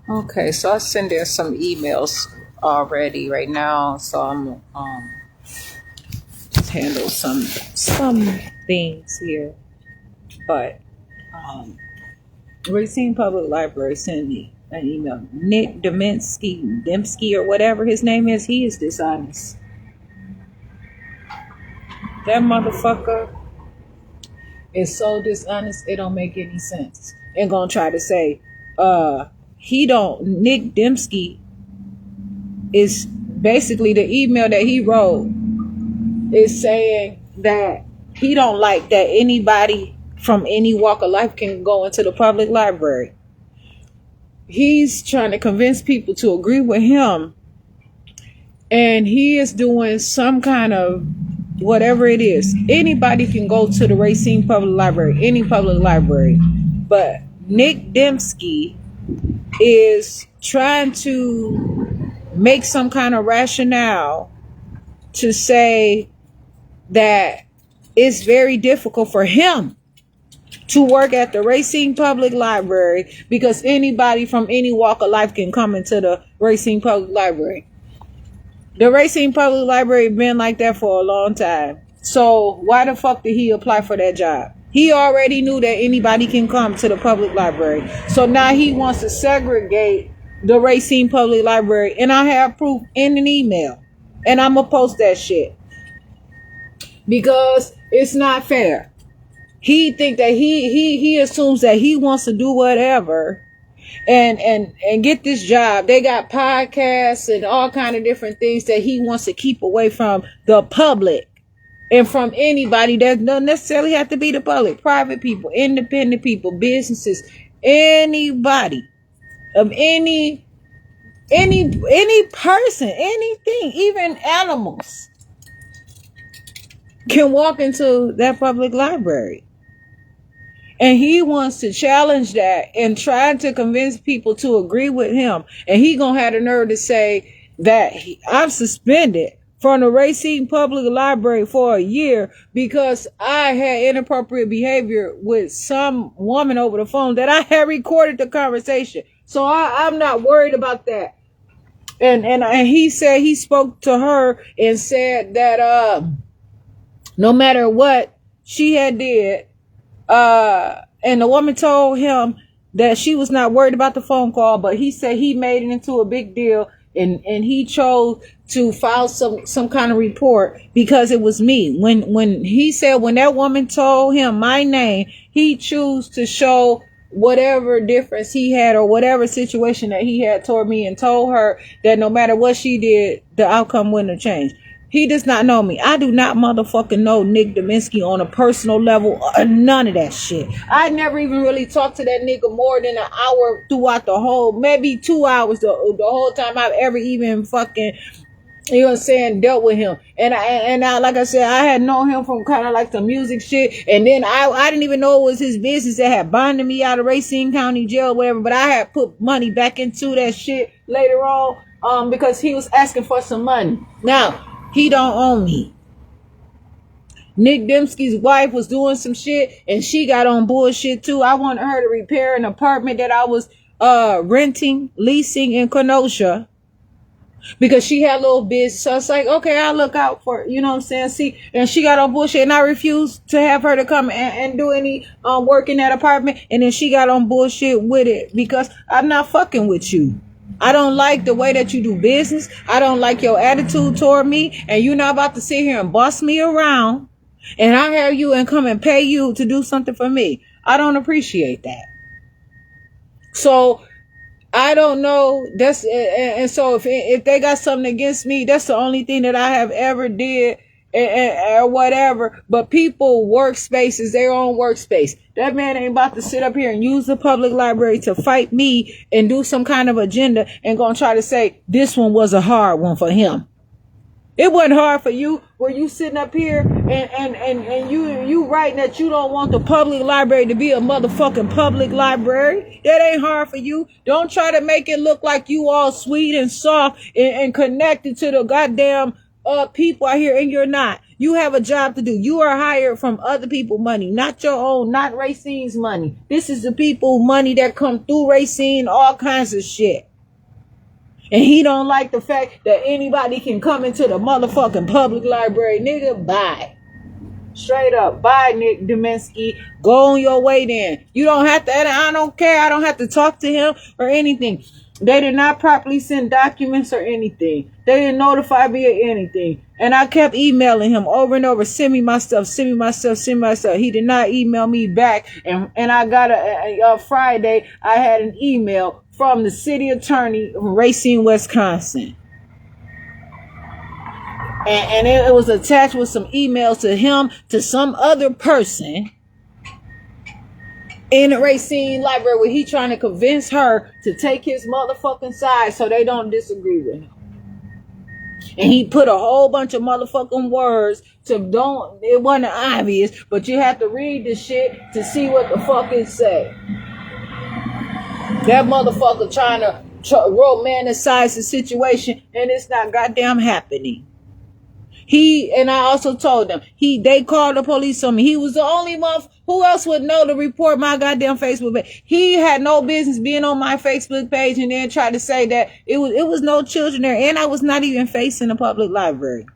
Okay, so I send there some emails already right now, so I'm just handle some things here. But Racine Public Library sent me an email. Nick Dembski or whatever his name is, he is dishonest. That motherfucker is so dishonest, it don't make any sense. And gonna try to say, Nick Dembski is basically the email that he wrote is saying that he don't like that anybody from any walk of life can go into the public library. He's trying to convince people to agree with him, and he is doing some kind of whatever it is. Anybody can go to the Racine Public Library, any public library, but Nick Dembski is trying to make some kind of rationale to say that it's very difficult for him to work at the Racine Public Library because anybody from any walk of life can come into the Racine Public Library. The Racine Public Library been like that for a long time. So why the fuck did he apply for that job? He already knew that anybody can come to the public library. So now he wants to segregate the Racine Public Library. And I have proof in an email. And I'm going to post that shit. Because it's not fair. He think that he assumes that he wants to do whatever and get this job. They got podcasts and all kind of different things that he wants to keep away from the public and from anybody that doesn't necessarily have to be the public. Private people, independent people, businesses, anybody of any person, anything, even animals can walk into that public library. And he wants to challenge that and try to convince people to agree with him. And he gonna have the nerve to say that I'm suspended from the Racine Public Library for a year because I had inappropriate behavior with some woman over the phone that I had recorded the conversation. So I'm not worried about that. And he said he spoke to her and said that no matter what she had did, and the woman told him that she was not worried about the phone call, but he said he made it into a big deal and he chose to file some kind of report because it was me. When he said when that woman told him my name, he chose to show whatever difference he had or whatever situation that he had toward me and told her that no matter what she did, the outcome wouldn't have changed. He does not know me. I do not motherfucking know Nick Dembski on a personal level. None of that shit. I never even really talked to that nigga more than an hour throughout the whole, maybe 2 hours the whole time I've ever even fucking, you know what I'm saying, dealt with him. And I like I said, I had known him from kind of like the music shit. And then I didn't even know it was his business that had bonded me out of Racine County Jail or whatever. But I had put money back into that shit later on because he was asking for some money. Now, he don't own me. Nick Dembski's wife was doing some shit and she got on bullshit too. I wanted her to repair an apartment that I was leasing in Kenosha because she had a little business. So it's like, okay, I'll look out for it. You know what I'm saying? See, and she got on bullshit and I refused to have her to come and do any work in that apartment. And then she got on bullshit with it because I'm not fucking with you. I don't like the way that you do business. I don't like your attitude toward me. And you're not about to sit here and boss me around. And I have you and come and pay you to do something for me. I don't appreciate that. So I don't know. That's and so if they got something against me, that's the only thing that I have ever did or whatever. But people workspace is their own workspace. That man ain't about to sit up here and use the public library to fight me and do some kind of agenda and gonna try to say this one was a hard one for him. It wasn't hard for you. Were you sitting up here and you writing that you don't want the public library to be a motherfucking public library? That ain't hard for you. Don't try to make it look like you all sweet and soft and connected to the goddamn people out here and you're not. You have a job to do. You are hired from other people's money, not your own, not Racine's money. This is the people money that come through Racine, all kinds of shit. And he don't like the fact that anybody can come into the motherfucking public library. Nigga, bye. Straight up. Bye, Nick Deminsky. Go on your way then. You don't have to, I don't care. I don't have to talk to him or anything. They did not properly send documents or anything. They didn't notify me of anything. And I kept emailing him over and over. Send me my stuff. Send me my stuff. Send me my stuff. He did not email me back. And I got a Friday, I had an email from the city attorney from Racine, Wisconsin. And it was attached with some emails to him, to some other person in the Racine library where he trying to convince her to take his motherfucking side so they don't disagree with him. And he put a whole bunch of motherfucking words it wasn't obvious, but you have to read the shit to see what the fuck it say. That motherfucker trying to romanticize the situation, and it's not goddamn happening. And I also told them, they called the police on me. He was the only one. Who else would know to report my goddamn Facebook page? He had no business being on my Facebook page and then try to say that it was no children there, and I was not even facing a public library.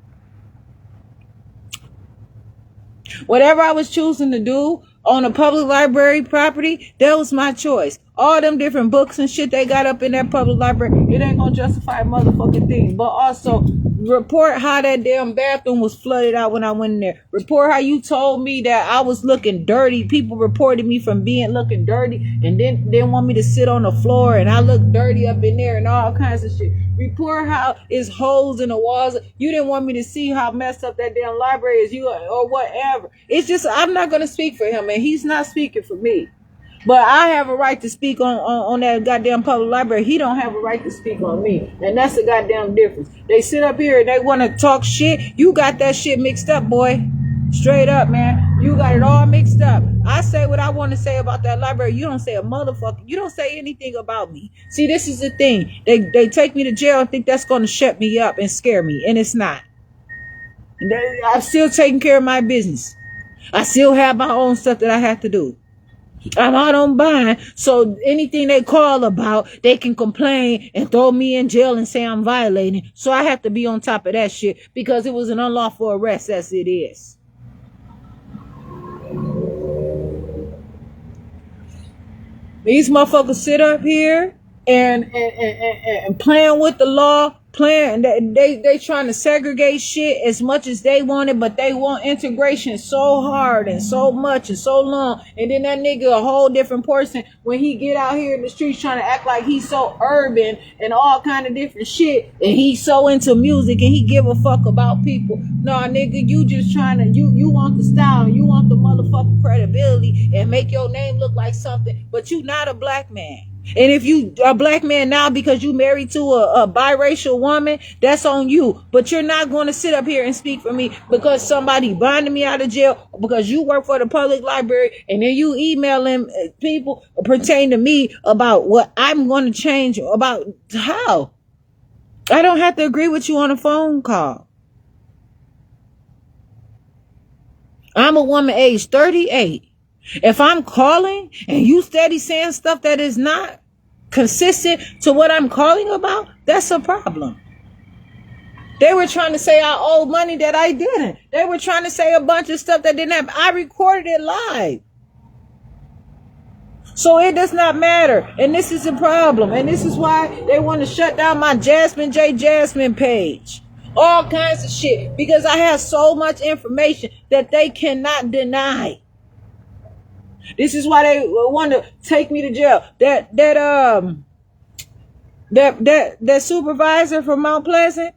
Whatever I was choosing to do on a public library property, that was my choice. All them different books and shit they got up in that public library, it ain't gonna justify a motherfucking thing. But also, report how that damn bathroom was flooded out when I went in there. Report how you told me that I was looking dirty. People reported me from looking dirty, and then they want me to sit on the floor and I look dirty up in there and all kinds of shit. Report how it's holes in the walls. You didn't want me to see how messed up that damn library is, or whatever. It's just, I'm not gonna speak for him, and he's not speaking for me. But I have a right to speak on that goddamn public library. He don't have a right to speak on me. And that's the goddamn difference. They sit up here and they want to talk shit. You got that shit mixed up, boy. Straight up, man. You got it all mixed up. I say what I want to say about that library. You don't say a motherfucker. You don't say anything about me. See, this is the thing. They take me to jail and think that's going to shut me up and scare me. And it's not. I'm still taking care of my business. I still have my own stuff that I have to do. I'm out on bond, so anything they call about, they can complain and throw me in jail and say I'm violating. So I have to be on top of that shit because it was an unlawful arrest as it is. These motherfuckers sit up here and playing with the law, they trying to segregate shit as much as they want it, but they want integration so hard and so much and so long. And then that nigga a whole different person when he get out here in the streets trying to act like he's so urban and all kind of different shit, and he's so into music and he give a fuck about people. Nah, nigga, you just trying to, you want the style, you want the motherfucking credibility and make your name look like something, but you not a black man. And if you are a black man now because you married to a biracial woman, that's on you. But you're not going to sit up here and speak for me because somebody bonded me out of jail, because you work for the public library, and then you emailing people pertain to me about what I'm going to change about how. I don't have to agree with you on a phone call. I'm a woman age 38. If I'm calling and you steady saying stuff that is not consistent to what I'm calling about, that's a problem. They were trying to say I owe money that I didn't. They were trying to say a bunch of stuff that didn't happen. I recorded it live. So it does not matter. And this is a problem. And this is why they want to shut down my Jasmine J. Jasmine page. All kinds of shit. Because I have so much information that they cannot deny. This is why they want to take me to jail. That supervisor from Mount Pleasant,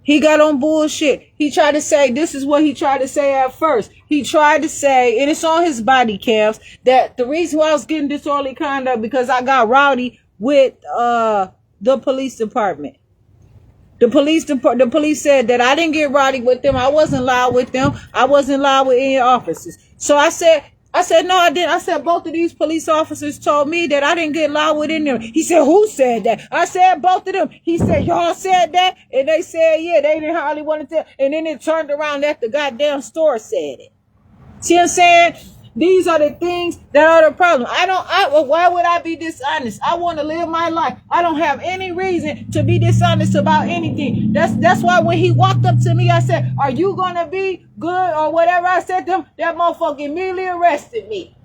he got on bullshit. He tried to say, this is what he tried to say at first. He tried to say, and it's on his body cams, that the reason why I was getting disorderly conduct because I got rowdy with the police department. The police said that I didn't get rowdy with them. I wasn't loud with them. I wasn't loud with any officers. So I said, I said, no, I didn't. I said, both of these police officers told me that I didn't get loud within them. He said, who said that? I said, both of them. He said, y'all said that? And they said, yeah, they didn't hardly want to tell. And then it turned around that the goddamn store said it. See what I'm saying? These are the things that are the problem. Why would I be dishonest? I want to live my life. I don't have any reason to be dishonest about anything. That's why when he walked up to me, I said, are you going to be good or whatever I said to him? That motherfucker immediately arrested me.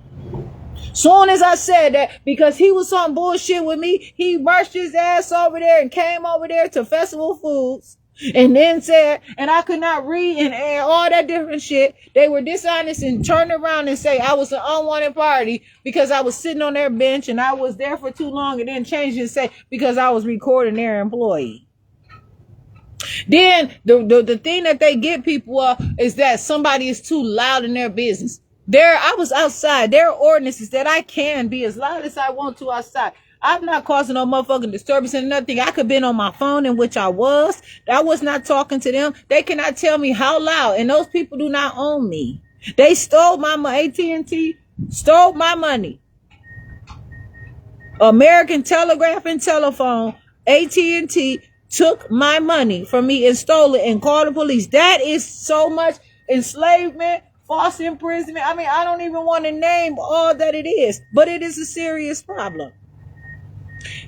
Soon as I said that, because he was on bullshit with me, he marched his ass over there and came over there to Festival Foods. And then said, and I could not read and all that different shit. They were dishonest and turned around and say I was an unwanted party because I was sitting on their bench and I was there for too long, and then changed and say because I was recording their employee. Then the thing that they get people is that somebody is too loud in their business. I was outside. There are ordinances that I can be as loud as I want to outside. I'm not causing no motherfucking disturbance and nothing. I could have been on my phone, in which I was. I was not talking to them. They cannot tell me how loud. And those people do not own me. They stole my money. AT&T stole my money. American Telegraph and Telephone, AT&T took my money from me and stole it and called the police. That is so much enslavement, false imprisonment. I mean, I don't even want to name all that it is, but it is a serious problem.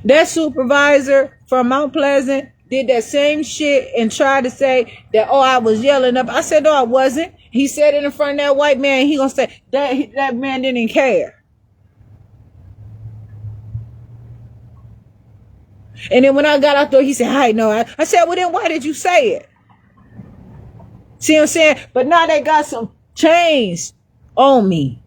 That supervisor from Mount Pleasant did that same shit and tried to say that, oh, I was yelling up. I said, no, I wasn't. He said it in front of that white man. He gonna say that man didn't care. And then when I got out there, he said, I know. I said, well, then why did you say it? See what I'm saying? But now they got some chains on me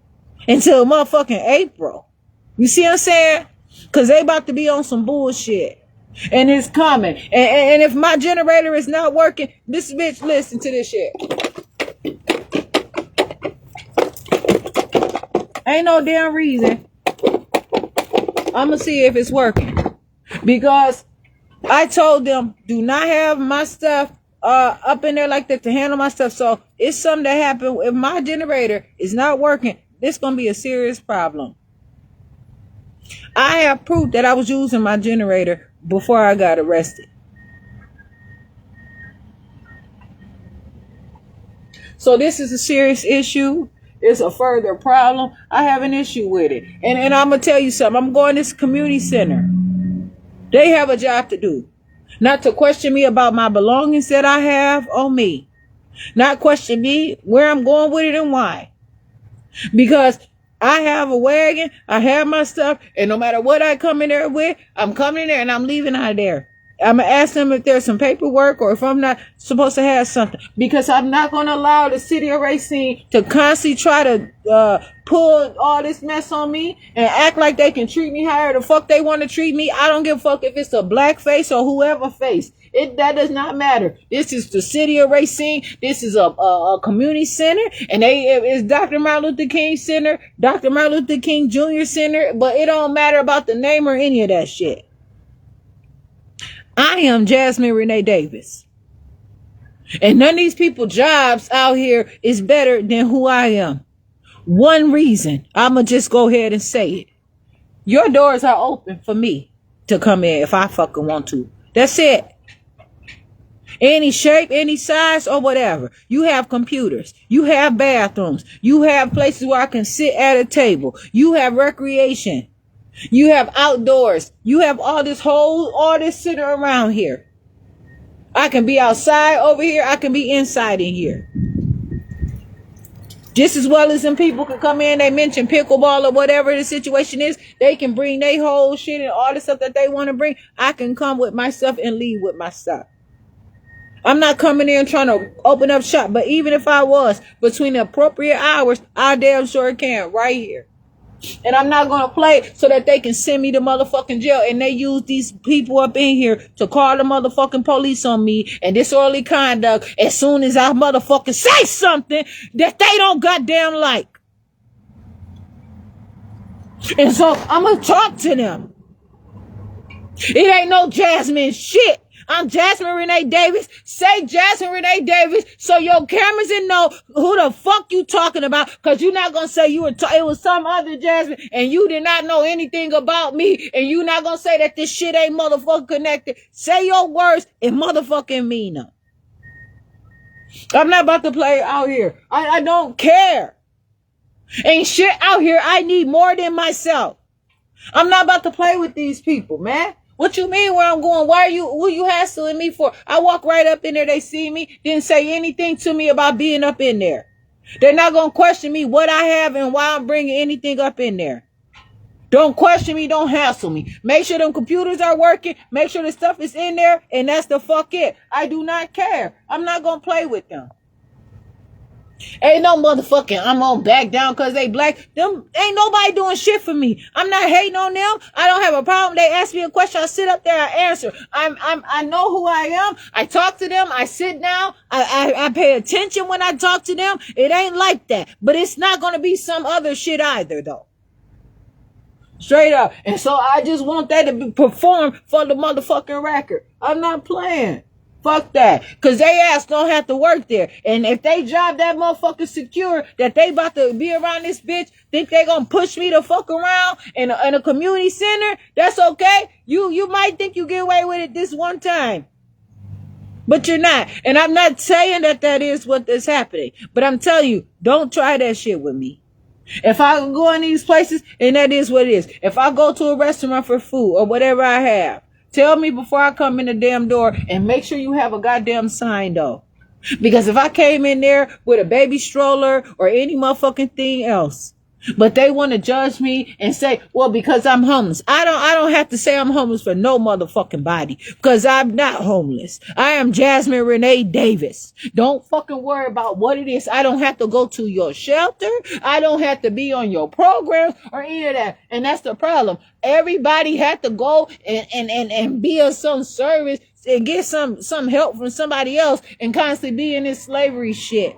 until motherfucking April. You see what I'm saying? Because they about to be on some bullshit. And it's coming. And if my generator is not working, this bitch, listen to this shit. Ain't no damn reason. I'm going to see if it's working. Because I told them, do not have my stuff up in there like that to handle my stuff. So it's something that happened. If my generator is not working, this going to be a serious problem. I have proof that I was using my generator before I got arrested. So this is a serious issue. It's a further problem. I have an issue with it. And I'm going to tell you something. I'm going to this community center. They have a job to do. Not to question me about my belongings that I have on me. Not question me where I'm going with it and why. Because I have a wagon, I have my stuff, and no matter what I come in there with, I'm coming in there and I'm leaving out of there. I'm going to ask them if there's some paperwork or if I'm not supposed to have something. Because I'm not going to allow the city of Racine to constantly try to pull all this mess on me and act like they can treat me however the fuck they want to treat me. I don't give a fuck if it's a black face or whoever face. That does not matter. This is the city of Racine. This is a community center. And it's Dr. Martin Luther King Center, Dr. Martin Luther King Jr. Center. But it don't matter about the name or any of that shit. I am Jasmine Renee Davis. And none of these people jobs out here is better than who I am. One reason. I'ma just go ahead and say it. Your doors are open for me to come in if I fucking want to. That's it. Any shape, any size, or whatever. You have computers. You have bathrooms. You have places where I can sit at a table. You have recreation. You have outdoors. You have all this center around here. I can be outside over here. I can be inside in here. Just as well as some people can come in, they mention pickleball or whatever the situation is. They can bring their whole shit and all the stuff that they want to bring. I can come with my stuff and leave with my stuff. I'm not coming in trying to open up shop. But even if I was, between the appropriate hours, I damn sure can right here. And I'm not going to play so that they can send me to motherfucking jail. And they use these people up in here to call the motherfucking police on me and disorderly conduct as soon as I motherfucking say something that they don't goddamn like. And so I'm going to talk to them. It ain't no Jasmine shit. I'm Jasmine Renee Davis. Say Jasmine Renee Davis so your cameras can know who the fuck you talking about, because you're not going to say it was some other Jasmine and you did not know anything about me, and you not going to say that this shit ain't motherfucking connected. Say your words and motherfucking mean them. I'm not about to play out here. I don't care. Ain't shit out here I need more than myself. I'm not about to play with these people, man. What you mean where I'm going? Who you hassling me for? I walk right up in there, they see me, didn't say anything to me about being up in there. They're not going to question me what I have and why I'm bringing anything up in there. Don't question me, don't hassle me. Make sure them computers are working, make sure the stuff is in there, and that's the fuck it. I do not care. I'm not going to play with them. Ain't no motherfucking I'm gonna back down because they black. Them ain't nobody doing shit for me. I'm not hating on them. I don't have a problem. They ask me a question, I sit up there, I answer. I know who I am. I talk to them. I sit down. I pay attention when I talk to them. It ain't like that. But it's not gonna be some other shit either, though. Straight up. And so I just want that to be performed for the motherfucking record. I'm not playing. Fuck that. Because they ass don't have to work there. And if they job that motherfucker secure, that they about to be around this bitch, think they gonna push me the fuck around in a community center, that's okay. You might think you get away with it this one time. But you're not. And I'm not saying that is what is happening. But I'm telling you, don't try that shit with me. If I go in these places, and that is what it is. If I go to a restaurant for food or whatever I have, tell me before I come in the damn door, and make sure you have a goddamn sign though. Because if I came in there with a baby stroller or any motherfucking thing else, but they want to judge me and say, well, because I'm homeless. I don't have to say I'm homeless for no motherfucking body, because I'm not homeless. I am Jasmine Renee Davis. Don't fucking worry about what it is. I don't have to go to your shelter. I don't have to be on your program or any of that. And that's the problem. Everybody had to go and be of some service and get some help from somebody else and constantly be in this slavery shit.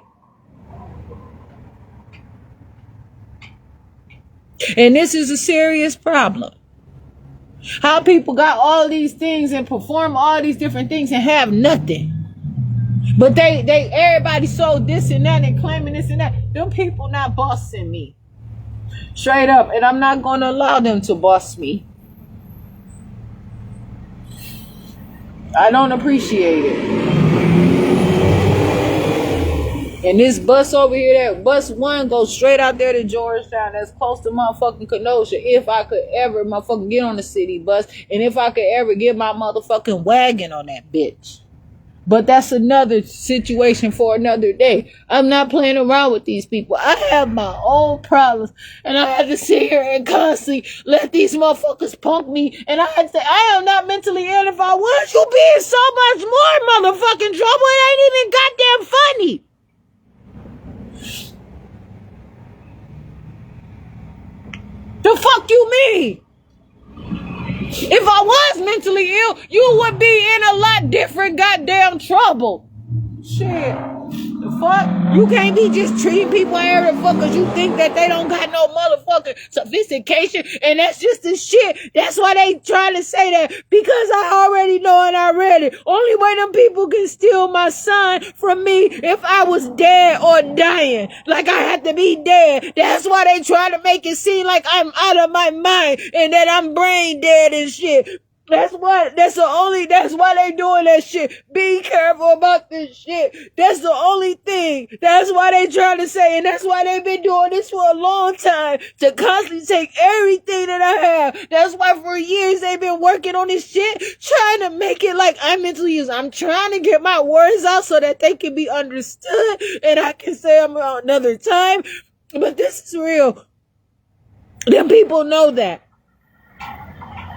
And this is a serious problem. How people got all these things and perform all these different things and have nothing. But they everybody sold this and that and claiming this and that. Them people not bossing me. Straight up. And I'm not going to allow them to boss me. I don't appreciate it. And this bus over here, that bus 1 goes straight out there to Georgetown. That's close to motherfucking Kenosha. If I could ever motherfucking get on the city bus. And if I could ever get my motherfucking wagon on that bitch. But that's another situation for another day. I'm not playing around with these people. I have my own problems. And I had to sit here and constantly let these motherfuckers punk me. And I had to say, I am not mentally ill. If I was, you be in so much more motherfucking trouble. It ain't even goddamn funny. The fuck you mean? If I was mentally ill, you would be in a lot different goddamn trouble. Shit. The fuck? You can't be just treating people every fuck because you think that they don't got no motherfucking sophistication, and that's just the shit. That's why they trying to say that, because I already know and I read it. Only way them people can steal my son from me if I was dead or dying. Like I had to be dead. That's why they try to make it seem like I'm out of my mind and that I'm brain dead and shit. That's why they doing that shit. Be careful about this shit. That's the only thing. That's why they trying to say, and that's why they've been doing this for a long time, to constantly take everything that I have. That's why for years they've been working on this shit, trying to make it like I'm mentally used. I'm trying to get my words out so that they can be understood and I can say them another time. But this is real. Them people know that.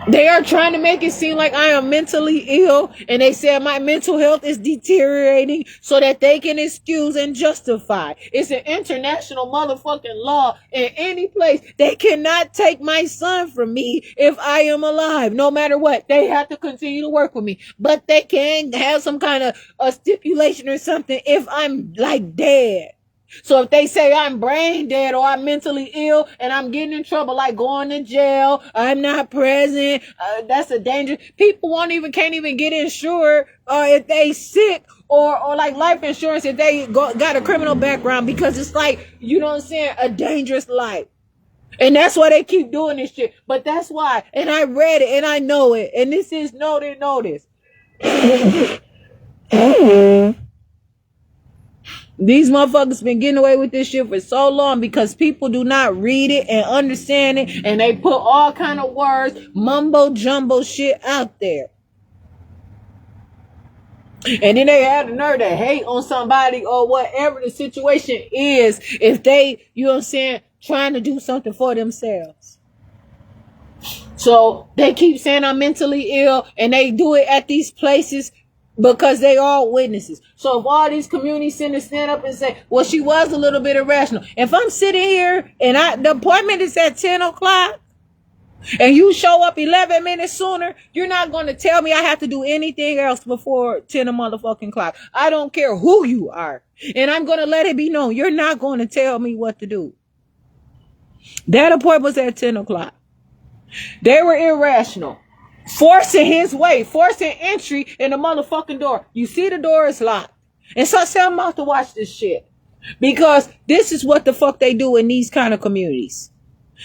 They are trying to make it seem like I am mentally ill, and they say my mental health is deteriorating so that they can excuse and justify. It's an international motherfucking law in any place. They cannot take my son from me if I am alive, no matter what. They have to continue to work with me, but they can have some kind of a stipulation or something if I'm like dead. So if they say I'm brain dead or I'm mentally ill and I'm getting in trouble, like going to jail, I'm not present, that's a danger. People can't even get insured if they sick or like life insurance if they got a criminal background, because it's like, you know what I'm saying, a dangerous life. And that's why they keep doing this shit. But that's why. And I read it and I know it. And this is notice. These motherfuckers been getting away with this shit for so long because people do not read it and understand it, and they put all kind of words, mumbo jumbo shit out there. And then they have the nerve to hate on somebody or whatever the situation is if they, you know what I'm saying, trying to do something for themselves. So they keep saying I'm mentally ill, and they do it at these places because they are witnesses. So if all these community centers stand up and say, well, she was a little bit irrational. If I'm sitting here and the appointment is at 10 o'clock and you show up 11 minutes sooner, you're not going to tell me I have to do anything else before 10 motherfucking clock. I don't care who you are. And I'm going to let it be known. You're not going to tell me what to do. That appointment was at 10 o'clock. They were irrational. Forcing his way, forcing entry in the motherfucking door. You see the door is locked. And so I said, I'm about to watch this shit. Because this is what the fuck they do in these kind of communities.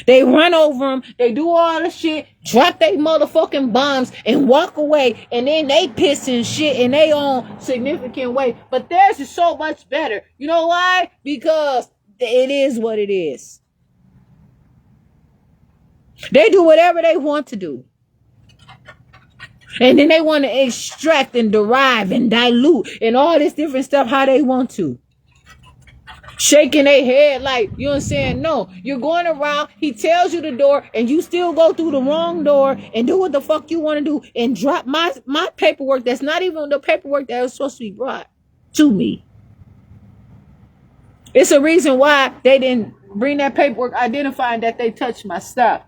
They run over them, they do all the shit, drop their motherfucking bombs and walk away, and then they piss and shit in their own significant way. But theirs is so much better. You know why? Because it is what it is. They do whatever they want to do. And then they want to extract and derive and dilute and all this different stuff how they want to. Shaking their head like, you know what I'm saying? No, you're going around, he tells you the door, and you still go through the wrong door and do what the fuck you want to do and drop my paperwork that's not even the paperwork that was supposed to be brought to me. It's a reason why they didn't bring that paperwork identifying that they touched my stuff.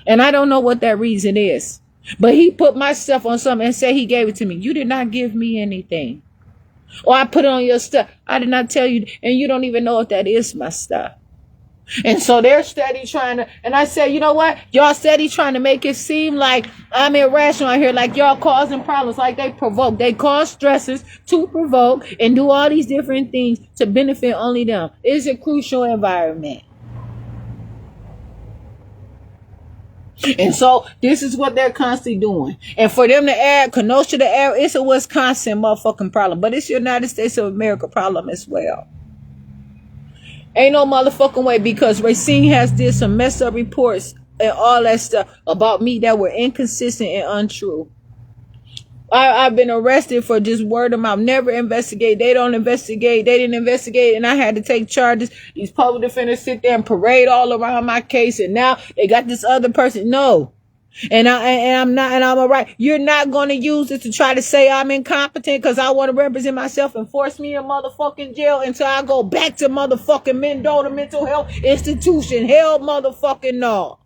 And I don't know what that reason is. But he put my stuff on something and said he gave it to me. You did not give me anything. Or I put it on your stuff. I did not tell you. And you don't even know if that is my stuff. And so they're steady trying to. And I said, you know what? Y'all steady trying to make it seem like I'm irrational out here. Like y'all causing problems. Like they provoke. They cause stressors to provoke and do all these different things to benefit only them. It's a crucial environment. And so this is what they're constantly doing. And for them to add Kenosha to add, it's a Wisconsin motherfucking problem. But it's the United States of America problem as well. Ain't no motherfucking way, because Racine has did some messed up reports and all that stuff about me that were inconsistent and untrue. I've been arrested for just word of mouth. Never investigate. They don't investigate. They didn't investigate, and I had to take charges. These public defenders sit there and parade all around my case, and now they got this other person. No, and I'm alright. You're not going to use it to try to say I'm incompetent because I want to represent myself and force me in motherfucking jail until I go back to motherfucking Mendota Mental Health Institution. Hell, motherfucking no.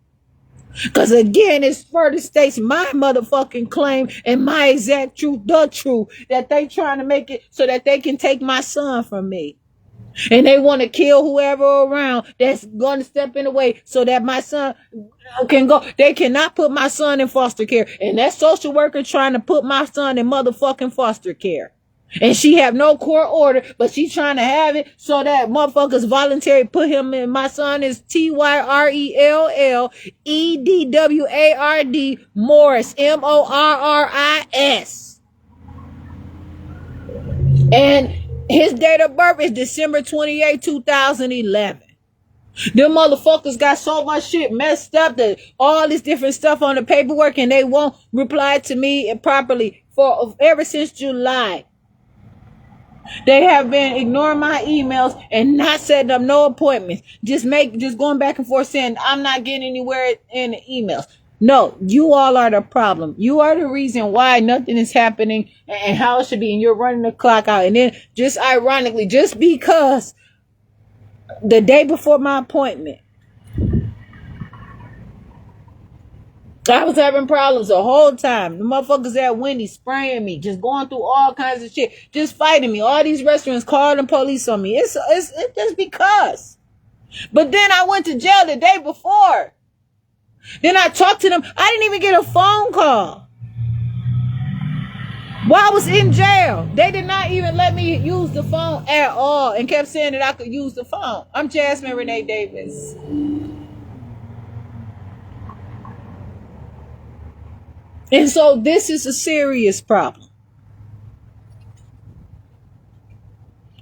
Because again, it's further states my motherfucking claim and my exact truth, the truth, that they trying to make it so that they can take my son from me. And they want to kill whoever around that's going to step in the way so that my son can go. They cannot put my son in foster care. And that social worker trying to put my son in motherfucking foster care. And she have no court order, but she trying to have it so that motherfuckers voluntary put him in. My son is TYRELLEDWARD Morris, MORRIS. And his date of birth is December 28, 2011. Them motherfuckers got so much shit messed up, that all this different stuff on the paperwork, and they won't reply to me properly for ever since July. They have been ignoring my emails and not setting up no appointments. Just going back and forth saying I'm not getting anywhere in the emails. No, you all are the problem. You are the reason why nothing is happening and how it should be. And you're running the clock out. And then just ironically, just because the day before my appointment, I was having problems the whole time. The motherfuckers at Wendy's spraying me, just going through all kinds of shit, just fighting me. All these restaurants calling the police on me. It's just because. But then I went to jail the day before. Then I talked to them. I didn't even get a phone call while I was in jail. They did not even let me use the phone at all and kept saying that I could use the phone. I'm Jasmine Renee Davis. And so this is a serious problem.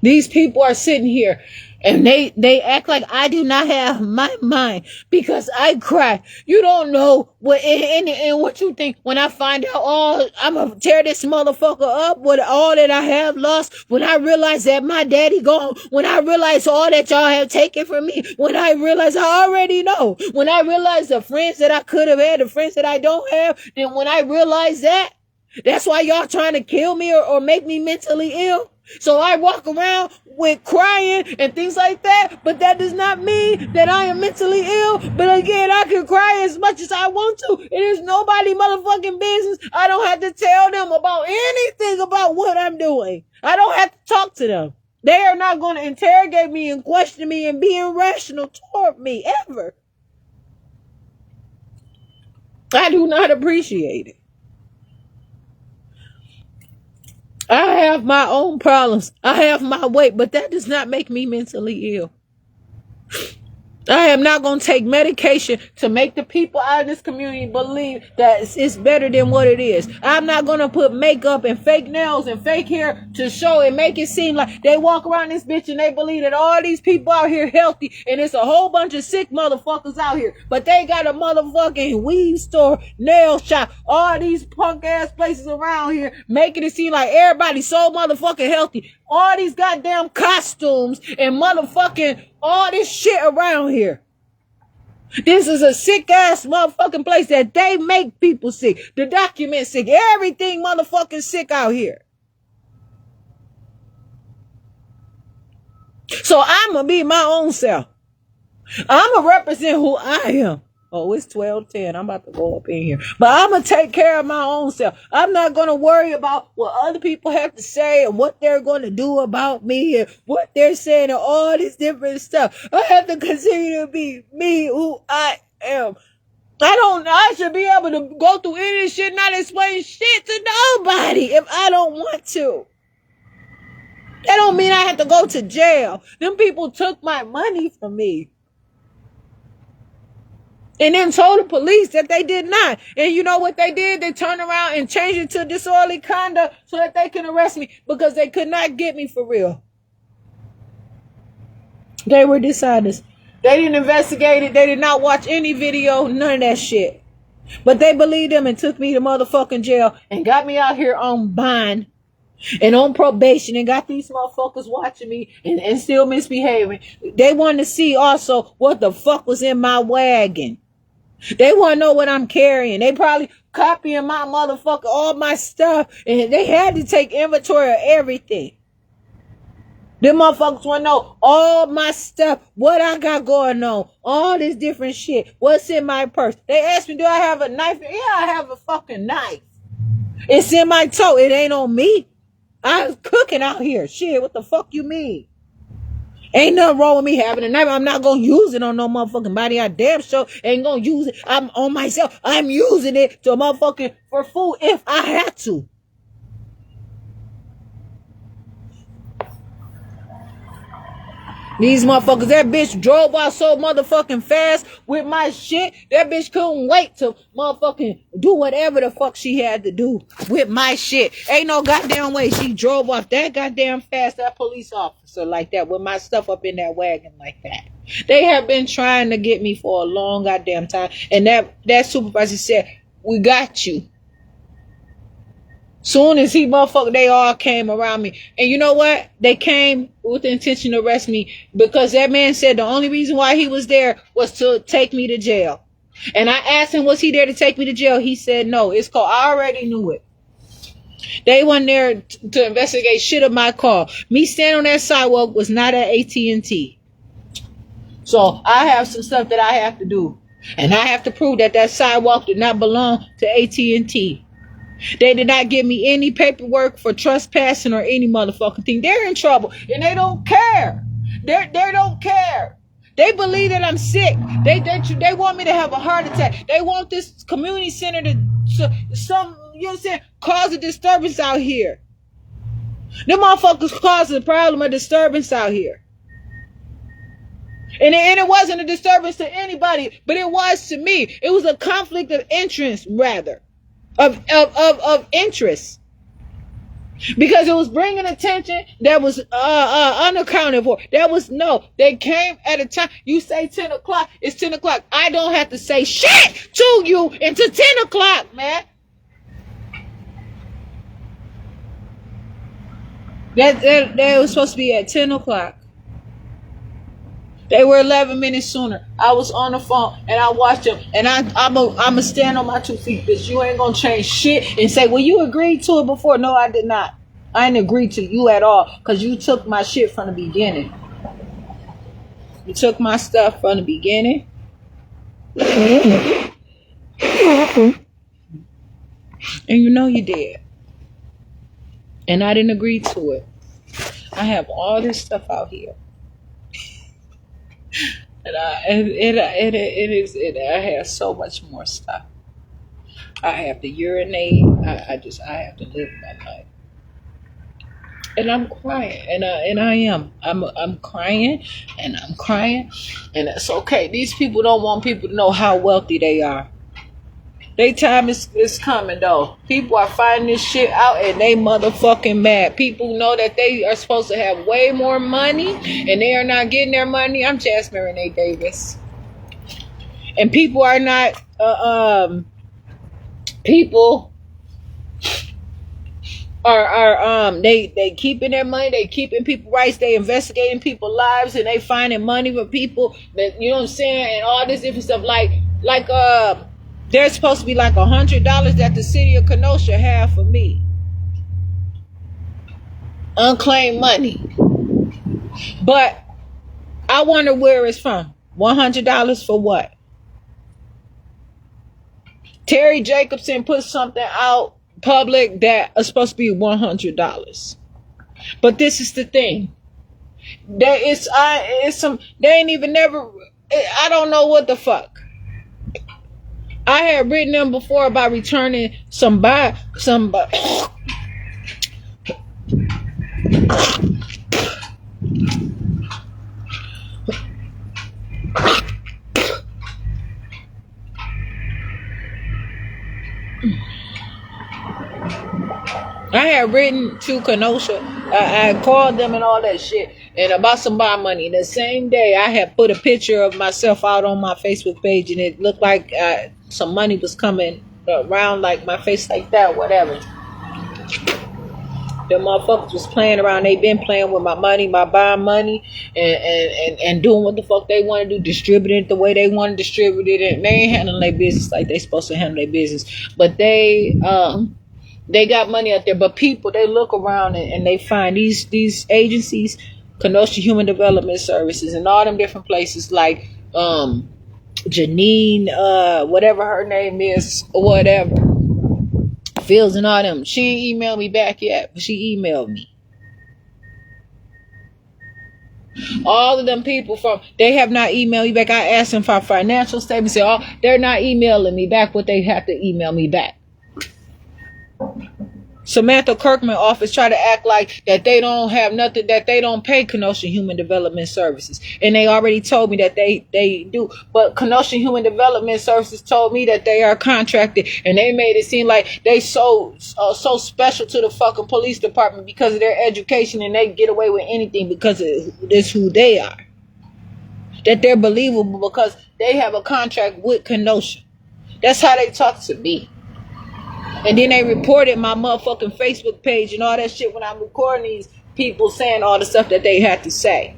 These people are sitting here and they act like I do not have my mind because I cry. You don't know what and what you think when I find out, oh, I'm going to tear this motherfucker up with all that I have lost. When I realize that my daddy gone. When I realize all that y'all have taken from me. When I realize I already know. When I realize the friends that I could have had, the friends that I don't have. Then when I realize that, that's why y'all trying to kill me or make me mentally ill. So I walk around with crying and things like that, but that does not mean that I am mentally ill. But again, I can cry as much as I want to. It is nobody motherfucking business. I don't have to tell them about anything about what I'm doing. I don't have to talk to them. They are not going to interrogate me and question me and be irrational toward me ever. I do not appreciate it. I have my own problems. I have my weight, but that does not make me mentally ill. I am not going to take medication to make the people out of this community believe that it's better than what it is. I'm not going to put makeup and fake nails and fake hair to show and make it seem like they walk around this bitch and they believe that all these people out here healthy and it's a whole bunch of sick motherfuckers out here. But they got a motherfucking weed store, nail shop, all these punk ass places around here making it seem like everybody's so motherfucking healthy. All these goddamn costumes and motherfucking all this shit around here. This is a sick ass motherfucking place that they make people sick. The document sick. Everything motherfucking sick out here. So I'm going to be my own self. I'm going to represent who I am. Oh, it's 12:10. I'm about to go up in here. But I'm going to take care of my own self. I'm not going to worry about what other people have to say and what they're going to do about me and what they're saying and all this different stuff. I have to continue to be me, who I am. I should be able to go through any of this shit and not explain shit to nobody if I don't want to. That don't mean I have to go to jail. Them people took my money from me. And then told the police that they did not. And you know what they did? They turned around and changed it to disorderly conduct so that they can arrest me because they could not get me for real. They were dishonest. They didn't investigate it. They did not watch any video. None of that shit. But they believed them and took me to motherfucking jail and got me out here on bond and on probation and got these motherfuckers watching me and still misbehaving. They wanted to see also what the fuck was in my wagon. They want to know what I'm carrying. They probably copying my motherfucker, all my stuff. And they had to take inventory of everything. Them motherfuckers want to know all my stuff, what I got going on, all this different shit. What's in my purse? They asked me, do I have a knife? Yeah, I have a fucking knife. It's in my toe. It ain't on me. I was cooking out here. Shit, what the fuck you mean? Ain't nothing wrong with me having a knife. I'm not going to use it on no motherfucking body. I damn sure ain't going to use it. I'm on myself. I'm using it to motherfucking for food if I had to. These motherfuckers, that bitch drove out so motherfucking fast with my shit. That bitch couldn't wait to motherfucking do whatever the fuck she had to do with my shit. Ain't no goddamn way she drove off that goddamn fast, that police officer like that, with my stuff up in that wagon like that. They have been trying to get me for a long goddamn time. And that supervisor said, we got you. Soon as they all came around me. And you know what? They came with the intention to arrest me because that man said the only reason why he was there was to take me to jail. And I asked him, was he there to take me to jail? He said no. It's called, I already knew it. They weren't there to investigate shit of my car. Me standing on that sidewalk was not at AT&T. So I have some stuff that I have to do. And I have to prove that that sidewalk did not belong to AT&T. They did not give me any paperwork for trespassing or any motherfucking thing. They're in trouble, and they don't care. They don't care. They believe that I'm sick. They want me to have a heart attack. They want this community center to cause a disturbance out here. Them motherfuckers causing a problem, a disturbance out here. And it wasn't a disturbance to anybody, but it was to me. It was a conflict of interest, rather. Of interest. Because it was bringing attention that was unaccounted for. They came at a time. You say 10 o'clock, it's 10 o'clock. I don't have to say shit to you until 10 o'clock, man. They was supposed to be at 10 o'clock. They were 11 minutes sooner. I was on the phone and I watched them. And I'm a stand on my 2 feet, because you ain't gonna change shit and say, well, you agreed to it before. No, I did not. I didn't agree to you at all, because you took my shit from the beginning. You took my stuff from the beginning. And you know you did. And I didn't agree to it. I have all this stuff out here. And I have so much more stuff. I have to urinate. I have to live my life. And I'm crying, and I am. I'm crying, and I'm crying, and it's okay. These people don't want people to know how wealthy they are. Their time is coming, though. People are finding this shit out, and they motherfucking mad. People know that they are supposed to have way more money, and they are not getting their money. I'm Jasmine Renee Davis. And people are not, people are they keeping their money, they keeping people rights, they investigating people's lives, and they finding money for people that, you know what I'm saying, and all this different stuff. Like there's supposed to be like $100 that the city of Kenosha have for me. Unclaimed money. But I wonder where it's from. $100 for what? Terry Jacobson put something out public that is supposed to be $100. But this is the thing. They ain't even never, I don't know what the fuck. I had written them before about returning some. I had written to Kenosha. I called them and all that shit, and about some bond money. The same day, I had put a picture of myself out on my Facebook page, and it looked like some money was coming around, like my face, like that, whatever. The motherfuckers was playing around. They been playing with my money, my bond money, and doing what the fuck they want to do, distributing it the way they want to distribute it, and they ain't handling their business like they supposed to handle their business. But they got money out there. But people, they look around and they find these agencies, Kenosha Human Development Services, and all them different places, like Janine, whatever her name is, or whatever, Fields and all them. She ain't emailed me back yet, but she emailed me. All of them people they have not emailed me back. I asked them for financial statements. They're not emailing me back what they have to email me back. Samantha Kirkman office try to act like that they don't have nothing, that they don't pay Kenosha Human Development Services, and they already told me that they do. But Kenosha Human Development Services told me that they are contracted, and they made it seem like they so special to the fucking police department because of their education, and they get away with anything because it's who they are. That they're believable because they have a contract with Kenosha. That's how they talk to me. And then they reported my motherfucking Facebook page and all that shit when I'm recording these people saying all the stuff that they had to say.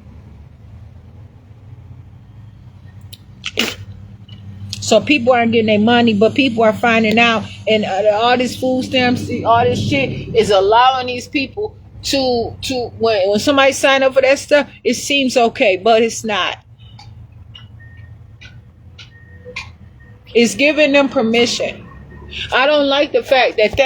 So people aren't getting their money, but people are finding out, and all this food stamps, all this shit is allowing these people to when somebody sign up for that stuff, it seems okay, but it's not. It's giving them permission. I don't like the fact that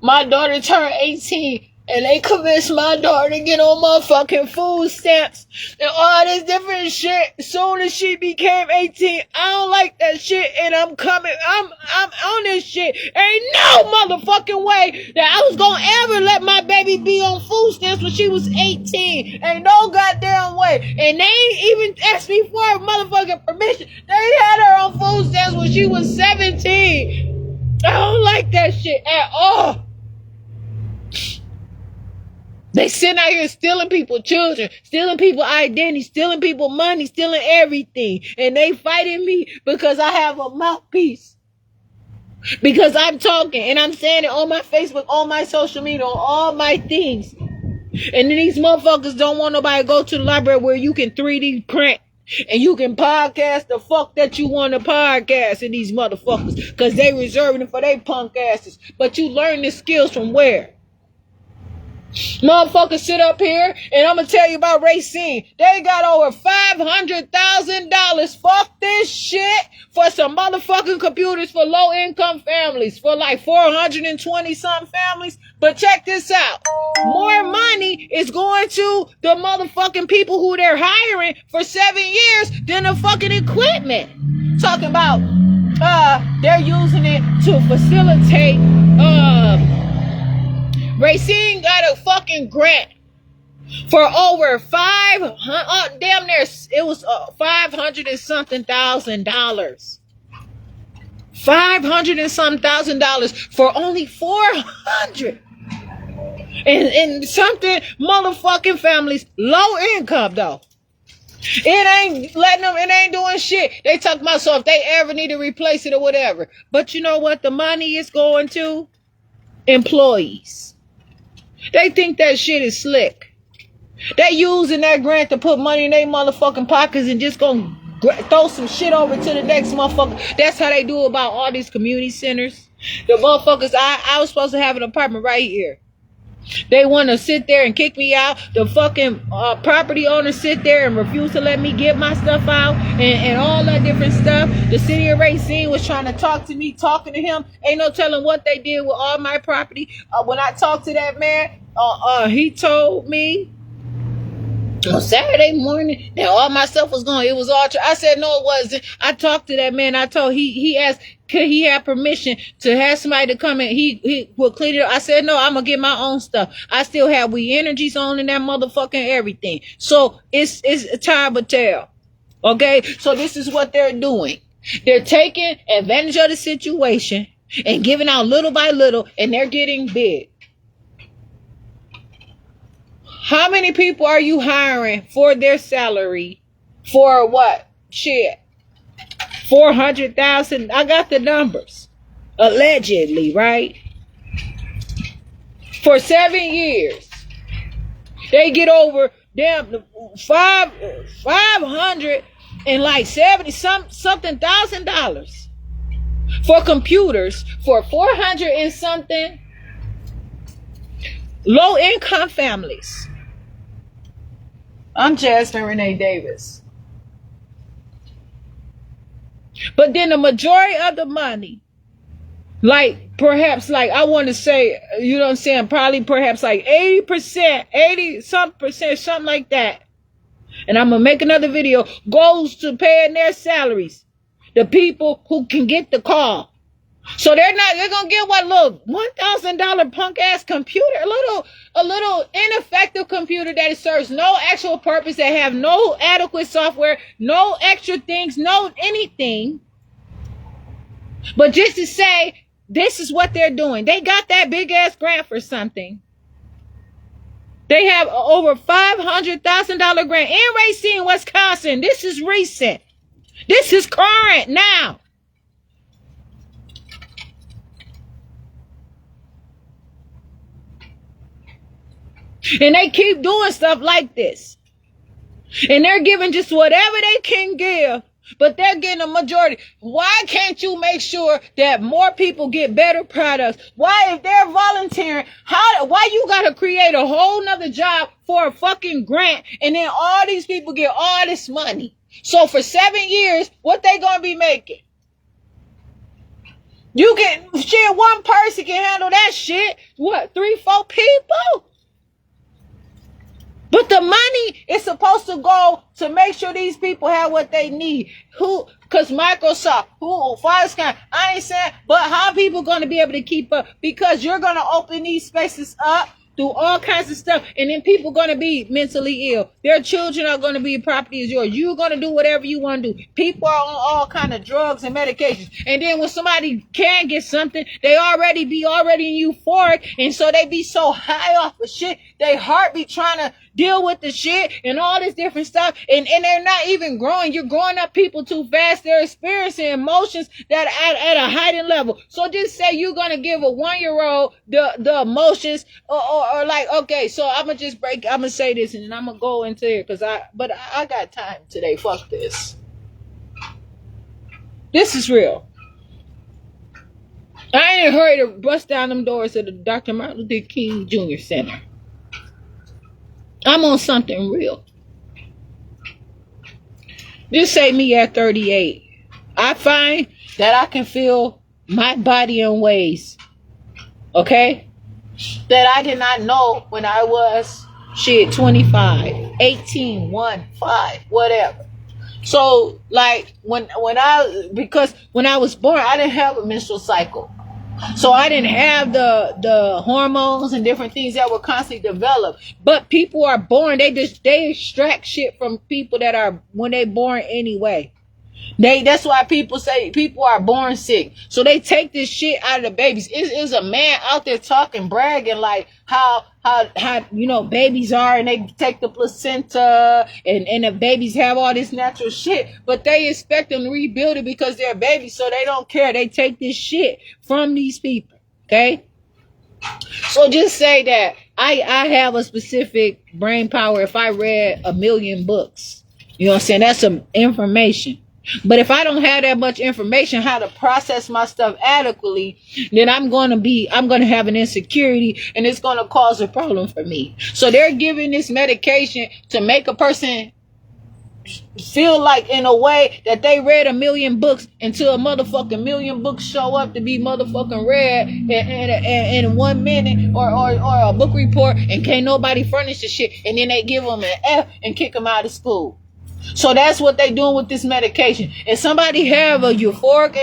my daughter turned 18 and they convinced my daughter to get on motherfucking food stamps and all this different shit soon as she became 18. I don't like that shit, and I'm on this shit. Ain't no motherfucking way that I was gonna ever let my baby be on food stamps when she was 18. Ain't no goddamn way. And they ain't even asked me for motherfucking permission. They had her on food stamps when she was 17. I don't like that shit at all. They sitting out here stealing people's children, stealing people's identity, stealing people's money, stealing everything. And they fighting me because I have a mouthpiece. Because I'm talking and I'm saying it on my Facebook, on my social media, on all my things. And then these motherfuckers don't want nobody to go to the library where you can 3D print. And you can podcast the fuck that you want to podcast in these motherfuckers. Because they reserving it for they punk asses. But you learn the skills from where? Motherfuckers sit up here and I'm gonna tell you about Racine. They got over $500,000. Fuck this shit for some motherfucking computers for low income families, for like 420 some families. But check this out. More money is going to the motherfucking people who they're hiring for 7 years than the fucking equipment. Talking about they're using it to facilitate Racine got a fucking grant for over damn near, it was $500 and something thousand. $500 and some $1,000 for only 400 and something motherfucking families, low income though. It ain't letting them, it ain't doing shit. They talk about so if they ever need to replace it or whatever. But you know what the money is going to? Employees. They think that shit is slick. They using that grant to put money in their motherfucking pockets and just gonna throw some shit over to the next motherfucker. That's how they do about all these community centers. The motherfuckers, I was supposed to have an apartment right here. They want to sit there and kick me out. The fucking property owners sit there and refuse to let me get my stuff out and all that different stuff. The city of Racine was trying to talk to me, talking to him. Ain't no telling what they did with all my property. When I talked to that man, he told me on Saturday morning that all my stuff was gone. It was all I said no, it wasn't. I talked to that man. I told he asked could he have permission to have somebody to come in. He will clean it up. I said no, I'm gonna get my own stuff. I still have We Energies on in that motherfucking everything. So it's a time to tell. Okay, so this is what they're doing. They're taking advantage of the situation and giving out little by little, and they're getting big. How many people are you hiring for their salary? For what? Shit. 400,000. I got the numbers. Allegedly, right? For 7 years. They get over damn 500 and like 70 something $1,000 for computers for 400 and something low income families. I'm Jasmine Renee Davis. But then the majority of the money, like perhaps like I want to say, you know what I'm saying, probably perhaps like 80%, 80% something like that. And I'm going to make another video, goes to paying their salaries. The people who can get the call. So they're going to get what little $1,000 punk ass computer, a little ineffective computer that serves no actual purpose, that have no adequate software, no extra things, no anything. But just to say, this is what they're doing. They got that big ass grant for something. They have over $500,000 grant in Racine, Wisconsin. This is recent. This is current now. And they keep doing stuff like this. And they're giving just whatever they can give, but they're getting a majority. Why can't you make sure that more people get better products? Why, if they're volunteering, why you gotta create a whole nother job for a fucking grant and then all these people get all this money? So for 7 years, what they gonna be making? You get shit, one person can handle that shit. What, 3-4 people? But the money is supposed to go to make sure these people have what they need. Because Microsoft, Foxconn, I ain't saying, but how people going to be able to keep up? Because you're going to open these spaces up through all kinds of stuff, and then people are going to be mentally ill. Their children are going to be property is yours. You're going to do whatever you want to do. People are on all kind of drugs and medications, and then when somebody can get something, they already euphoric, and so they be so high off of shit, they heart be trying to deal with the shit and all this different stuff, and they're not even growing. You're growing up people too fast. They're experiencing emotions that at a heightened level. So just say you're gonna give a 1-year-old the emotions, or like, okay, so I'm gonna say this, and then I'm gonna go into it because I got time today. Fuck this. This is real. I ain't hurry to bust down them doors of the Dr. Martin Luther King Jr. Center. I'm on something real. Just say me at 38. I find that I can feel my body in ways, okay, that I did not know when I was 25, 18, 1, 5, whatever. So like because when I was born, I didn't have a menstrual cycle. So I didn't have the hormones and different things that were constantly developed. But people are born, they extract shit from people that are when they born anyway. That's why people say people are born sick. So they take this shit out of the babies. Is a man out there talking, bragging like how babies are, and they take the placenta and the babies have all this natural shit, but they expect them to rebuild it because they're babies, so they don't care. They take this shit from these people. Okay? So just say that I have a specific brain power if I read 1 million books. You know what I'm saying? That's some information. But if I don't have that much information how to process my stuff adequately, then I'm going to have an insecurity, and it's going to cause a problem for me. So they're giving this medication to make a person feel like in a way that they read 1 million books until a motherfucking million books show up to be motherfucking read in 1 minute or a book report, and can't nobody furnish the shit, and then they give them an F and kick them out of school. So that's what they doing with this medication. If somebody have a euphoric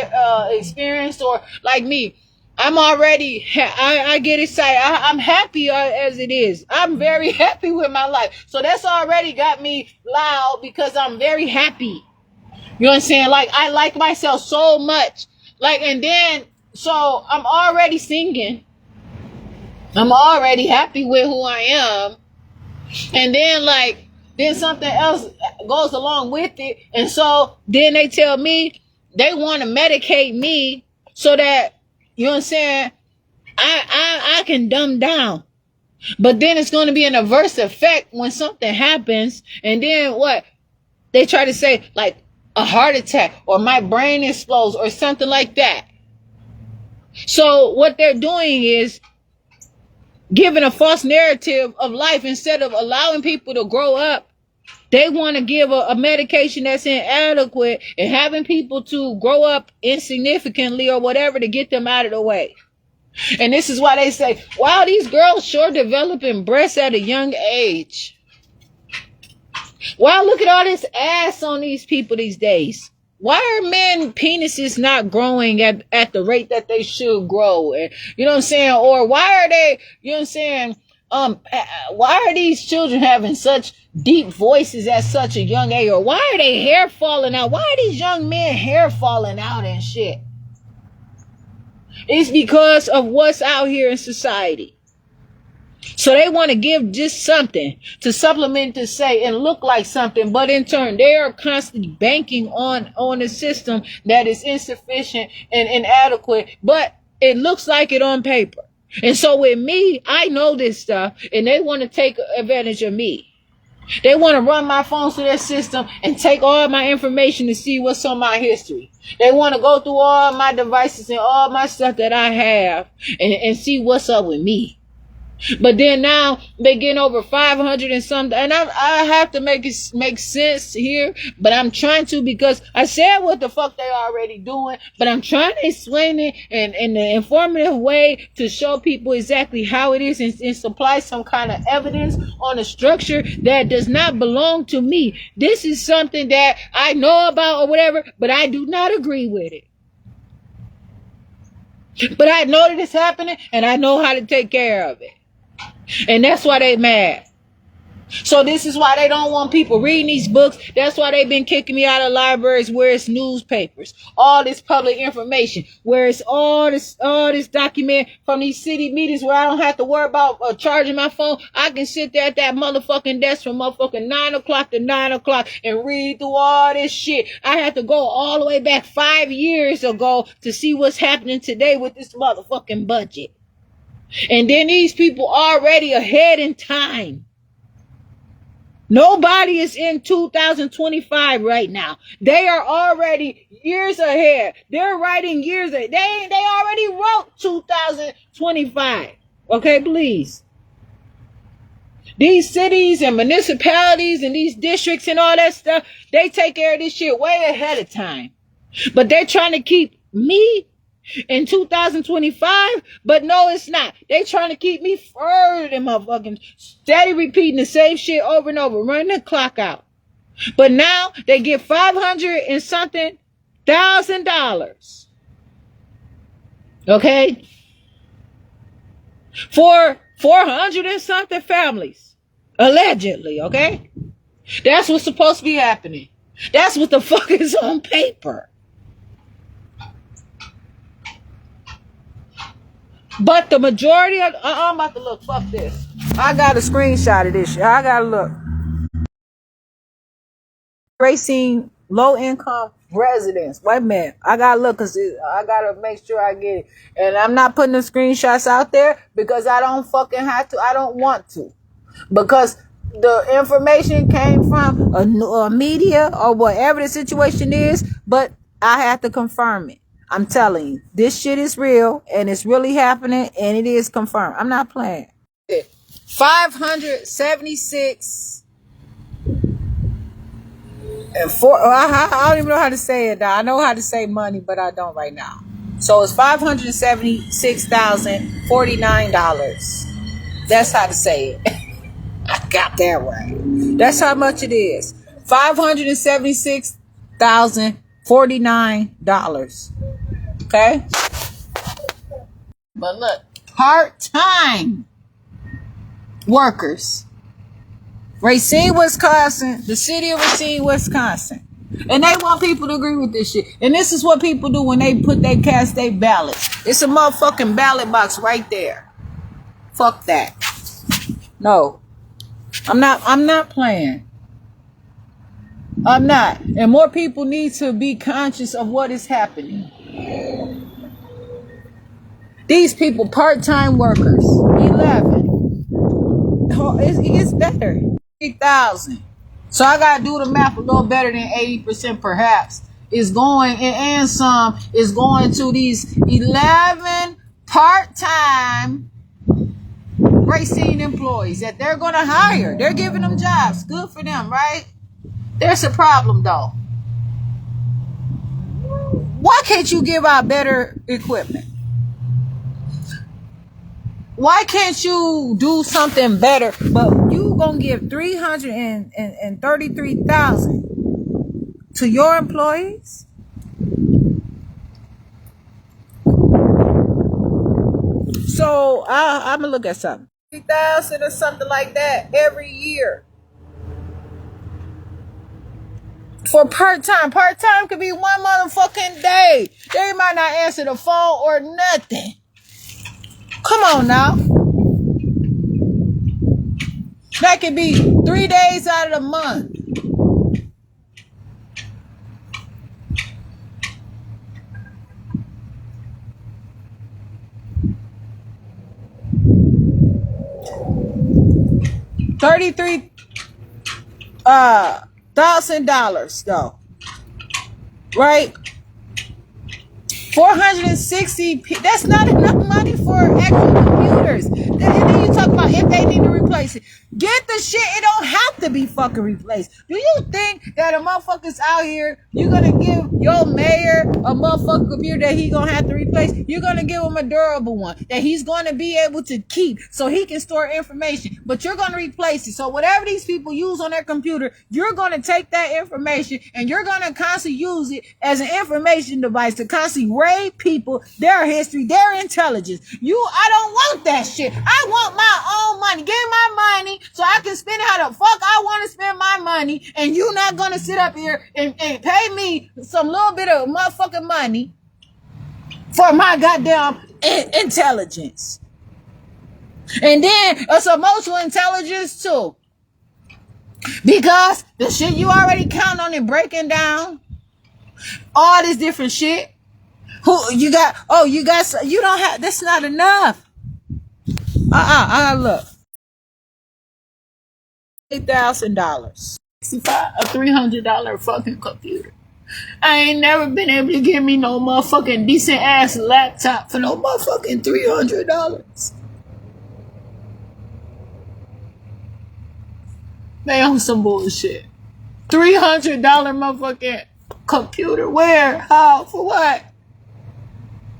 experience, or like me, I'm already, I get excited. I'm happy as it is. I'm very happy with my life. So that's already got me loud because I'm very happy. You know what I'm saying? Like, I like myself so much. Like, and then, so I'm already singing. I'm already happy with who I am. And then, like, then something else goes along with it. And so then they tell me they want to medicate me so that, you know what I'm saying, I can dumb down. But then it's going to be an adverse effect when something happens. And then what? They try to say like a heart attack or my brain explodes or something like that. So what they're doing is giving a false narrative of life instead of allowing people to grow up. They want to give a medication that's inadequate and having people to grow up insignificantly or whatever to get them out of the way. And this is why they say, wow, these girls sure developing breasts at a young age. Wow, look at all this ass on these people these days. Why are men penises not growing at the rate that they should grow? And, you know what I'm saying? Or why are they, you know what I'm saying? Why are these children having such deep voices at such a young age? Or why are they hair falling out? Why are these young men hair falling out and shit? It's because of what's out here in society. So they want to give just something to supplement to say and look like something, but in turn they are constantly banking on a system that is insufficient and inadequate, but it looks like it on paper. And so with me, I know this stuff, and they want to take advantage of me. They want to run my phone through their system and take all my information to see what's on my history. They want to go through all my devices and all my stuff that I have and see what's up with me. But then now they getting over 500 and something, and I have to make it make sense here. But I'm trying to, because I said what the fuck they already doing, but I'm trying to explain it in an informative way to show people exactly how it is, and supply some kind of evidence on a structure that does not belong to me. This is something that I know about or whatever, but I do not agree with it. But I know that it's happening, and I know how to take care of it. And that's why they mad. So this is why they don't want people reading these books. That's why they've been kicking me out of libraries where it's newspapers, all this public information, where it's all this document from these city meetings where I don't have to worry about charging my phone. I can sit there at that motherfucking desk from motherfucking 9 o'clock to 9 o'clock and read through all this shit. I have to go all the way back 5 years ago to see what's happening today with this motherfucking budget. And then these people already ahead in time. Nobody is in 2025 right now. They are already years ahead. They're writing years ahead. They already wrote 2025. Okay, please. These cities and municipalities and these districts and all that stuff, they take care of this shit way ahead of time. But they're trying to keep me in 2025, but no, it's not. They trying to keep me further than motherfucking steady repeating the same shit over and over, running the clock out. But now they get $500 and something $1,000. Okay? For 400 and something families. Allegedly, okay? That's what's supposed to be happening. That's what the fuck is on paper. But the majority of, I'm about to look, fuck this. I got a screenshot of this shit. I gotta look. Racing low income residents. Wait a minute. I gotta look, cause I gotta make sure I get it. And I'm not putting the screenshots out there because I don't fucking have to. I don't want to. Because the information came from a media or whatever the situation is, but I have to confirm it. I'm telling you, this shit is real and it's really happening and it is confirmed. I'm not playing. 576 and 4. I don't even know how to say it now. I know how to say money, but I don't right now. So it's $576,049. That's how to say it. I got that right. That's how much it is. $576,049. Okay? But look, part-time workers. Racine, Wisconsin, the city of Racine, Wisconsin. And they want people to agree with this shit. And this is what people do when they cast their ballots. It's a motherfucking ballot box right there. Fuck that. No. I'm not playing. I'm not. And more people need to be conscious of what is happening. These people, part-time workers, 11. It gets better. 3,000. So I gotta do the math a little better than 80% perhaps. Is going, and some is going to these 11 part-time Racine employees that they're gonna hire. They're giving them jobs. Good for them, right? There's a problem though. Why can't you give out better equipment? Why can't you do something better? But you gonna give 333,000 to your employees? So I'm gonna look at something. 3,000 or something like that every year. For part-time. Part-time could be one motherfucking day. They might not answer the phone or nothing. Come on now. That could be 3 days out of the month. $33,000 though. Right? 460. That's not enough money for an actual computer. computers. And then you talk about if they need to replace it. Get the shit. It don't have to be fucking replaced. Do you think that a motherfucker's out here, you're gonna give your mayor a motherfucking computer that he gonna have to replace? You're gonna give him a durable one that he's gonna be able to keep so he can store information. But you're gonna replace it. So whatever these people use on their computer, you're gonna take that information and you're gonna constantly use it as an information device to constantly raid people, their history, their intelligence. I don't want that shit. I want my own money. Give me my money so I can spend it how the fuck I want to spend my money, and you not gonna sit up here and pay me some little bit of motherfucking money for my goddamn intelligence. And then it's emotional intelligence too. Because the shit you already count on and breaking down all this different shit. You don't have, that's not enough. Look. $8,000. A $300 fucking computer. I ain't never been able to get me no motherfucking decent ass laptop for no motherfucking $300. They on some bullshit. $300 motherfucking computer. Where? How? For what?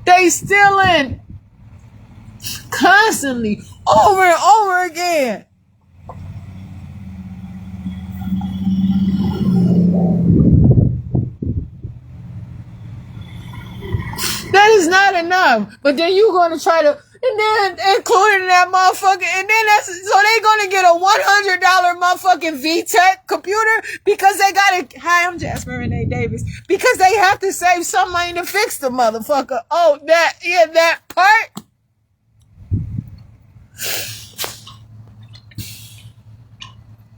They stealing constantly, over and over again. That is not enough. But then you gonna try to, and then including that motherfucker, and then so they gonna get a $100 motherfucking VTech computer because they gotta. Hi, I'm Jasmine Renee Davis. Because they have to save some money to fix the motherfucker. Oh, that part.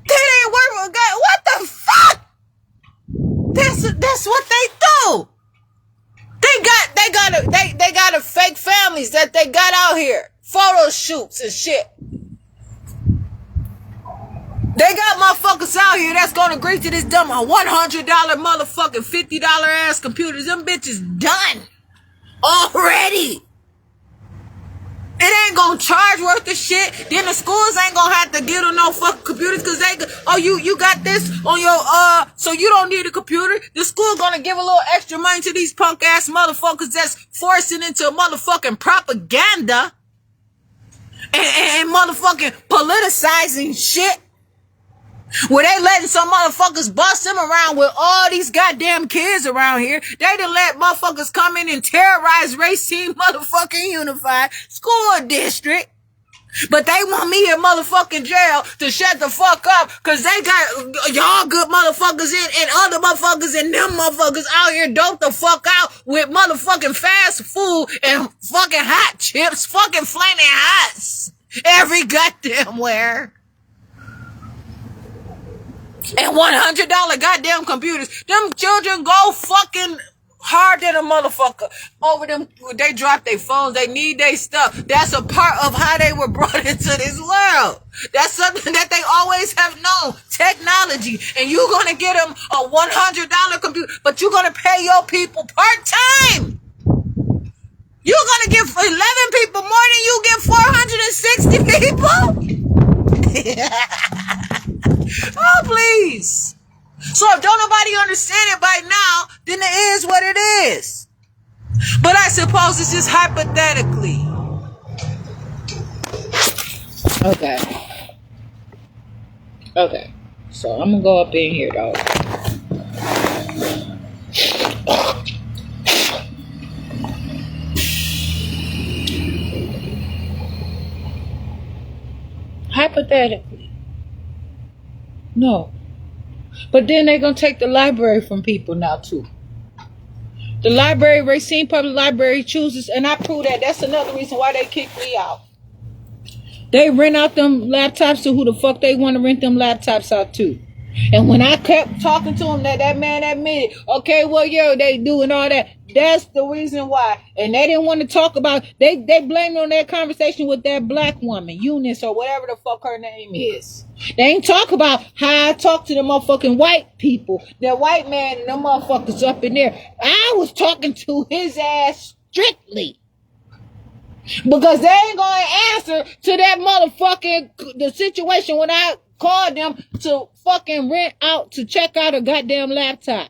That ain't worth a god. What the fuck? That's what they do. They got a fake families that they got out here. Photo shoots and shit. They got motherfuckers out here that's gonna agree to this dumb $100 motherfucking $50 ass computers. Them bitches done already. It ain't gonna charge worth of shit. Then the schools ain't gonna have to give them no fucking computers because you got this on your so you don't need a computer. The school gonna give a little extra money to these punk ass motherfuckers that's forcing into motherfucking propaganda and motherfucking politicizing shit. Where they letting some motherfuckers bust them around with all these goddamn kids around here. They done let motherfuckers come in and terrorize Racine motherfucking Unified School District. But they want me in motherfucking jail to shut the fuck up because they got y'all good motherfuckers in and other motherfuckers and them motherfuckers out here dope the fuck out with motherfucking fast food and fucking hot chips, fucking flaming hots every goddamn where. And $100 goddamn computers. Them children go fucking hard than a motherfucker. Over them, they drop their phones. They need their stuff. That's a part of how they were brought into this world. That's something that they always have known. Technology. And you're going to get them a $100 computer. But you're going to pay your people part-time. You're going to give 11 people more than you give 460 people? Oh, please. So if don't nobody understand it by now, then it is what it is. But I suppose it's just hypothetically. Okay. So I'm gonna go up in here, though. Hypothetically. No. But then they're going to take the library from people now, too. The library, Racine Public Library chooses, and I prove that. That's another reason why they kicked me out. They rent out them laptops to who the fuck they want to rent them laptops out to. And when I kept talking to him, that man admitted, okay, well, yeah, they doing all that. That's the reason why. And they didn't want to talk about, they blamed on that conversation with that black woman, Eunice, or whatever the fuck her name is. They ain't talk about how I talk to the motherfucking white people, that white man and them motherfuckers up in there. I was talking to his ass strictly. Because they ain't gonna answer to that motherfucking the situation when I called them to fucking rent out to check out a goddamn laptop.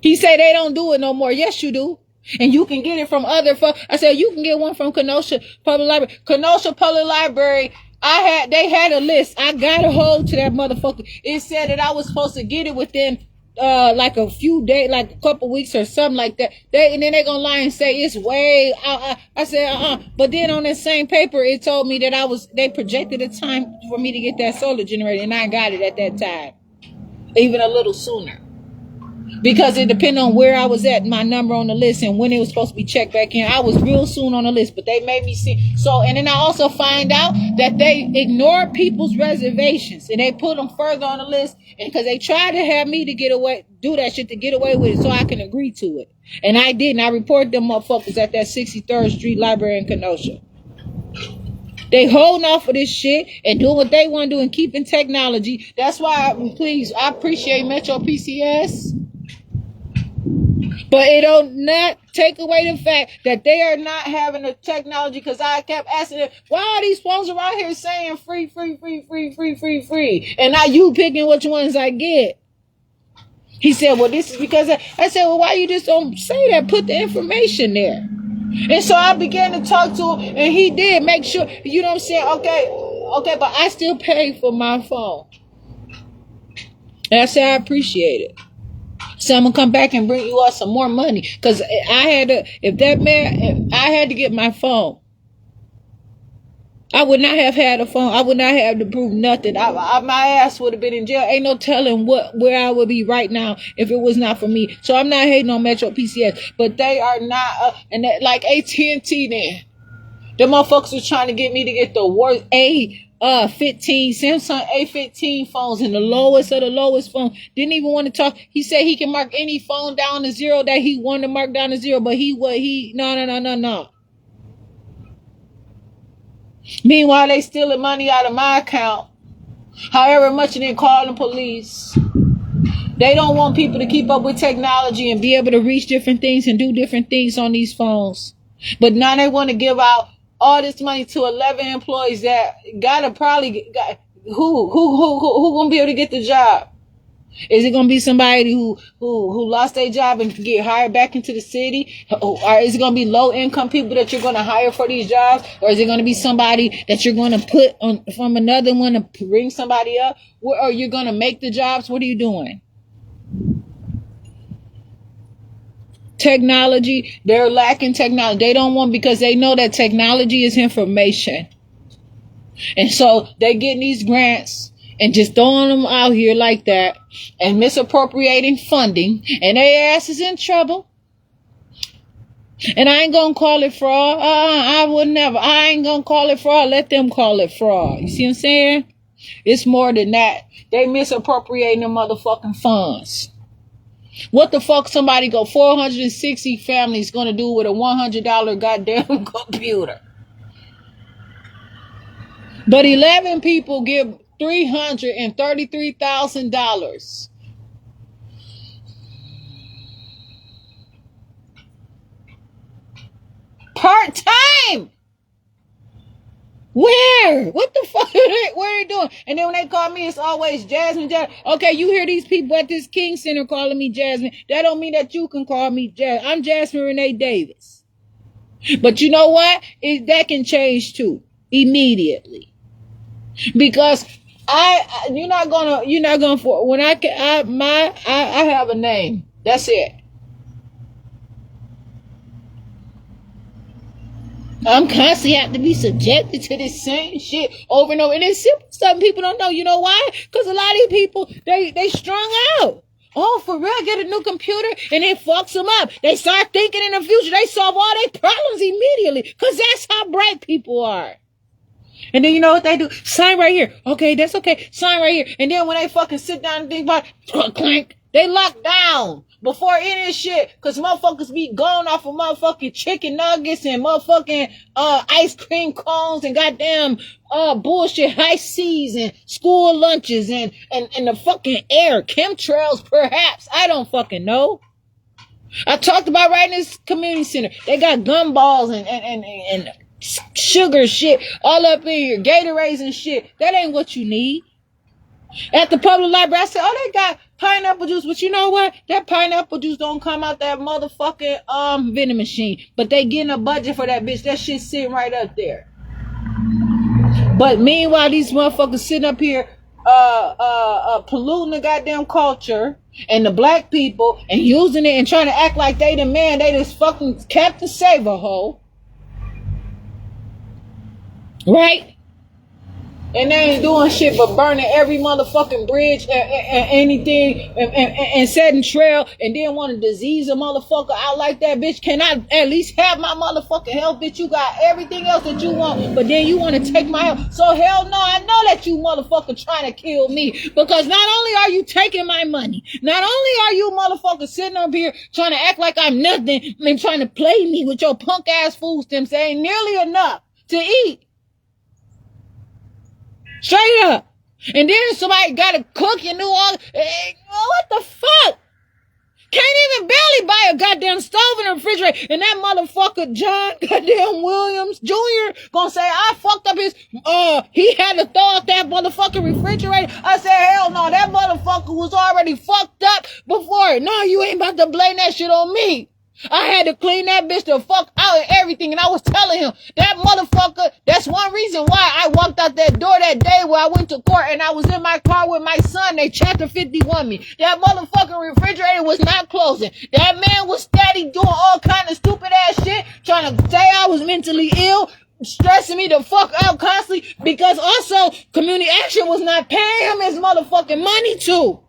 He said they don't do it no more. Yes, you do. And you can get it from other I said you can get one from Kenosha Public Library. Kenosha Public Library, they had a list. I got a hold to that motherfucker. It said that I was supposed to get it within like a few days, like a couple weeks or something like that. And then they gonna lie and say it's way I said but then on that same paper it told me that they projected a time for me to get that solar generator, and I got it at that time, even a little sooner. Because it depended on where I was at, my number on the list, and when it was supposed to be checked back in. I was real soon on the list, but they made me see. So, and then I also find out that they ignore people's reservations, and they put them further on the list, and because they tried to have me to do that shit to get away with it so I can agree to it. And I didn't. I reported them motherfuckers at that 63rd Street Library in Kenosha. They holding off for this shit and doing what they want to do and keeping technology. That's why, I appreciate Metro PCS. But it don't not take away the fact that they are not having the technology, because I kept asking them, why are these phones around here saying free, free, free, free, free, free, free? And now you picking which ones I get. He said, well, this is because I said, well, why you just don't say that? Put the information there. And so I began to talk to him, and he did make sure, you know what I'm saying? Okay, but I still pay for my phone. And I said, I appreciate it. So I'm gonna come back and bring you all some more money, because I had to get my phone. I would not have had a phone. I would not have to prove nothing. My ass would have been in jail. Ain't no telling where I would be right now if it was not for me. So I'm not hating on Metro PCS, but they are not, like AT&T then. The motherfuckers was trying to get me to get the worst Samsung A15 phones, and the lowest of the lowest phone. Didn't even want to talk. He said he can mark any phone down to zero that he wanted to mark down to zero, but no. Meanwhile, they stealing money out of my account. However much, and then calling the police. They don't want people to keep up with technology and be able to reach different things and do different things on these phones. But now they want to give out all this money to 11 employees that who gonna be able to get the job? Is it gonna be somebody who lost their job and get hired back into the city? Or is it gonna be low income people that you're gonna hire for these jobs? Or is it gonna be somebody that you're gonna put on from another one to bring somebody up? Or you're gonna make the jobs? What are you doing? Technology, they're lacking technology. They don't want, because they know that technology is information. And so they getting these grants and just throwing them out here like that and misappropriating funding, and their ass is in trouble. And I ain't gonna call it fraud. I would never. I ain't gonna call it fraud. Let them call it fraud. You see what I'm saying? It's more than that. They misappropriating the motherfucking funds. What the fuck somebody 460 families gonna do with a $100 goddamn computer? But 11 people give $333,000. Part-time! Where? What the fuck? What are they doing? And then when they call me, it's always Jasmine. Okay, you hear these people at this King Center calling me Jasmine. That don't mean that you can call me Jasmine. I'm Jasmine Renee Davis. But you know what? That can change too. Immediately. Because you're not gonna when I have a name. That's it. I'm constantly have to be subjected to this same shit over and over. And it's simple stuff people don't know. You know why? Because a lot of these people, they strung out. Oh, for real, get a new computer, and it fucks them up. They start thinking in the future. They solve all their problems immediately, because that's how bright people are. And then you know what they do? Sign right here. Okay, that's okay. Sign right here. And then when they fucking sit down and think about it, clank, they lock down before any shit. Because motherfuckers be going off of motherfucking chicken nuggets and motherfucking ice cream cones and goddamn bullshit high seas and school lunches and the fucking air. Chemtrails, perhaps. I don't fucking know. I talked about right in this community center. They got gumballs and sugar shit all up in here, Gatorades and shit. That ain't what you need. At the public library, I said, oh, they got pineapple juice, but you know what? That pineapple juice don't come out that motherfucking vending machine. But they getting a budget for that bitch. That shit sitting right up there. But meanwhile, these motherfuckers sitting up here polluting the goddamn culture and the black people and using it and trying to act like they the man, they this fucking Captain Saver hoe. Right? And they ain't doing shit but burning every motherfucking bridge and anything and setting trail and then want to disease a motherfucker out like that, bitch. Can I at least have my motherfucking health, bitch? You got everything else that you want, but then you want to take my health. So hell no, I know that you motherfucker trying to kill me because not only are you taking my money, not only are you motherfucker sitting up here trying to act like I'm nothing and trying to play me with your punk ass food stamps, there ain't nearly enough to eat. Straight up. And then somebody got to cook and do all. What the fuck? Can't even barely buy a goddamn stove in the refrigerator. And that motherfucker John goddamn Williams Jr. gonna say I fucked up his, he had to throw out that motherfucking refrigerator. I said, hell no, that motherfucker was already fucked up before. No, you ain't about to blame that shit on me. I had to clean that bitch the fuck out and everything. And I was telling him, that motherfucker, that's one reason why I walked out that door that day where I went to court and I was in my car with my son. They chapter 51 me. That motherfucking refrigerator was not closing. That man was steady doing all kind of stupid ass shit, trying to say I was mentally ill, stressing me the fuck out constantly because also Community Action was not paying him his motherfucking money too.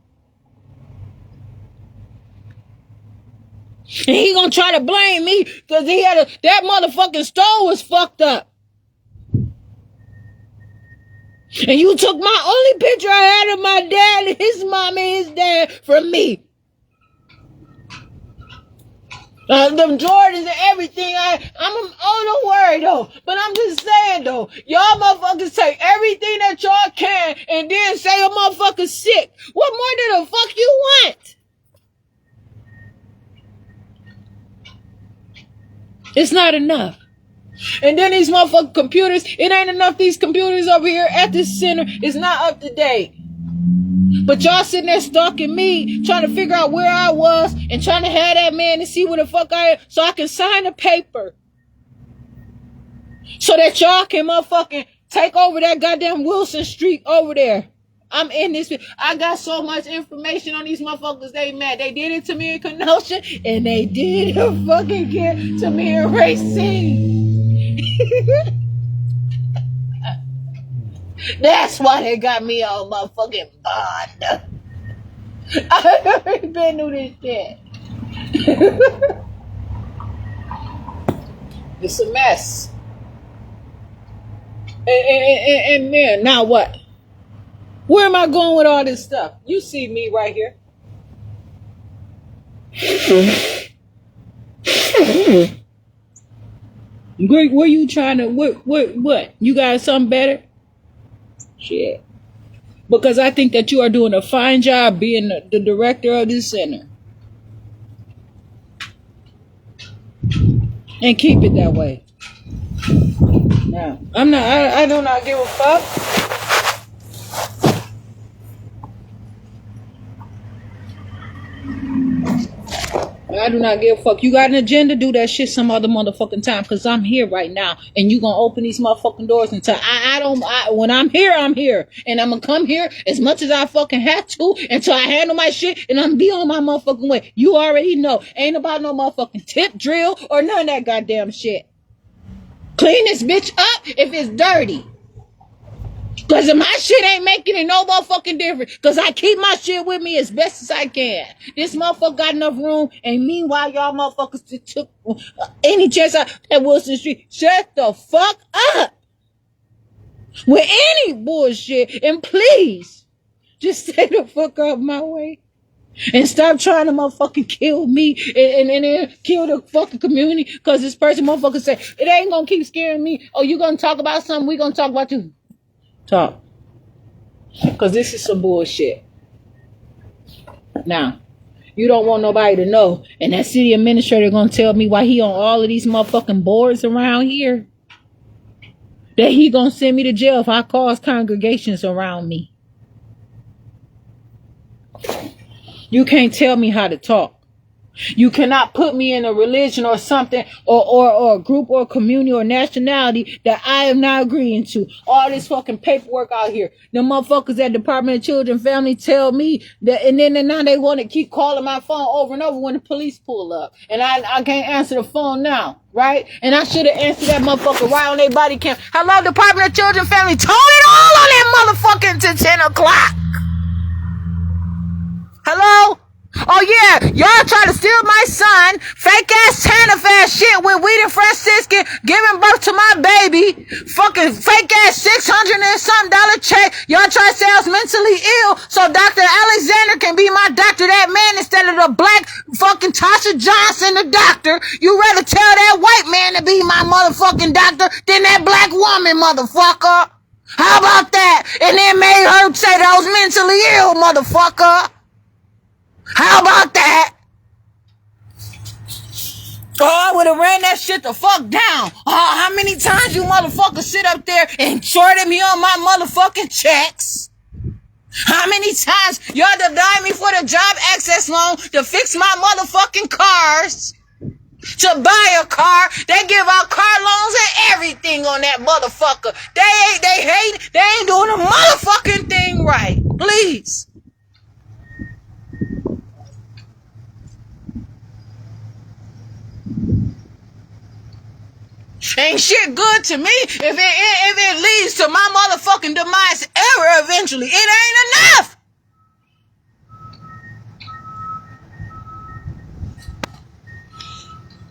And he gonna try to blame me because he had that motherfucking stove was fucked up. And you took my only picture I had of my dad and his mom and his dad from me. Them Jordans and everything. Don't worry though. But I'm just saying though, y'all motherfuckers take everything that y'all can and then say a motherfucker's sick. What more than the fuck you want? It's not enough. And then these motherfucking computers, it ain't enough. These computers over here at this center is not up to date. But y'all sitting there stalking me, trying to figure out where I was and trying to have that man to see where the fuck I am so I can sign a paper. So that y'all can motherfucking take over that goddamn Wilson Street over there. I'm in this. I got so much information on these motherfuckers. They mad. They did it to me in Kenosha, and they did it fucking again to me in Racine. That's why they got me on motherfucking bond. I already been through this shit. It's a mess. And then now what? Where am I going with all this stuff? You see me right here. Where you trying to, what? You got something better? Shit. Because I think that you are doing a fine job being the director of this center. And keep it that way. Now, I do not give a fuck. I do not give a fuck. You got an agenda? Do that shit some other motherfucking time. Cause I'm here right now, and you gonna open these motherfucking doors until when I'm here, and I'm gonna come here as much as I fucking have to until I handle my shit, and I'm be on my motherfucking way. You already know, ain't about no motherfucking tip drill or none of that goddamn shit. Clean this bitch up if it's dirty. Cause if my shit ain't making it no motherfucking difference. Cause I keep my shit with me as best as I can. This motherfucker got enough room. And meanwhile, y'all motherfuckers took any chance out at Wilson Street. Shut the fuck up. With any bullshit. And please, just stay the fuck out of my way. And stop trying to motherfucking kill me and kill the fucking community. Cause this person motherfucker say, it ain't gonna keep scaring me. Oh, you gonna talk about something? We gonna talk about you. Talk. Because this is some bullshit. Now, You don't want nobody to know. And that city administrator gonna tell me why he on all of these motherfucking boards around here. That he gonna send me to jail if I cause congregations around me. You can't tell me how to talk. You cannot put me in a religion or something or a group or community or nationality that I am not agreeing to. All this fucking paperwork out here. The motherfuckers at Department of Children and Family tell me that, and then now they want to keep calling my phone over and over when the police pull up. And I can't answer the phone now, right? And I should have answered that motherfucker right on their body cam. Hello, Department of Children and Family. Tone it all on that motherfucking to 10 o'clock. Hello? Oh yeah, y'all try to steal my son, fake ass TANF ass shit with Wheaton Franciscan giving birth to my baby, fucking fake ass $600 and something check. Y'all try to say I was mentally ill so Dr. Alexander can be my doctor, that man, instead of the black fucking Tasha Johnson, the doctor. You rather tell that white man to be my motherfucking doctor than that black woman, motherfucker. How about that? And then made her say that I was mentally ill, motherfucker. How about that? Oh, I would have ran that shit the fuck down. Oh, how many times you motherfuckers sit up there and shorted me on my motherfucking checks? How many times y'all denied me for the job access loan to fix my motherfucking cars? To buy a car, they give out car loans and everything on that motherfucker. They ain't doing a motherfucking thing right. Please. Ain't shit good to me if it leads to my motherfucking demise ever eventually. It ain't enough.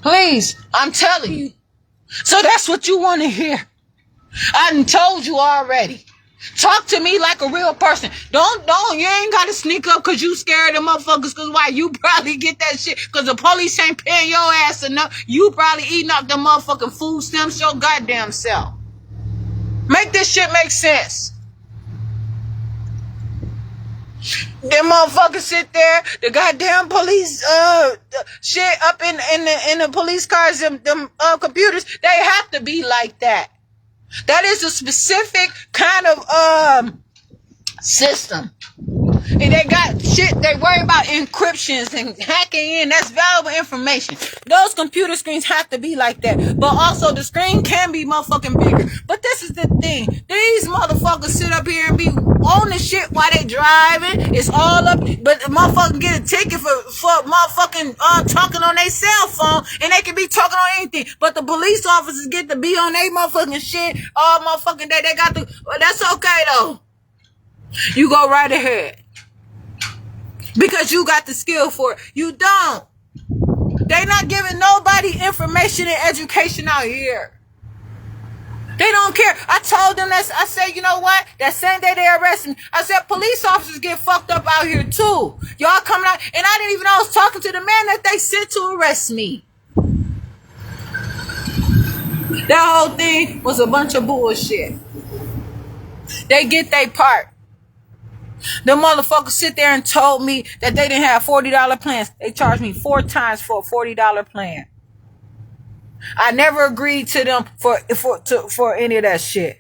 Please, I'm telling you. So that's what you want to hear. I done told you already. Talk to me like a real person. Don't, you ain't got to sneak up because you scared of motherfuckers, because why? You probably get that shit because the police ain't paying your ass enough. You probably eating up the motherfucking food stamps your goddamn self. Make this shit make sense. Them motherfuckers sit there, the goddamn police shit up in the police cars, them computers, they have to be like that. That is a specific kind of system. And they got shit, they worry about encryptions and hacking in. That's valuable information. Those computer screens have to be like that. But also the screen can be motherfucking bigger. But this is the thing. These motherfuckers sit up here and be on the shit while they driving. It's all up. But the motherfucker get a ticket for motherfucking talking on their cell phone. And they can be talking on anything. But the police officers get to be on their motherfucking shit all motherfucking day. They got to, well, that's okay though. You go right ahead. Because you got the skill for it. You don't. They not giving nobody information and education out here. They don't care. I told them that. I said, you know what? That same day they arrested me, I said, police officers get fucked up out here too. Y'all coming out. And I didn't even know I was talking to the man that they sent to arrest me. That whole thing was a bunch of bullshit. They get their part. The motherfuckers sit there and told me that they didn't have $40 plans. They charged me 4 times for a $40 plan. I never agreed to them for any of that shit.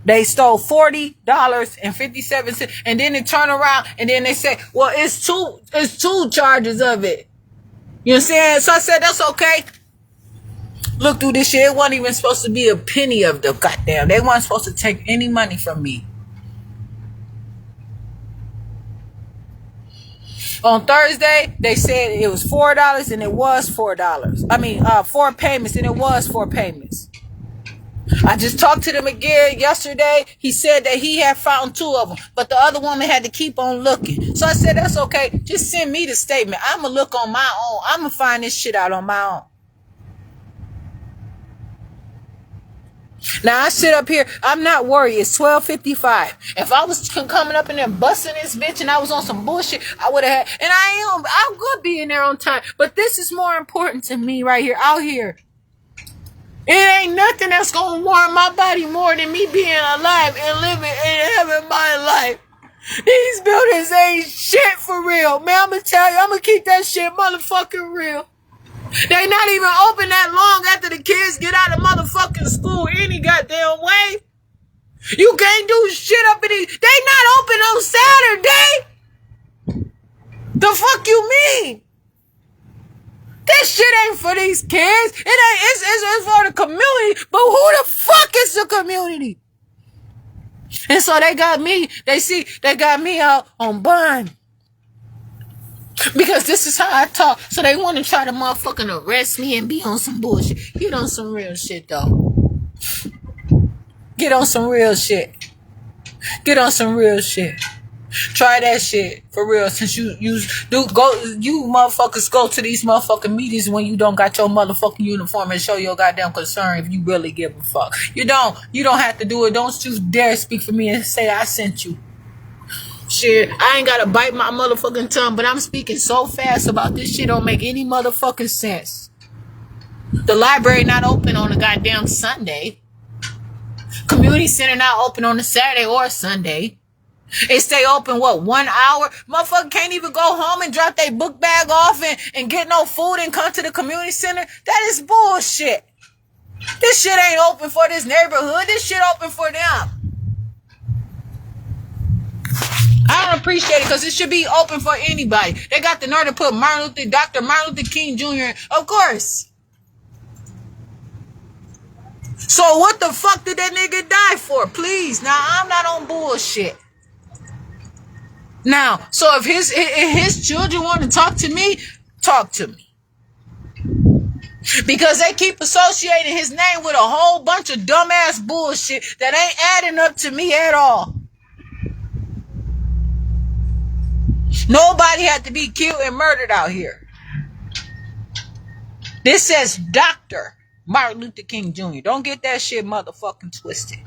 They stole $40.57, and then they turn around and then they say, "Well, it's two charges of it." You know what I'm saying? So I said, "That's okay." Look through this shit. It wasn't even supposed to be a penny of the goddamn. They weren't supposed to take any money from me. On Thursday, they said it was $4 and it was $4. I mean, 4 payments and it was 4 payments. I just talked to them again yesterday. He said that he had found 2 of them, but the other woman had to keep on looking. So I said, that's okay. Just send me the statement. I'm going to look on my own. I'm going to find this shit out on my own. Now I sit up here, I'm not worried. It's 12:55. If I was coming up in there busting this bitch and I was on some bullshit, I would have had, and I'm good being there on time. But this is more important to me right here, out here. It ain't nothing that's gonna warm my body more than me being alive and living and having my life. These buildings ain't shit for real. Man, I'm gonna tell you, I'm gonna keep that shit motherfucking real. They not even open that long after the kids get out of motherfucking school any goddamn way. You can't do shit up in these. They not open on Saturday. The fuck you mean? This shit ain't for these kids. It ain't. It's for the community. But who the fuck is the community? And so they got me. They got me out on bond. Because this is how I talk. So they want to try to motherfucking arrest me and be on some bullshit. Get on some real shit, though. Get on some real shit. Get on some real shit. Try that shit for real. Since you motherfuckers go to these motherfucking meetings when you don't got your motherfucking uniform and show your goddamn concern if you really give a fuck. You don't have to do it. Don't you dare speak for me and say I sent you. Shit, I ain't gotta bite my motherfucking tongue, but I'm speaking so fast about this shit don't make any motherfucking sense. The library not open on a goddamn Sunday. Community center not open on a Saturday or a Sunday. They stay open, 1 hour? Motherfucker can't even go home and drop their book bag off and get no food and come to the community center? That is bullshit. This shit ain't open for this neighborhood. This shit open for them. I don't appreciate it because it should be open for anybody. They got the nerve to put Dr. Martin Luther King Jr. in. Of course. So what the fuck did that nigga die for? Please. Now, I'm not on bullshit. Now, so if his children want to talk to me, talk to me. Because they keep associating his name with a whole bunch of dumbass bullshit that ain't adding up to me at all. Nobody had to be killed and murdered out here. This says Dr. Martin Luther King Jr. Don't get that shit motherfucking twisted.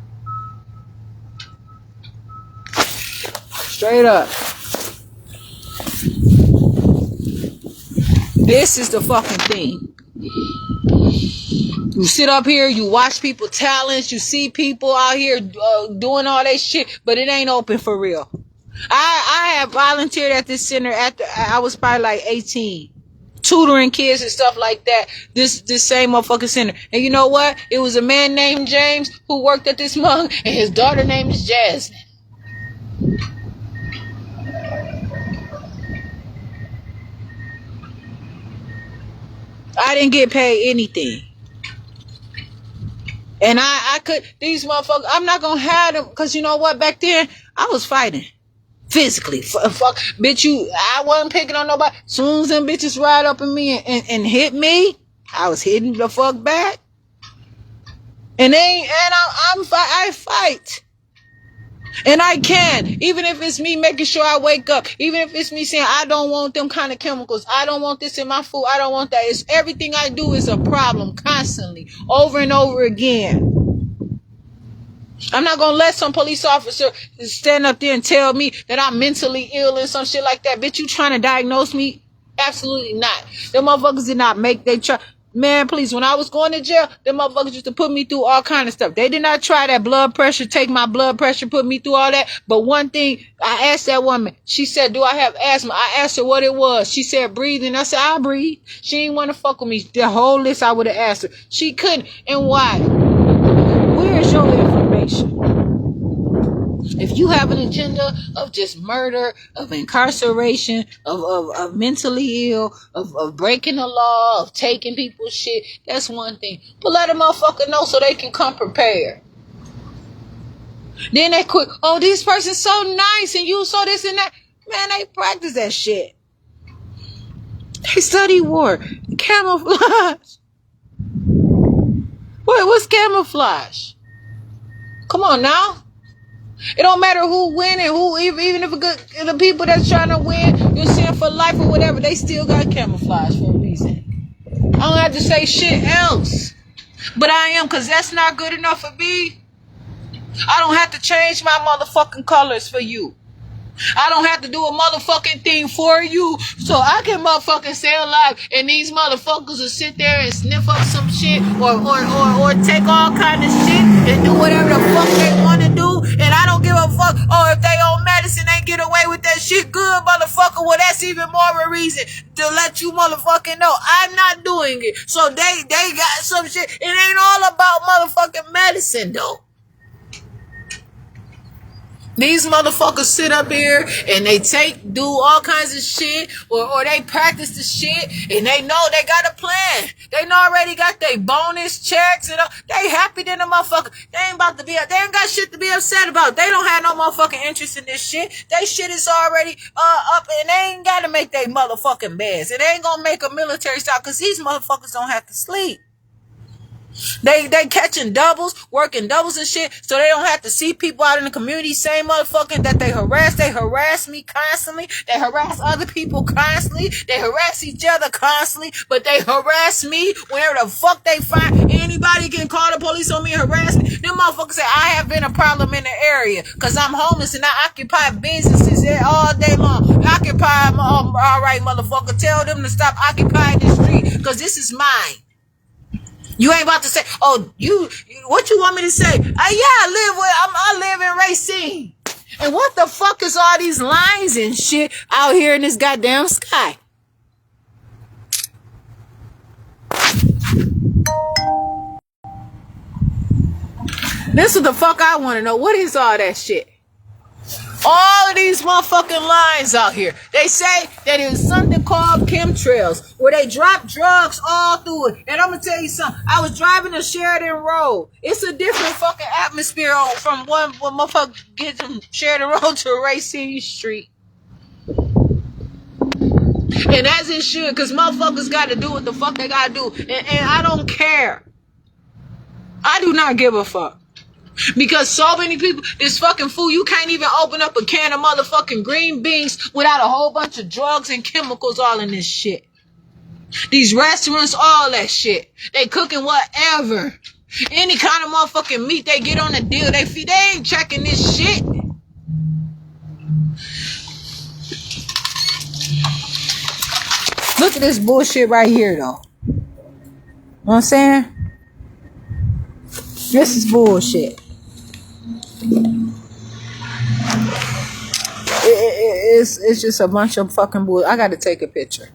Straight up. This is the fucking thing. You sit up here, you watch people talents, you see people out here doing all that shit, but it ain't open for real. I have volunteered at this center after I was probably like 18, tutoring kids and stuff like that. This same motherfucking center. And you know what? It was a man named James who worked at this mug, and his daughter name is Jasmine. I didn't get paid anything. And I could, these motherfuckers, I'm not gonna have them, because you know what? Back then, I was fighting. Physically. Fuck, bitch, I wasn't picking on nobody. Soon as them bitches ride up in me and hit me, I was hitting the fuck back. I fight. And I can. Even if it's me making sure I wake up. Even if it's me saying, I don't want them kind of chemicals. I don't want this in my food. I don't want that. It's everything I do is a problem constantly. Over and over again. I'm not going to let some police officer stand up there and tell me that I'm mentally ill and some shit like that. Bitch, you trying to diagnose me? Absolutely not. Them motherfuckers did not man, please, when I was going to jail, them motherfuckers used to put me through all kind of stuff. They did not try that blood pressure, take my blood pressure, put me through all that. But one thing, I asked that woman, she said, do I have asthma? I asked her what it was. She said, breathing. I said, I breathe. She didn't want to fuck with me. The whole list I would have asked her. She couldn't. And why? Where's your information? If you have an agenda of just murder, of incarceration, of mentally ill, of breaking the law, of taking people's shit, that's one thing. But let a motherfucker know so they can come prepared. Then they quick, oh, this person's so nice and you so this and that. Man, they practice that shit. They study war. Camouflage. What's camouflage? Come on now. It don't matter who win and who, even if the people that's trying to win, you're seeing for life or whatever, they still got camouflage for a reason. I don't have to say shit else. But I am, because that's not good enough for me. I don't have to change my motherfucking colors for you. I don't have to do a motherfucking thing for you so I can motherfucking stay alive, and these motherfuckers will sit there and sniff up some shit or take all kind of shit and do whatever the fuck they want to do, and I don't give a fuck. Or if they on medicine Madison ain't get away with that shit good, motherfucker. Well, that's even more of a reason to let you motherfucking know I'm not doing it. So they got some shit. It ain't all about motherfucking Madison, though. These motherfuckers sit up here and they do all kinds of shit, or they practice the shit, and they know they got a plan. They already got their bonus checks and all. They happy than a motherfucker. They ain't got shit to be upset about. They don't have no motherfucking interest in this shit. They shit is already up, and they ain't gotta make their motherfucking beds. It ain't gonna make a military stop, cause these motherfuckers don't have to sleep. They catching doubles, working doubles and shit, so they don't have to see people out in the community saying motherfucking that they harass. They harass me constantly. They harass other people constantly. They harass each other constantly, but they harass me whenever the fuck they find. Anybody can call the police on me and harass me. Them motherfuckers say I have been a problem in the area because I'm homeless and I occupy businesses there all day long. Occupy, all right, motherfucker. Tell them to stop occupying the street because this is mine. You ain't about to say, oh, what you want me to say? I live in Racine. And what the fuck is all these lines and shit out here in this goddamn sky? This is the fuck I want to know. What is all that shit? All of these motherfucking lines out here. They say that there's something called chemtrails where they drop drugs all through it. And I'm going to tell you something. I was driving to Sheridan Road. It's a different fucking atmosphere from one motherfucker gets from Sheridan Road to Racine Street. And as it should, because motherfuckers got to do what the fuck they got to do. And I don't care. I do not give a fuck. Because so many people, this fucking food, you can't even open up a can of motherfucking green beans without a whole bunch of drugs and chemicals all in this shit. These restaurants, all that shit. They cooking whatever. Any kind of motherfucking meat they get on the deal, they ain't checking this shit. Look at this bullshit right here, though. You know what I'm saying? This is bullshit. It's just a bunch of fucking bull. I gotta take a picture.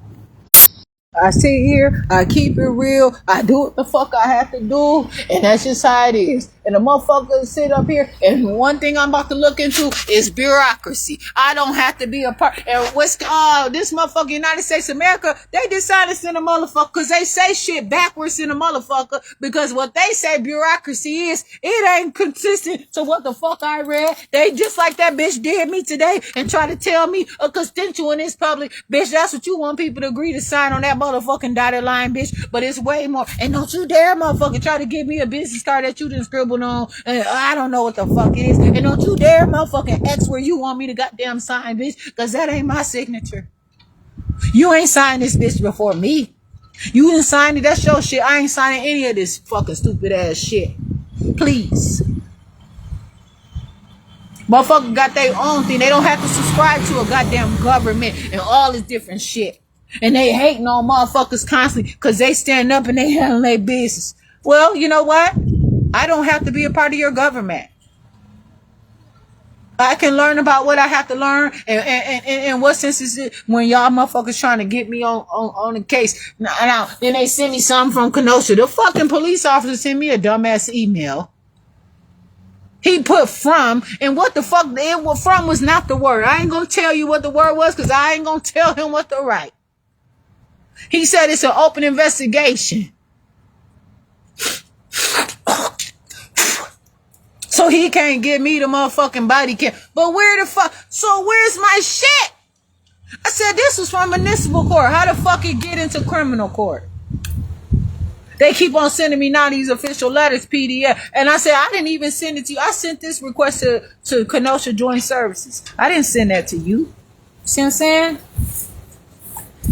I sit here, I keep it real, I do what the fuck I have to do, and that's just how it is. And the motherfuckers sit up here, and one thing I'm about to look into is bureaucracy. I don't have to be a part. And this motherfucker United States of America, they dishonest in a motherfucker because they say shit backwards in a motherfucker because what they say bureaucracy is, it ain't consistent to what the fuck I read. They just like that bitch did me today and try to tell me a constituent is public. Bitch, that's what you want people to agree to sign on that motherfucking dotted line, bitch. But it's way more. And don't you dare motherfucker try to give me a business card that you done scribbled on. And I don't know what the fuck it is. And don't you dare motherfucking X where you want me to goddamn sign, bitch. Because that ain't my signature. You ain't signed this bitch before me. You didn't sign it. That's your shit. I ain't signing any of this fucking stupid ass shit. Please. Motherfucker got their own thing. They don't have to subscribe to a goddamn government and all this different shit. And they hating on motherfuckers constantly because they stand up and they handle their business. Well, you know what? I don't have to be a part of your government. I can learn about what I have to learn. And what sense is it when y'all motherfuckers trying to get me on the case? Now, then they send me something from Kenosha. The fucking police officer sent me a dumbass email. He put from, and what the fuck, from was not the word. I ain't gonna tell you what the word was because I ain't gonna tell him what to write. He said it's an open investigation. So he can't give me the motherfucking body cam. But where the fuck? So where's my shit? I said this was from municipal court. How the fuck it get into criminal court? They keep on sending me now these official letters, PDF. And I said, I didn't even send it to you. I sent this request to Kenosha Joint Services. I didn't send that to you. See what I'm saying?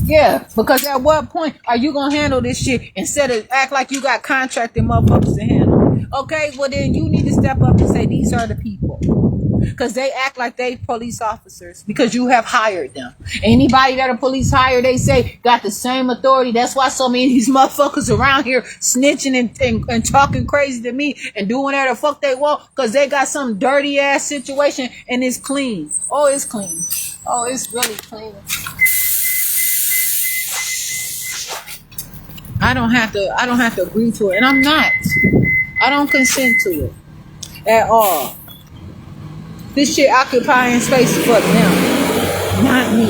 Yeah, because at what point are you going to handle this shit instead of act like you got contracted motherfuckers to handle it? Okay, well then you need to step up and say, these are the people. because they act like they police officers because you have hired them. Anybody that a police hire, they say, got the same authority. That's why so many of these motherfuckers around here snitching and talking crazy to me and doing whatever the fuck they want because they got some dirty ass situation and it's clean. Oh, it's clean. Oh, it's really clean. I don't have to agree to it, and I'm not. I don't consent to it at all. This shit occupying space for them, not me.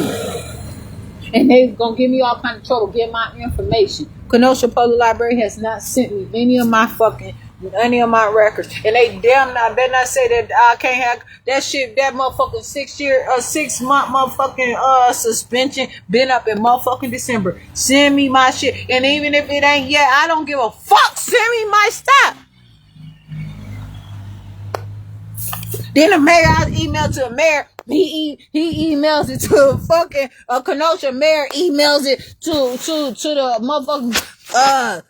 And they gonna give me all kind of trouble, get my information. Kenosha Public Library has not sent me any of my records, and they damn not better not say that I can't have that shit. That motherfucking 6 month motherfucking suspension been up in motherfucking December. Send me my shit, and even if it ain't yet, I don't give a fuck. Send me my stuff. Then the mayor, I emailed to the mayor. He emails it to the fucking Kenosha mayor. Emails it to the motherfucking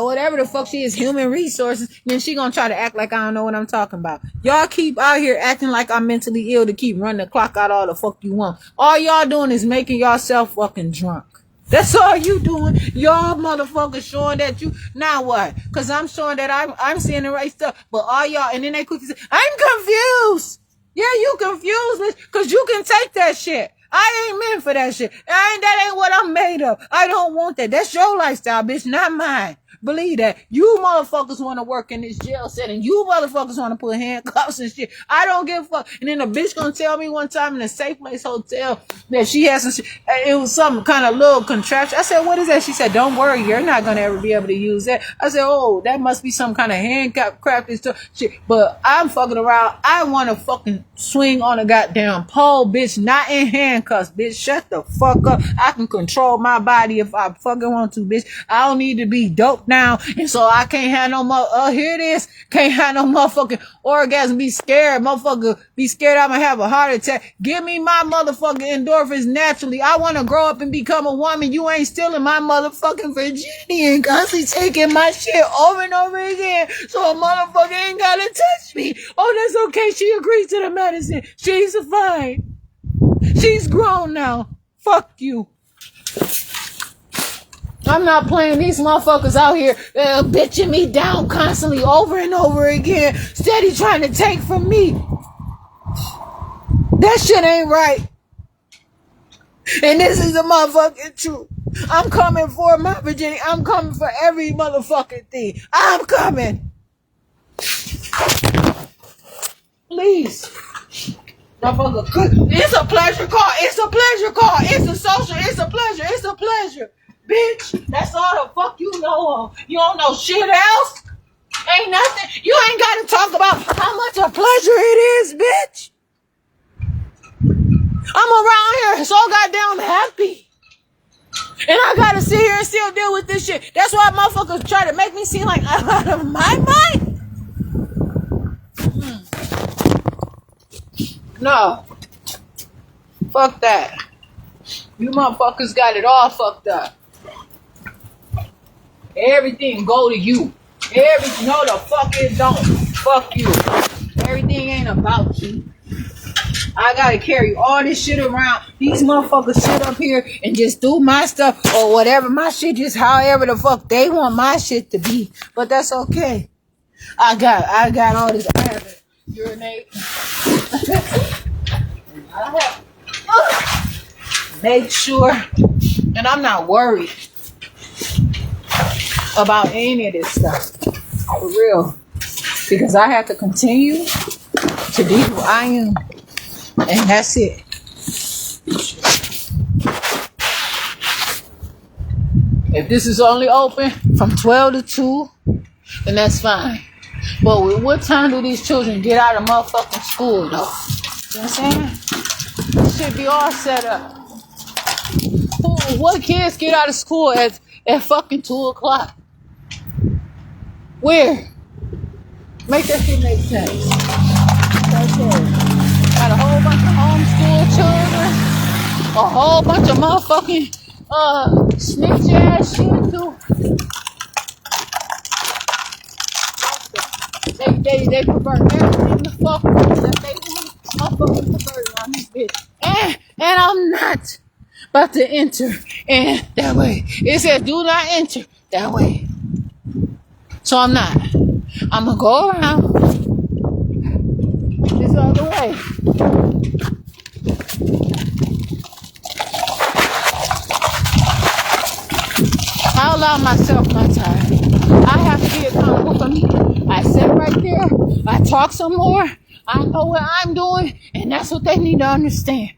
whatever the fuck she is, human resources. Then she gonna try to act like I don't know what I'm talking about. Y'all keep out here acting like I'm mentally ill to keep running the clock out all the fuck you want. All y'all doing is making yourself fucking drunk. That's all you doing. Y'all motherfuckers showing that you, now what? Cause I'm showing that I'm saying the right stuff. But all y'all, and then they quickly say, I'm confused. Yeah, you confused, bitch, cause you can take that shit. I ain't meant for that shit. That ain't what I'm made of. I don't want that. That's your lifestyle, bitch, not mine. Believe that. You motherfuckers want to work in this jail setting. You motherfuckers want to put handcuffs and shit. I don't give a fuck. And then the bitch gonna tell me one time in a Safe Place hotel that she has some shit. It was some kind of little contraption. I said, what is that? She said, don't worry, you're not gonna ever be able to use that. I said, oh, that must be some kind of handcuff crap and stuff. Shit. But I'm fucking around. I want to fucking swing on a goddamn pole, bitch, not in handcuffs, bitch. Shut the fuck up. I can control my body if I fucking want to, bitch. I don't need to be doped now, and so I can't have no more, here it is, can't have no motherfucking orgasm, be scared, motherfucker, be scared I'm gonna have a heart attack. Give me my motherfucking endorphins naturally. I want to grow up and become a woman. You ain't stealing my motherfucking virginity and constantly taking my shit over and over again, so a motherfucker ain't gotta touch me. Oh, that's okay, she agreed to the medicine. She's fine. She's grown now. Fuck you. I'm not playing. These motherfuckers out here bitching me down constantly over and over again, steady trying to take from me. That shit ain't right. And this is the motherfucking truth. I'm coming for my virginity. I'm coming for every motherfucking thing. I'm coming. Please. Motherfucker, it's a pleasure call. It's a pleasure call. It's a social. It's a pleasure. It's a pleasure. Bitch, that's all the fuck you know. You don't know shit else. Ain't nothing. You ain't got to talk about how much a pleasure it is, bitch. I'm around here so goddamn happy. And I gotta sit here and still deal with this shit. That's why motherfuckers try to make me seem like I'm out of my mind. No. Fuck that. You motherfuckers got it all fucked up. Everything go to you. No, the fuck it don't. Fuck you. Everything ain't about you. I gotta carry all this shit around. These motherfuckers sit up here and just do my stuff or whatever. My shit just however the fuck they want my shit to be. But that's okay. I got all this. I have to urinate. I have make sure, and I'm not worried about any of this stuff, for real, because I have to continue to be who I am, and that's it. If this is only open from 12 to 2, then that's fine. But what time do these children get out of motherfucking school, though? You know what I'm saying? It should be all set up. What kids get out of school at fucking 2 o'clock? Where? Make that shit make sense. Okay. Got a whole bunch of homeschool children. A whole bunch of motherfucking snitch ass shit too. They pervert everything the fuck that they want. I'm fucking perverted on this bitch. And I'm not about to enter and that way. It says do not enter that way. So I'm not. I'm gonna go around this other way. I allow myself my time. I have to be accountable for me. I sit right there. I talk some more. I know what I'm doing, and that's what they need to understand.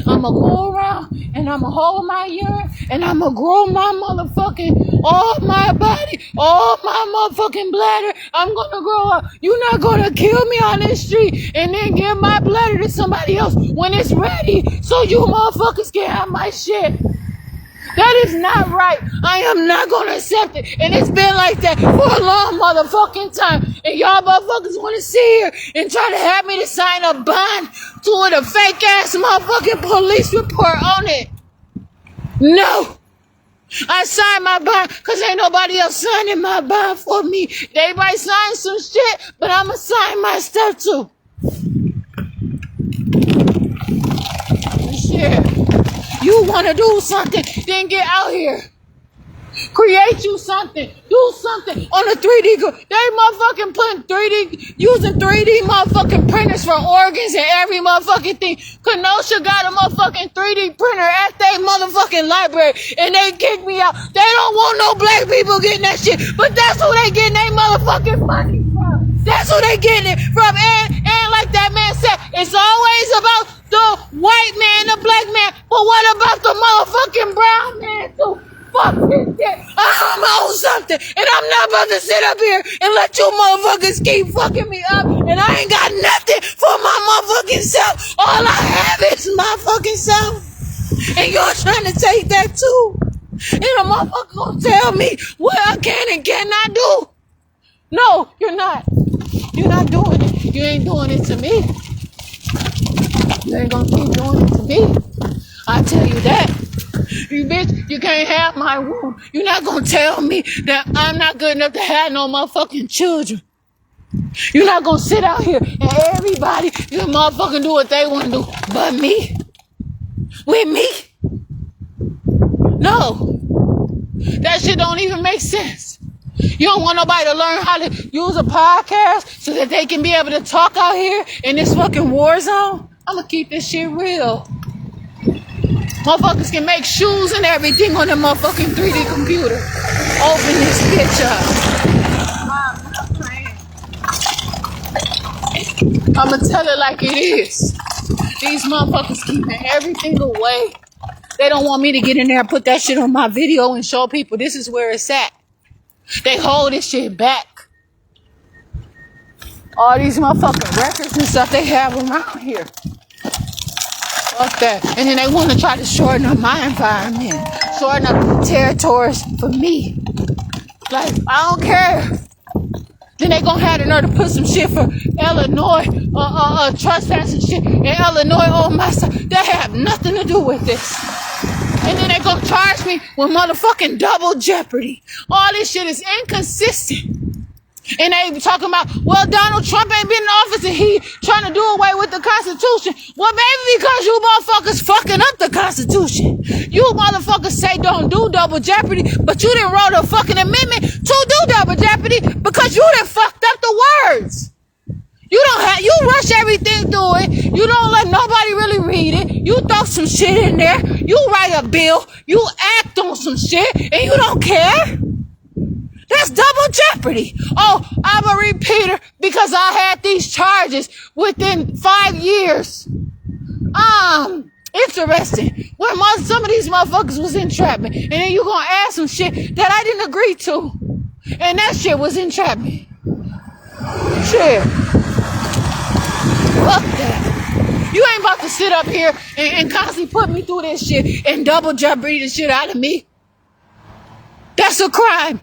I'm going to go around, and I'm going to hold my urine, and I'm going to grow my motherfucking, all my body, all my motherfucking bladder. I'm going to grow up. You're not going to kill me on this street and then give my bladder to somebody else when it's ready so you motherfuckers can have my shit. That is not right. I am not going to accept it. And it's been like that for a long motherfucking time. And y'all motherfuckers want to sit here and try to have me to sign a bond to a fake ass motherfucking police report on it. No. I signed my bond because ain't nobody else signing my bond for me. They might sign some shit, but I'm going to sign my stuff too. Shit. You want to do something, then get out here. Create you something. Do something on a 3D. They motherfucking putting 3D, using 3D motherfucking printers for organs and every motherfucking thing. Kenosha got a motherfucking 3D printer at their motherfucking library, and they kicked me out. They don't want no black people getting that shit, but that's who they getting their motherfucking money from. That's who they getting it from. And like that man said, it's always about the white man, the black man, but what about the motherfucking brown man too? Fuck this shit. I'm on something, and I'm not about to sit up here and let you motherfuckers keep fucking me up, and I ain't got nothing for my motherfucking self. All I have is my fucking self, and you're trying to take that too. And a motherfucker gonna tell me what I can and cannot do. No, you're not. You're not doing it. You ain't doing it to me. You ain't gonna keep doing it to me. I tell you that. You bitch, you can't have my womb. You're not gonna tell me that I'm not good enough to have no motherfucking children. You're not gonna sit out here and everybody, you motherfucking do what they wanna do. But me? With me? No. That shit don't even make sense. You don't want nobody to learn how to use a podcast so that they can be able to talk out here in this fucking war zone? I'm gonna keep this shit real. Motherfuckers can make shoes and everything on the motherfucking 3D computer. Open this bitch up. I'm gonna tell it like it is. These motherfuckers keeping everything away. They don't want me to get in there and put that shit on my video and show people this is where it's at. They hold this shit back. All these motherfucking records and stuff they have around here. Fuck that. And then they want to try to shorten up my environment. Shorten up territories for me. Like, I don't care. Then they gonna have the nerve to put some shit for Illinois, trespassing shit in Illinois on my side. That have nothing to do with this. And then they gonna charge me with motherfucking double jeopardy. All this shit is inconsistent. And they talking about, well, Donald Trump ain't been in office and he trying to do away with the Constitution. Well, maybe because you motherfuckers fucking up the Constitution. You motherfuckers say don't do double jeopardy, but you didn't wrote a fucking amendment to do double jeopardy because you done fucked up the words. You rush everything through it. You don't let nobody really read it. You throw some shit in there. You write a bill. You act on some shit and you don't care. That's double jeopardy. Oh, I'm a repeater because I had these charges within 5 years. Interesting. When some of these motherfuckers was entrapment, and then you gonna add some shit that I didn't agree to, and that shit was entrapment. Shit. Fuck that. You ain't about to sit up here and constantly put me through this shit and double jeopardy the shit out of me. That's a crime.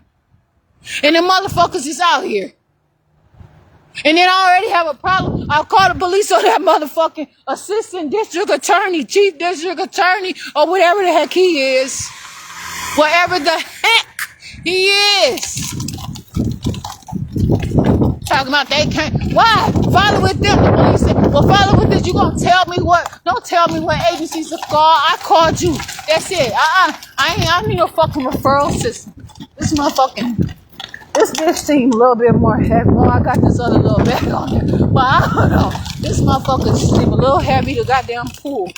And the motherfuckers is out here. And then I already have a problem. I'll call the police on that motherfucking assistant district attorney, chief district attorney, or whatever the heck he is. Whatever the heck he is. talking about they can't. Why? Follow with them. The police said, well, follow with this. You gonna tell me what? Don't tell me what agencies to call. I called you. That's it. I need a fucking referral system. This motherfucking. This bitch seemed a little bit more heavy. Well, I got this other little bag on there. But I don't know. This motherfucker seemed a little heavy to goddamn pull.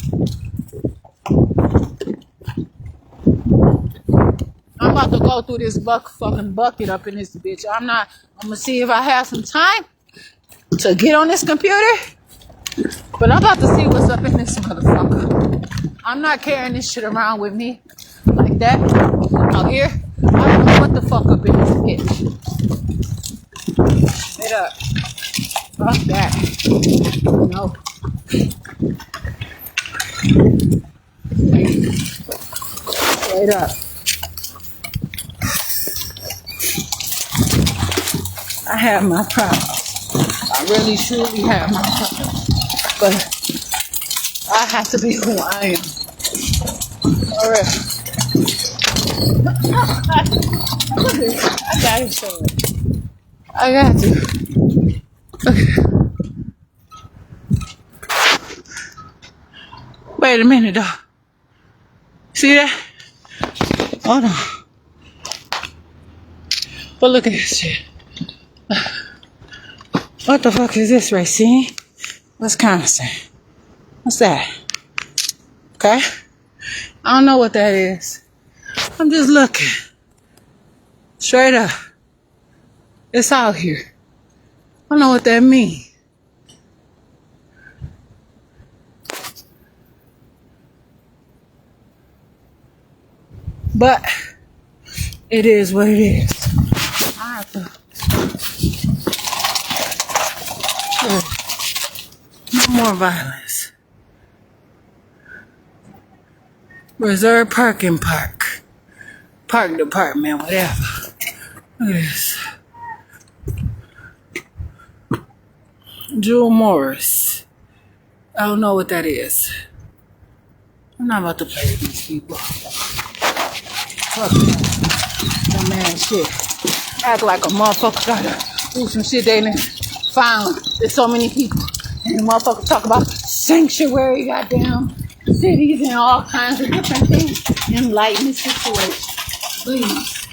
I'm about to go through this fucking bucket up in this bitch. I'm gonna see if I have some time to get on this computer. But I'm about to see what's up in this motherfucker. I'm not carrying this shit around with me like that. Out here, I don't know what the fuck up in this bitch. Straight up. Fuck that. No. Straight up. I have my problems. I really, truly have my problems. But I have to be who I am. For real. I gotta show it. I got to. Okay. Wait a minute, though. See that? Hold on. But look at this shit. What the fuck is this, Racine? Wisconsin. What's that? Okay? I don't know what that is. I'm just looking. Straight up. It's out here. I don't know what that means. But it is what it is. I have to. No more violence. Reserve parking park. Park department, whatever. Look at this. Jewel Morris. I don't know what that is. I'm not about to play with these people. Fuck that. Dumb ass shit. Act like a motherfucker gotta do some shit they didn't find. There's so many people. And the motherfuckers talk about sanctuary, goddamn cities and all kinds of different things. Enlighten the situation. Please.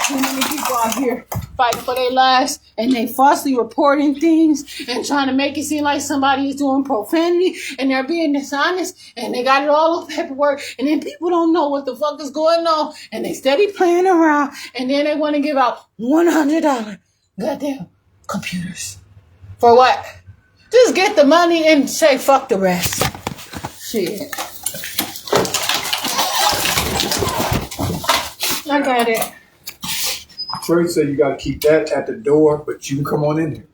Too many people out here fighting for their lives and they falsely reporting things and trying to make it seem like somebody is doing profanity and they're being dishonest and they got it all on paperwork and then people don't know what the fuck is going on and they steady playing around and then they want to give out $100 goddamn computers. For what? Just get the money and say fuck the rest. Shit. I got it. Trey said you got to keep that at the door, but you can come on in here.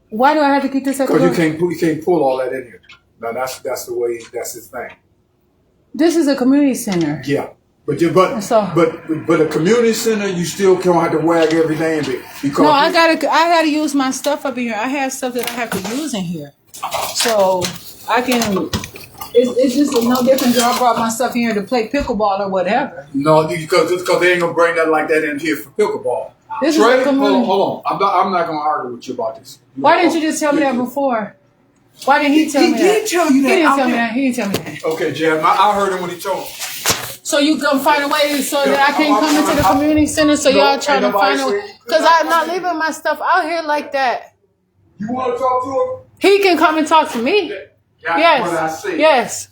Why do I have to keep this at the door? Because you can't pull all that in here. No, that's the way. That's his thing. This is a community center. Yeah, but a community center, you still don't have to wag everything because no, I gotta use my stuff up in here. I have stuff that I have to use in here, so I can. It's just no different if I brought my stuff here to play pickleball or whatever. No, because they ain't gonna bring that like that in here for pickleball. This Trey, is a community. Hold on. I'm not gonna argue with you about this. Why didn't you just tell me that before? Why didn't he tell me that? He did tell you that. He didn't tell me that. He didn't tell me that. Okay, Jam, I heard him when he told me. So you gonna find a way so that I can't come into the community center so y'all trying to find a way? Because I'm not leaving my stuff out here like that. You want to talk to him? He can come and talk to me. That's what I see. Yes.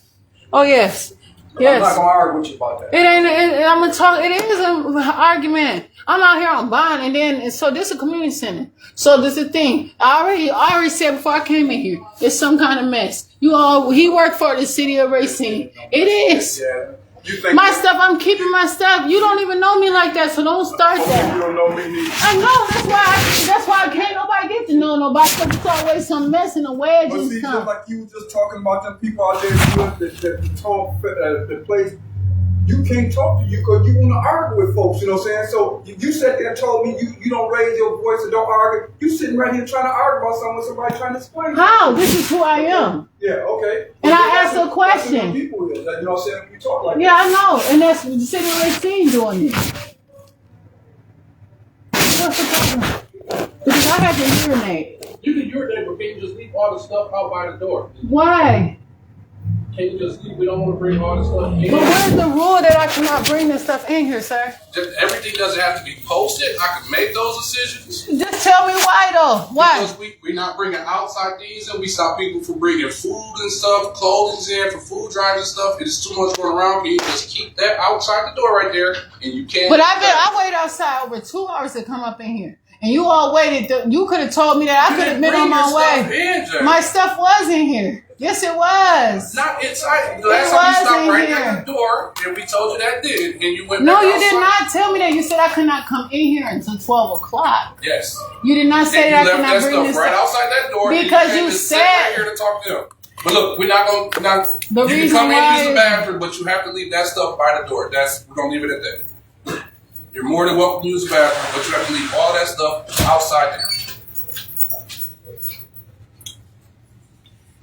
Oh, yes. Yes. I'm not going to argue with you about that. I'm going to talk. It is an argument. I'm out here on bond. So this is a community center. So this is the thing. I already said before I came in here, it's some kind of mess. He worked for the city of Racine. It is. Yeah. My stuff, I'm keeping my stuff. You don't even know me like that, so don't start that. You don't know me neither. I know, that's why I can't nobody get to know nobody, because it's always some mess and a wedge and stuff. Just like you were just talking about them people out there the place, you can't talk to you because you want to argue with folks, you know what I'm saying? So you sat there and told me you don't raise your voice and don't argue. You sitting right here trying to argue about something with somebody trying to explain. How? This is who I am. Yeah, okay. And I asked a question. People is, you know what I'm saying? You talk like I know. And that's the city of Racine doing it. I have to urinate? You can urinate, but can you just leave all the stuff out by the door? Why? Can you just leave? We don't want to bring all the stuff in. But where's the rule that I cannot bring this stuff in here, sir? Everything doesn't have to be posted. I can make those decisions. Just tell me why, though. Why? Because we're not bringing outside things in. We stop people from bringing food and stuff, clothing in for food drives and stuff. It's too much going around. Can you just keep that outside the door right there, and you can't. But I waited outside over 2 hours to come up in here. And you all waited. You could have told me that I could have been on my way. My stuff was in here. Yes, it was. Not inside. The last time you stopped right at the door, and we told you that did, and you went back No, you outside. did not tell me that. You said I could not come in here until 12 o'clock. Yes. You did not say that I could not bring stuff this right stuff. outside that door. Because you just said. sit right here to talk to them. But look, we're not going to. The You can reason come in why and use the bathroom, but you have to leave that stuff by the door. We're going to leave it at that. You're more than welcome to use the bathroom, but you have to leave all that stuff outside there.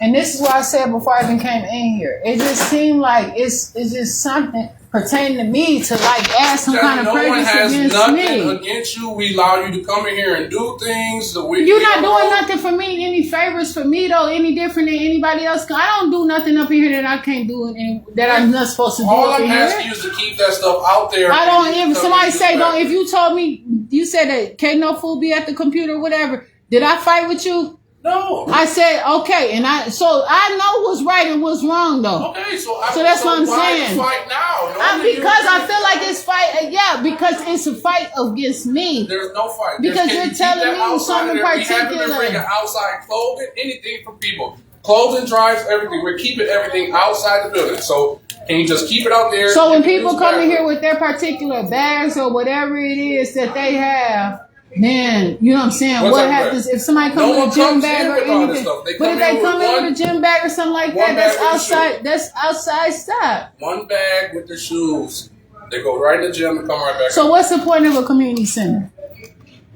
And this is what I said before I even came in here. It just seemed like it's just something pertaining to me to like add some kind of prejudice against nothing me. Against you. We allow you to come in here and do things. You're not doing nothing for me, any favors for me though, any different than anybody else. I don't do nothing up in here that I can't do and that I'm not supposed to do all up I'm in asking here. you is to keep that stuff out there. I don't even. Somebody say don't. If you told me, you said that can't no fool be at the computer or whatever. Did I fight with you? No. I said okay, and I know what's right and what's wrong though. Okay, so that's what I'm why saying. Fight now? Because I feel like it's fight. Yeah, because it's a fight against me. There's no fight. Because you're telling me something particular. We haven't been bringing outside clothing, anything for people. Clothing drives, everything. We're keeping everything outside the building. So can you just keep it out there? So when people come in here with their particular bags or whatever it is that they have. Man, you know what I'm saying? What happens if somebody comes with a gym bag or anything? But if they come in with a gym bag or something like that, that's outside. That's outside stuff. One bag with the shoes. They go right in the gym and come right back. So what's the point of a community center?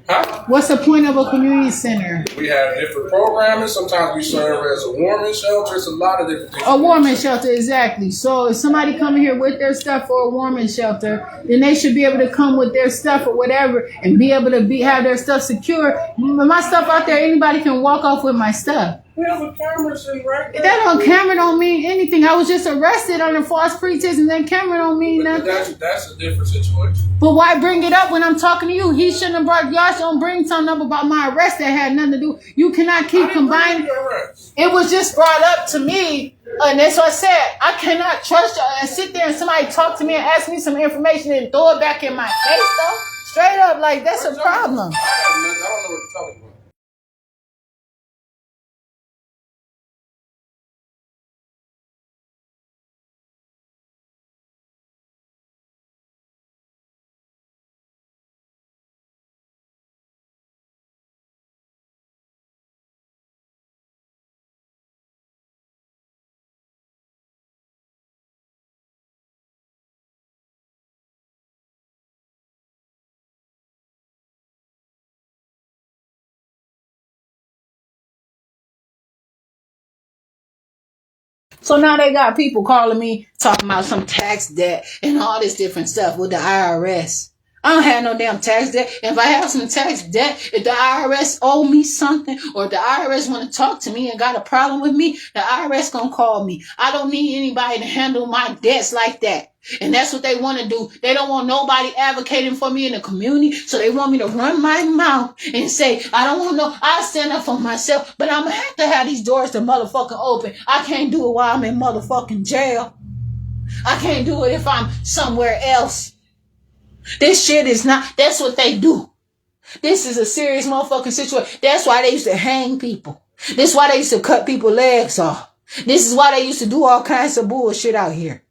Huh? What's the point of a community center? We have different programming. Sometimes we serve as a warming shelter. It's a lot of different things. A warming shelter, exactly. So if somebody coming here with their stuff for a warming shelter, then they should be able to come with their stuff or whatever and be able to have their stuff secure. My stuff out there, anybody can walk off with my stuff. We have a camera sitting right there. That on camera don't mean anything. I was just arrested under false pretense, and then camera don't mean nothing. That's a different situation. But why bring it up when I'm talking to you? He shouldn't have brought. Y'all shouldn't bring something up about my arrest that had nothing to do. You cannot keep combining. It was just brought up to me, and that's what I said. I cannot trust y'all and sit there and somebody talk to me and ask me some information and throw it back in my face though. Straight up, like that's a problem. I don't know what you're talking about. So now they got people calling me talking about some tax debt and all this different stuff with the IRS. I don't have no damn tax debt. If I have some tax debt, if the IRS owe me something or if the IRS want to talk to me and got a problem with me, the IRS gonna call me. I don't need anybody to handle my debts like that. And that's what they want to do. They don't want nobody advocating for me in the community. So they want me to run my mouth and say, I don't want no, I stand up for myself, but I'm going to have these doors to motherfucking open. I can't do it while I'm in motherfucking jail. I can't do it if I'm somewhere else. This shit is not, that's what they do. This is a serious motherfucking situation. That's why they used to hang people. This is why they used to cut people's legs off. This is why they used to do all kinds of bullshit out here.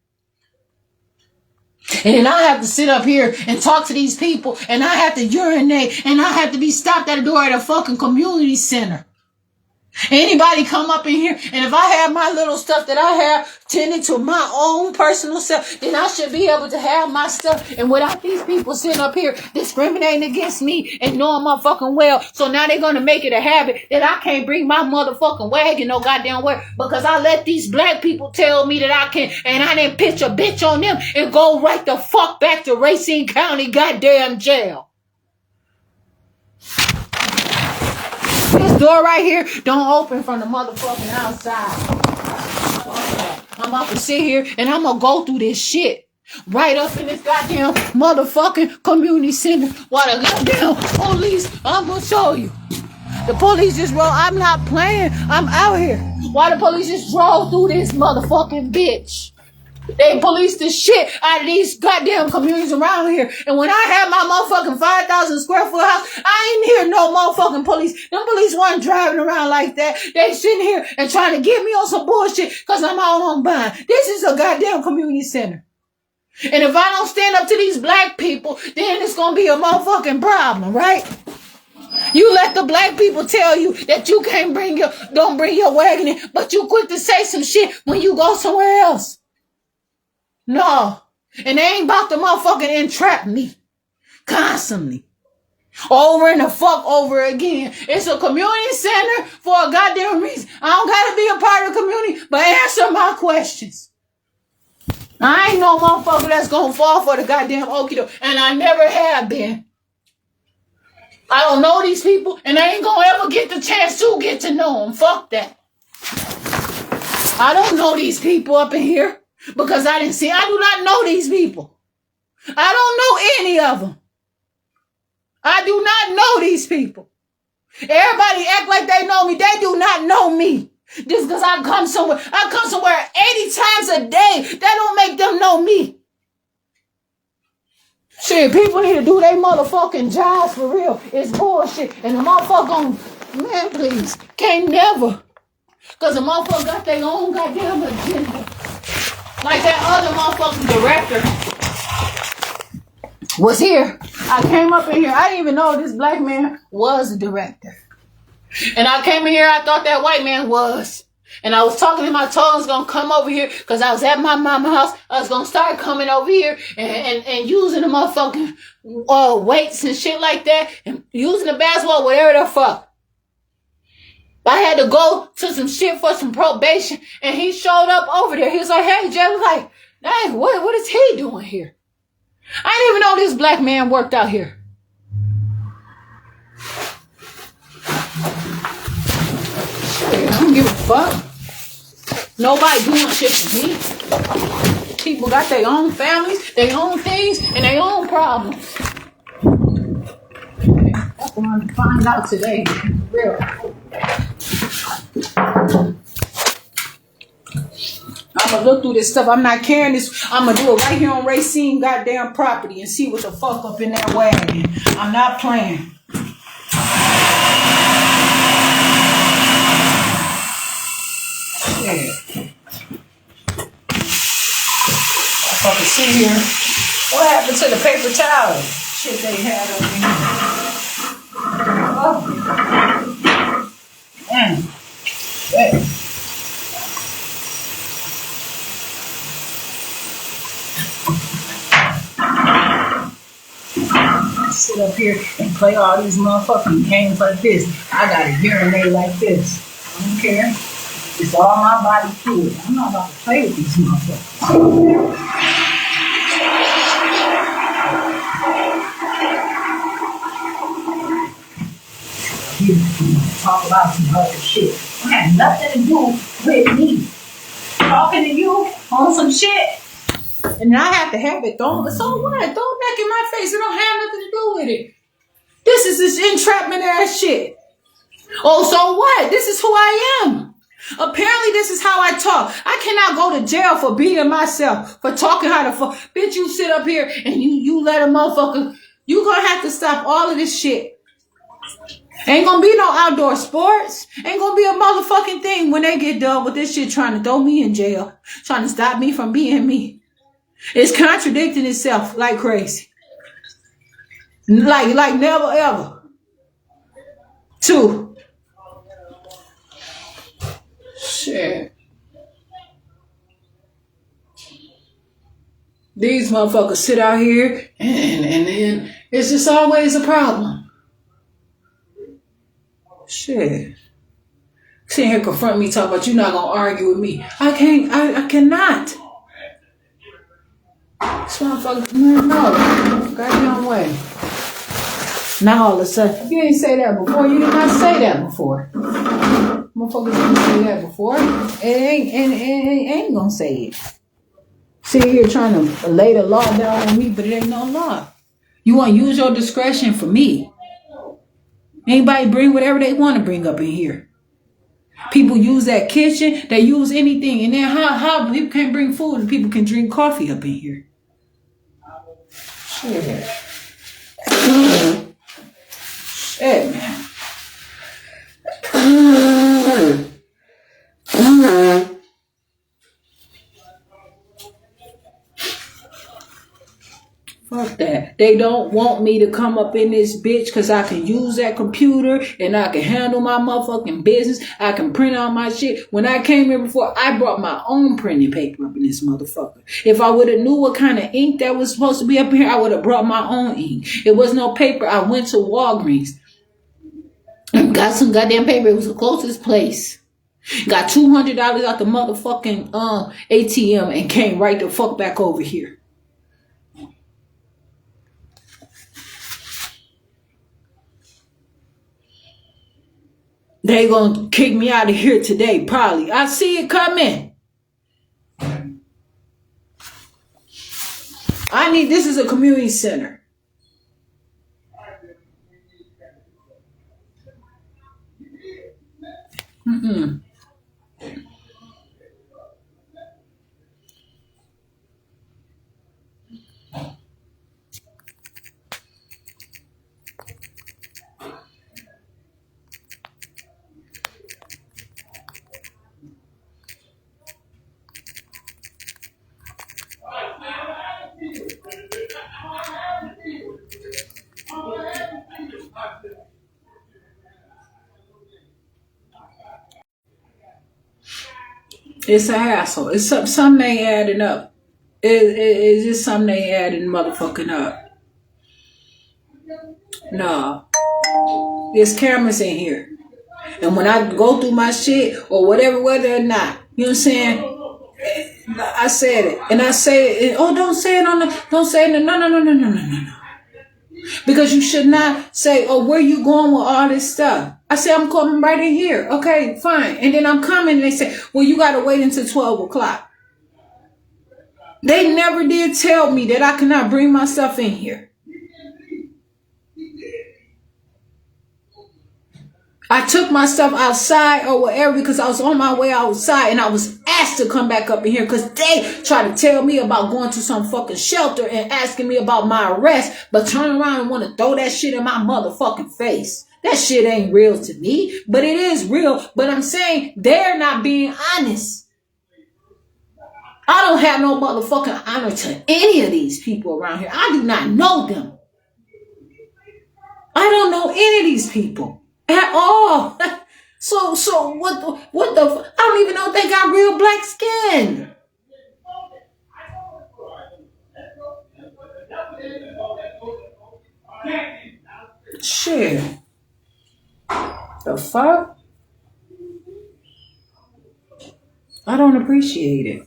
And then I have to sit up here and talk to these people, and I have to urinate, and I have to be stopped at the door at a fucking community center. Anybody come up in here, and if I have my little stuff that I have tending to my own personal self, then I should be able to have my stuff. And without these people sitting up here discriminating against me and knowing my fucking well, so now they're going to make it a habit that I can't bring my motherfucking wagon no goddamn where because I let these black people tell me that I can, and I didn't pitch a bitch on them and go right the fuck back to Racine County goddamn jail. door right here don't open from the motherfucking outside. I'm about to sit here and I'm gonna go through this shit right up in this goddamn motherfucking community center while the goddamn police, I'm gonna show you. The police just roll. I'm not playing. I'm out here. Why the police just drove through this motherfucking bitch? They policed the shit out of these goddamn communities around here. And when I had my motherfucking 5,000 square foot house, I ain't hear no motherfucking police. Them police weren't driving around like that. They sitting here and trying to get me on some bullshit because I'm out on bond. This is a goddamn community center. And if I don't stand up to these black people, then it's going to be a motherfucking problem, right? You let the black people tell you that you can't don't bring your wagon in, but you quick to say some shit when you go somewhere else. No. And they ain't about to motherfucking entrap me. Constantly. Over and the fuck over again. It's a community center for a goddamn reason. I don't gotta be a part of the community, but answer my questions. I ain't no motherfucker that's gonna fall for the goddamn okie doke. And I never have been. I don't know these people, and I ain't gonna ever get the chance to get to know them. Fuck that. I don't know these people up in here. Because I do not know these people. I don't know any of them. I do not know these people. Everybody act like they know me. They do not know me. Just because I come somewhere 80 times a day, that don't make them know me. Shit, people need to do their motherfucking jobs for real. It's bullshit. And the motherfucker man, please, can't never. Because the motherfucker got their own goddamn agenda. Like that other motherfucking director was here. I came up in here. I didn't even know this black man was a director. And I came in here, I thought that white man was. And I was talking to him, I told him I was going to come over here because I was at my mama's house. I was going to start coming over here and using the motherfucking weights and shit like that. And using the basketball, whatever the fuck. I had to go to some shit for some probation, and he showed up over there. He was like, hey, Jay, I was like, dang, what is he doing here? I didn't even know this black man worked out here. Shit, I don't give a fuck. Nobody doing shit for me. People got their own families, their own things, and their own problems. That's what I'm going to find out today. Real. I'm gonna look through this stuff. I'm not carrying this. I'm gonna do it right here on Racine goddamn property and see what the fuck up in that wagon. I'm not playing. Yeah. I fucking sit here. What happened to the paper towel? Shit they had up in here. Oh. Man. Yeah. Sit up here and play all these motherfucking games like this. I gotta urinate like this. I don't care. It's all my body fluid. I'm not about to play with these motherfuckers. Talk about some other shit. It had nothing to do with me. Talking to you on some shit. And I have to have it thrown. So what? Throw it back in my face. It don't have nothing to do with it. This is this entrapment ass shit. Oh, so what? This is who I am. Apparently, this is how I talk. I cannot go to jail for being myself, for talking how the fuck. Bitch, you sit up here and you let a motherfucker. You gonna have to stop all of this shit. Ain't gonna be no outdoor sports. Ain't gonna be a motherfucking thing when they get done with this shit trying to throw me in jail. Trying to stop me from being me. It's contradicting itself like crazy. Like never ever. 2. Shit. These motherfuckers sit out here and then it's just always a problem. Shit. Sitting here confront me talking about you not gonna argue with me. I cannot. This motherfucker, no, goddamn way. Now all of a sudden, you ain't say that before. You did not say that before. Motherfuckers didn't say that before. It ain't gonna say it. See, here trying to lay the law down on me, but it ain't no law. You want to use your discretion for me. Anybody bring whatever they want to bring up in here. People use that kitchen. They use anything. And then how people can't bring food and people can drink coffee up in here. Shit. Shit, man. Fuck that. They don't want me to come up in this bitch because I can use that computer and I can handle my motherfucking business. I can print out my shit. When I came here before, I brought my own printing paper up in this motherfucker. If I would have knew what kind of ink that was supposed to be up here, I would have brought my own ink. It was no paper. I went to Walgreens and got some goddamn paper. It was the closest place. Got $200 out the motherfucking ATM and came right the fuck back over here. They gonna kick me out of here today, probably. I see it coming. This is a community center. It's a hassle. It's something ain't adding up. It's just something ain't adding motherfucking up. No. There's cameras in here. And when I go through my shit or whatever, whether or not, you know what I'm saying? I said it. And I say it. Oh, don't say it no. Because you should not say, oh, where you going with all this stuff? I say, I'm coming right in here. Okay, fine. And then I'm coming and they say, well, you got to wait until 12 o'clock. They never did tell me that I cannot bring my stuff in here. I took my stuff outside or whatever because I was on my way outside and I was asked to come back up in here because they try to tell me about going to some fucking shelter and asking me about my arrest, but turn around and want to throw that shit in my motherfucking face. That shit ain't real to me, but it is real. But I'm saying they're not being honest. I don't have no motherfucking honor to any of these people around here. I do not know them. I don't know any of these people. At all. So what the I don't even know if they got real black skin. Shit. The fuck? I don't appreciate it.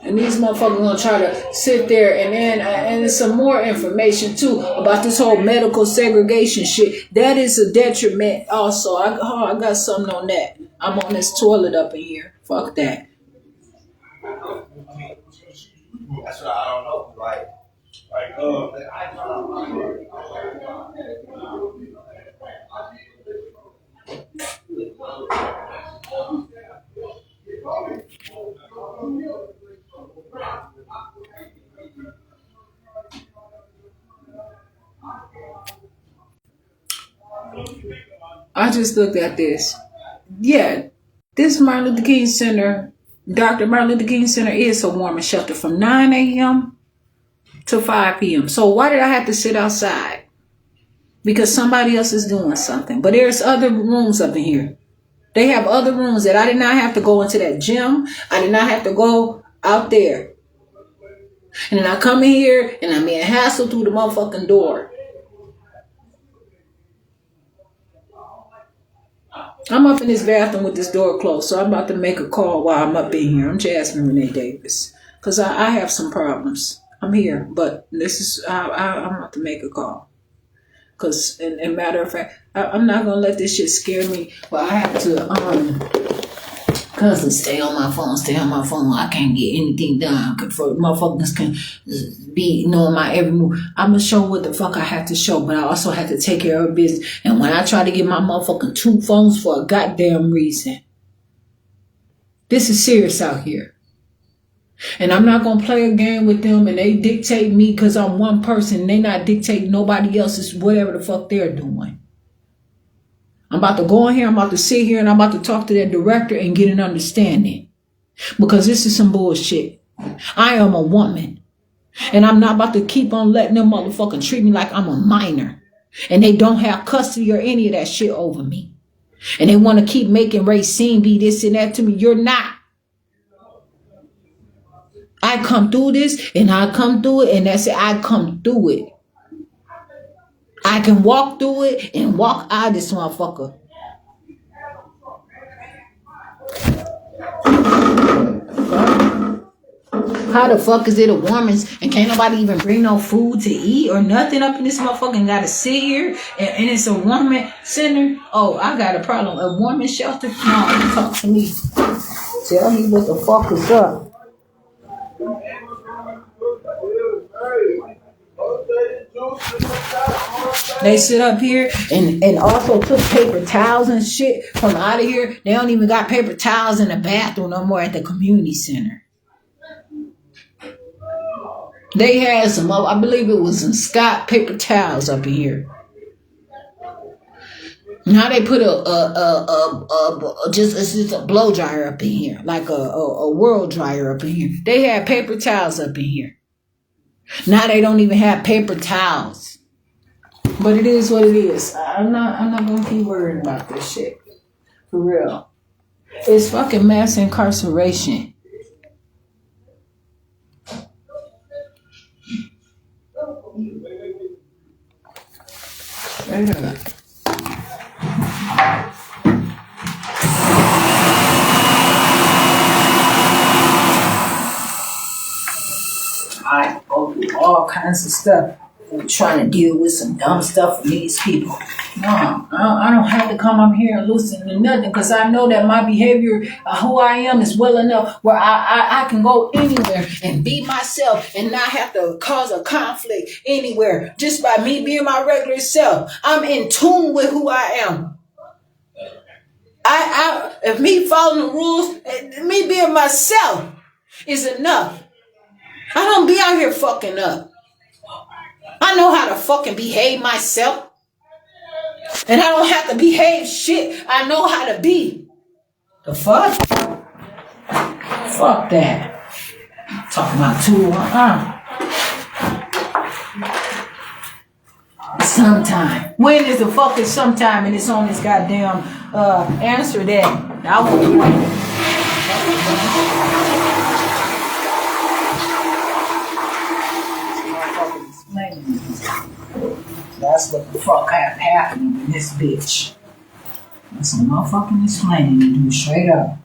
And these motherfuckers gonna try to sit there and then and there's some more information too about this whole medical segregation shit. That is a detriment also. I got something on that. I'm on this toilet up in here. Fuck that. That's what I don't know. Like I just looked at this. Yeah, this Martin Luther King Center, Dr. Martin Luther King Center is a warm and shelter from 9 a.m. to 5 p.m. So why did I have to sit outside? Because somebody else is doing something. But there's other rooms up in here. They have other rooms that I did not have to go into that gym. I did not have to go out there. And then I come in here and I'm being hassled through the motherfucking door. I'm up in this bathroom with this door closed, so I'm about to make a call while I'm up in here. I'm Jasmine Renee Davis. Because I have some problems. I'm here, but this is I'm about to make a call. Cause, and matter of fact, I'm not gonna let this shit scare me. But I have to cousin, stay on my phone. I can't get anything done. For motherfuckers can be knowing my every move. I'ma show what the fuck I have to show, but I also have to take care of business. And when I try to get my motherfucking 2 phones for a goddamn reason, this is serious out here. And I'm not going to play a game with them and they dictate me because I'm one person. They not dictating nobody else's whatever the fuck they're doing. I'm about to go in here. I'm about to sit here and I'm about to talk to that director and get an understanding. Because this is some bullshit. I am a woman. And I'm not about to keep on letting them motherfucking treat me like I'm a minor. And they don't have custody or any of that shit over me. And they want to keep making Racine be this and that to me. You're not. I come through this and I come through it and that's it. I come through it. I can walk through it and walk out of this motherfucker. How the fuck is it a woman's and can't nobody even bring no food to eat or nothing up in this motherfucking gotta sit here and it's a woman center? Oh, I got a problem. A woman shelter? No, talk to me. Tell me what the fuck is up. They sit up here and also took paper towels and shit from out of here. They don't even got paper towels in the bathroom no more at the community center. They had some, I believe it was some Scott paper towels up in here. Now they put just a blow dryer up in here, like a world dryer up in here. They had paper towels up in here. Now they don't even have paper towels. But it is what it is. I'm not gonna keep worrying about this shit. For real. It's fucking mass incarceration. Straight up. I go through all kinds of stuff. I'm trying to deal with some dumb stuff from these people. No, I don't have to come up here and listen to nothing because I know that my behavior, who I am, is well enough where I can go anywhere and be myself and not have to cause a conflict anywhere just by me being my regular self. I'm in tune with who I am. If me following the rules, me being myself is enough. I don't be out here fucking up. I know how to fucking behave myself. And I don't have to behave shit. I know how to be. The fuck? Fuck that. Talking about 2 sometime. When is the fucking sometime and it's on this goddamn answer that I won't. That's what the fuck happening in this bitch. That's some motherfucking explaining to do straight up.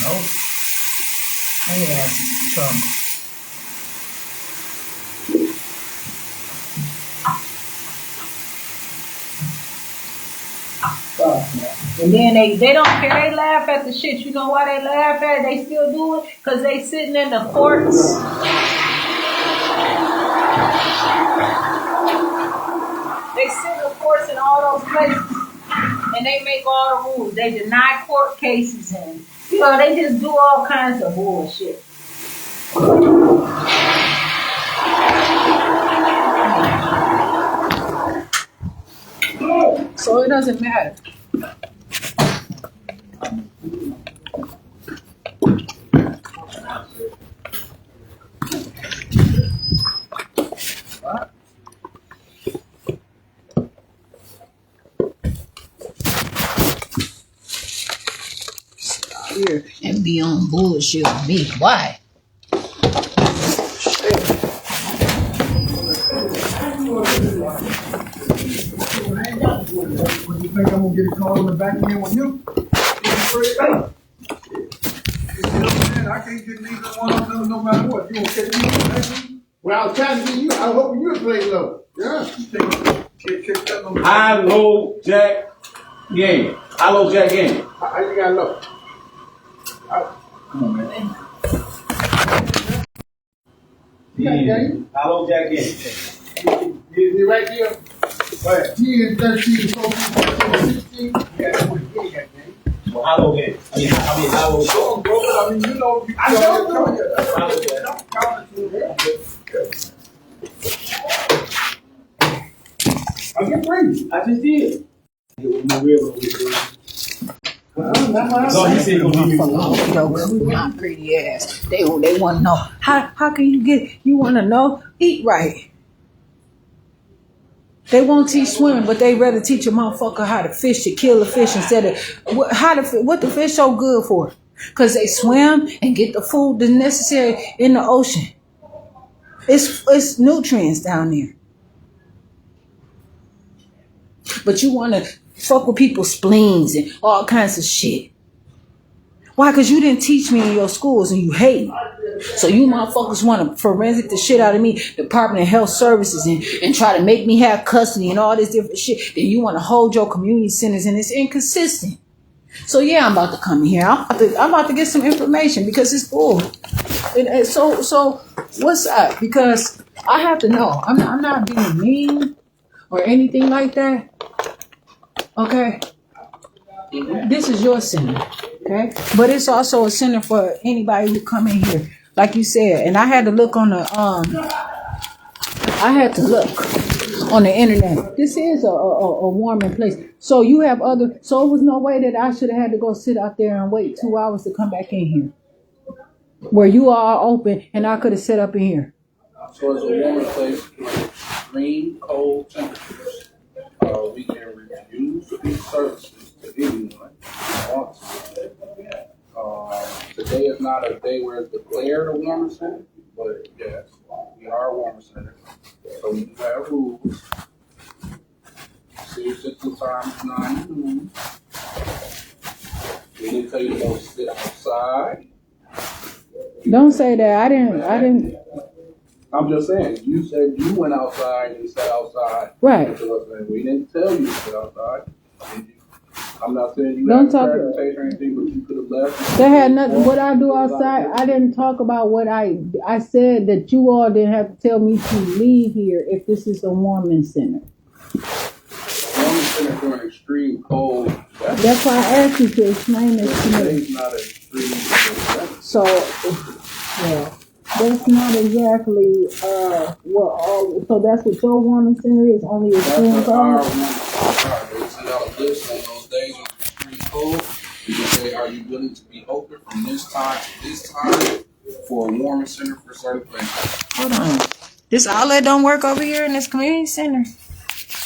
Nope. Hey, ass is in trouble. And then they don't care. They laugh at the shit. You know why they laugh at it? They still do it? Because they sitting in the courts. They sit in the courts in all those places. And they make all the rules. They deny court cases. And, you know, they just do all kinds of bullshit. So it doesn't matter. Here and be on bullshit with me. Why? you think I'm gonna get a call in the back end with him? You know what I'm saying? I can't get neither one of them no matter what. You gonna catch me on the back end? Well, I was trying to get you. I was hoping you would play low. Yeah. Catch that on the High, low, jack, game. High, low, jack, game. How you got low? Come on, man. You got game? High, low, jack, game. You right there? Right. 10, 13, 14, 15, 16. Yeah, that's what you got game. Well, high, low, game. High, low, Sure, bro. I mean, you know, I know, bro. I get free. I just did. So he said, my pretty ass. They want to know how can you want to know eat right. They won't teach swimming, but they rather teach a motherfucker how to fish, to kill a fish instead of what the fish so good for. Because they swim and get the food that's necessary in the ocean. It's nutrients down there. But you want to fuck with people's spleens and all kinds of shit. Why? Because you didn't teach me in your schools and you hate me. So you motherfuckers want to forensic the shit out of me, Department of Health Services, and try to make me have custody and all this different shit. Then you want to hold your community centers, and it's inconsistent. So yeah, I'm about to come in here. I'm about to get some information because it's full. And so what's up? Because I have to know. I'm not being mean or anything like that. Okay. This is your center. Okay. But it's also a center for anybody who come in here. Like you said, and I had to look on the internet. This is a warming place. So you have so it was no way that I should have had to go sit out there and wait 2 hours to come back in here. Where you are open and I could have set up in here. So it's a warmer place with extreme cold temperatures. We can refuse these services to anyone who wants to. Today is not a day where it's declared a warmer center, but yes, we are a warmer center. So we do have rules. City system time is 9 to noon. We didn't tell you to go sit outside. Don't say that. I didn't. I'm just saying, you said you went outside and sat outside. Right. We didn't tell you to sit outside. I'm not saying you Don't had talk. transportation or anything, but you could have left. That had nothing. What I do outside, I didn't talk about what I said that you all didn't have to tell me to leave here if this is a warming center. Warming center during extreme cold. That's why I asked you to explain this to me. Today's not extreme cold. So, yeah, that's not exactly what all. So that's what your warming center is. Only extreme That's what our cold. warming center are. They send out a list on those days when it's extreme cold. You can say, are you willing to be open from this time to this time for a warming center for certain places? Hold on. This outlet don't work over here in this community center.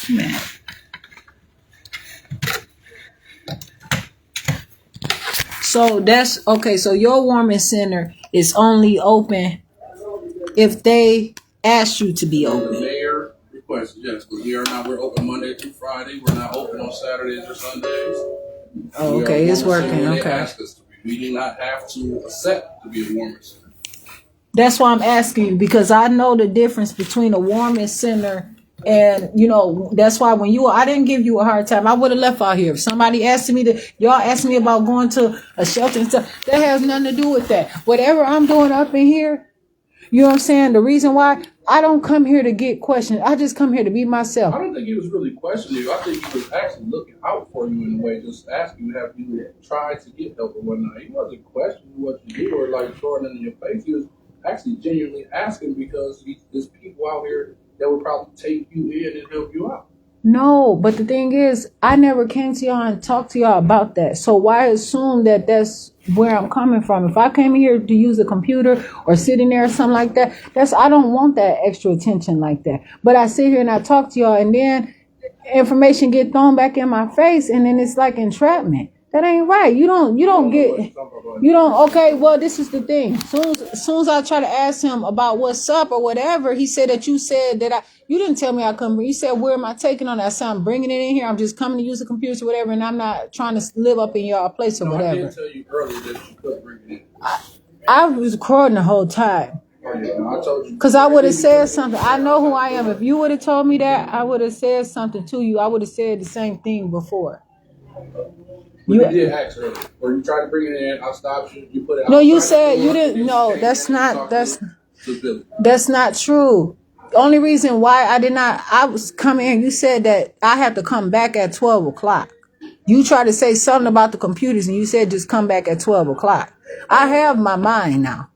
Man. So that's okay. So your warming center is only open if they ask you to be The open. mayor requested, yes, because we're open Monday through Friday. We're not open on Saturdays or Sundays. Oh, We are okay, a it's warmer center working. when they Okay. ask us to be. We do not have to accept to be a warmer center. That's why I'm asking you because I know the difference between a warming center and that's why I didn't give you a hard time. I would have left out here. If somebody asked me y'all asked me about going to a shelter and stuff, that has nothing to do with that. Whatever I'm doing up in here, you know what I'm saying? The reason why I don't come here to get questions, I just come here to be myself. I don't think he was really questioning you. I think he was actually looking out for you in a way, just asking you, have you tried to get help or whatnot. He wasn't questioning what you do or like throwing it in your face. He was actually genuinely asking because there's people out here that would probably take you in and help you out. No, but the thing is, I never came to y'all and talked to y'all about that. So why assume that that's where I'm coming from? If I came here to use a computer or sit in there or something like that, I don't want that extra attention like that. But I sit here and I talk to y'all and then information get thrown back in my face and then it's like entrapment. That ain't right. You don't okay, well, this is the thing. Soon as I try to ask him about what's up or whatever, he said that you said that you didn't tell me I couldn't bring. You said, where am I taking on that? So I'm bringing it in here. I'm just coming to use the computers or whatever, and I'm not trying to live up in your place or No, I whatever. did tell you earlier that you couldn't bring it in. I was recording the whole time. Oh, yeah, no, I told you. Because I would have said something. I know who I am. If you would have told me that, I would have said something to you. I would have said the same thing before. But you did ask earlier. Or you tried to bring it in, I stopped you. You put it out. No, you said you didn't. No, that's not true. The only reason why I was coming in, you said that I have to come back at 12 o'clock. You tried to say something about the computers and you said just come back at 12 o'clock. I have my mind now.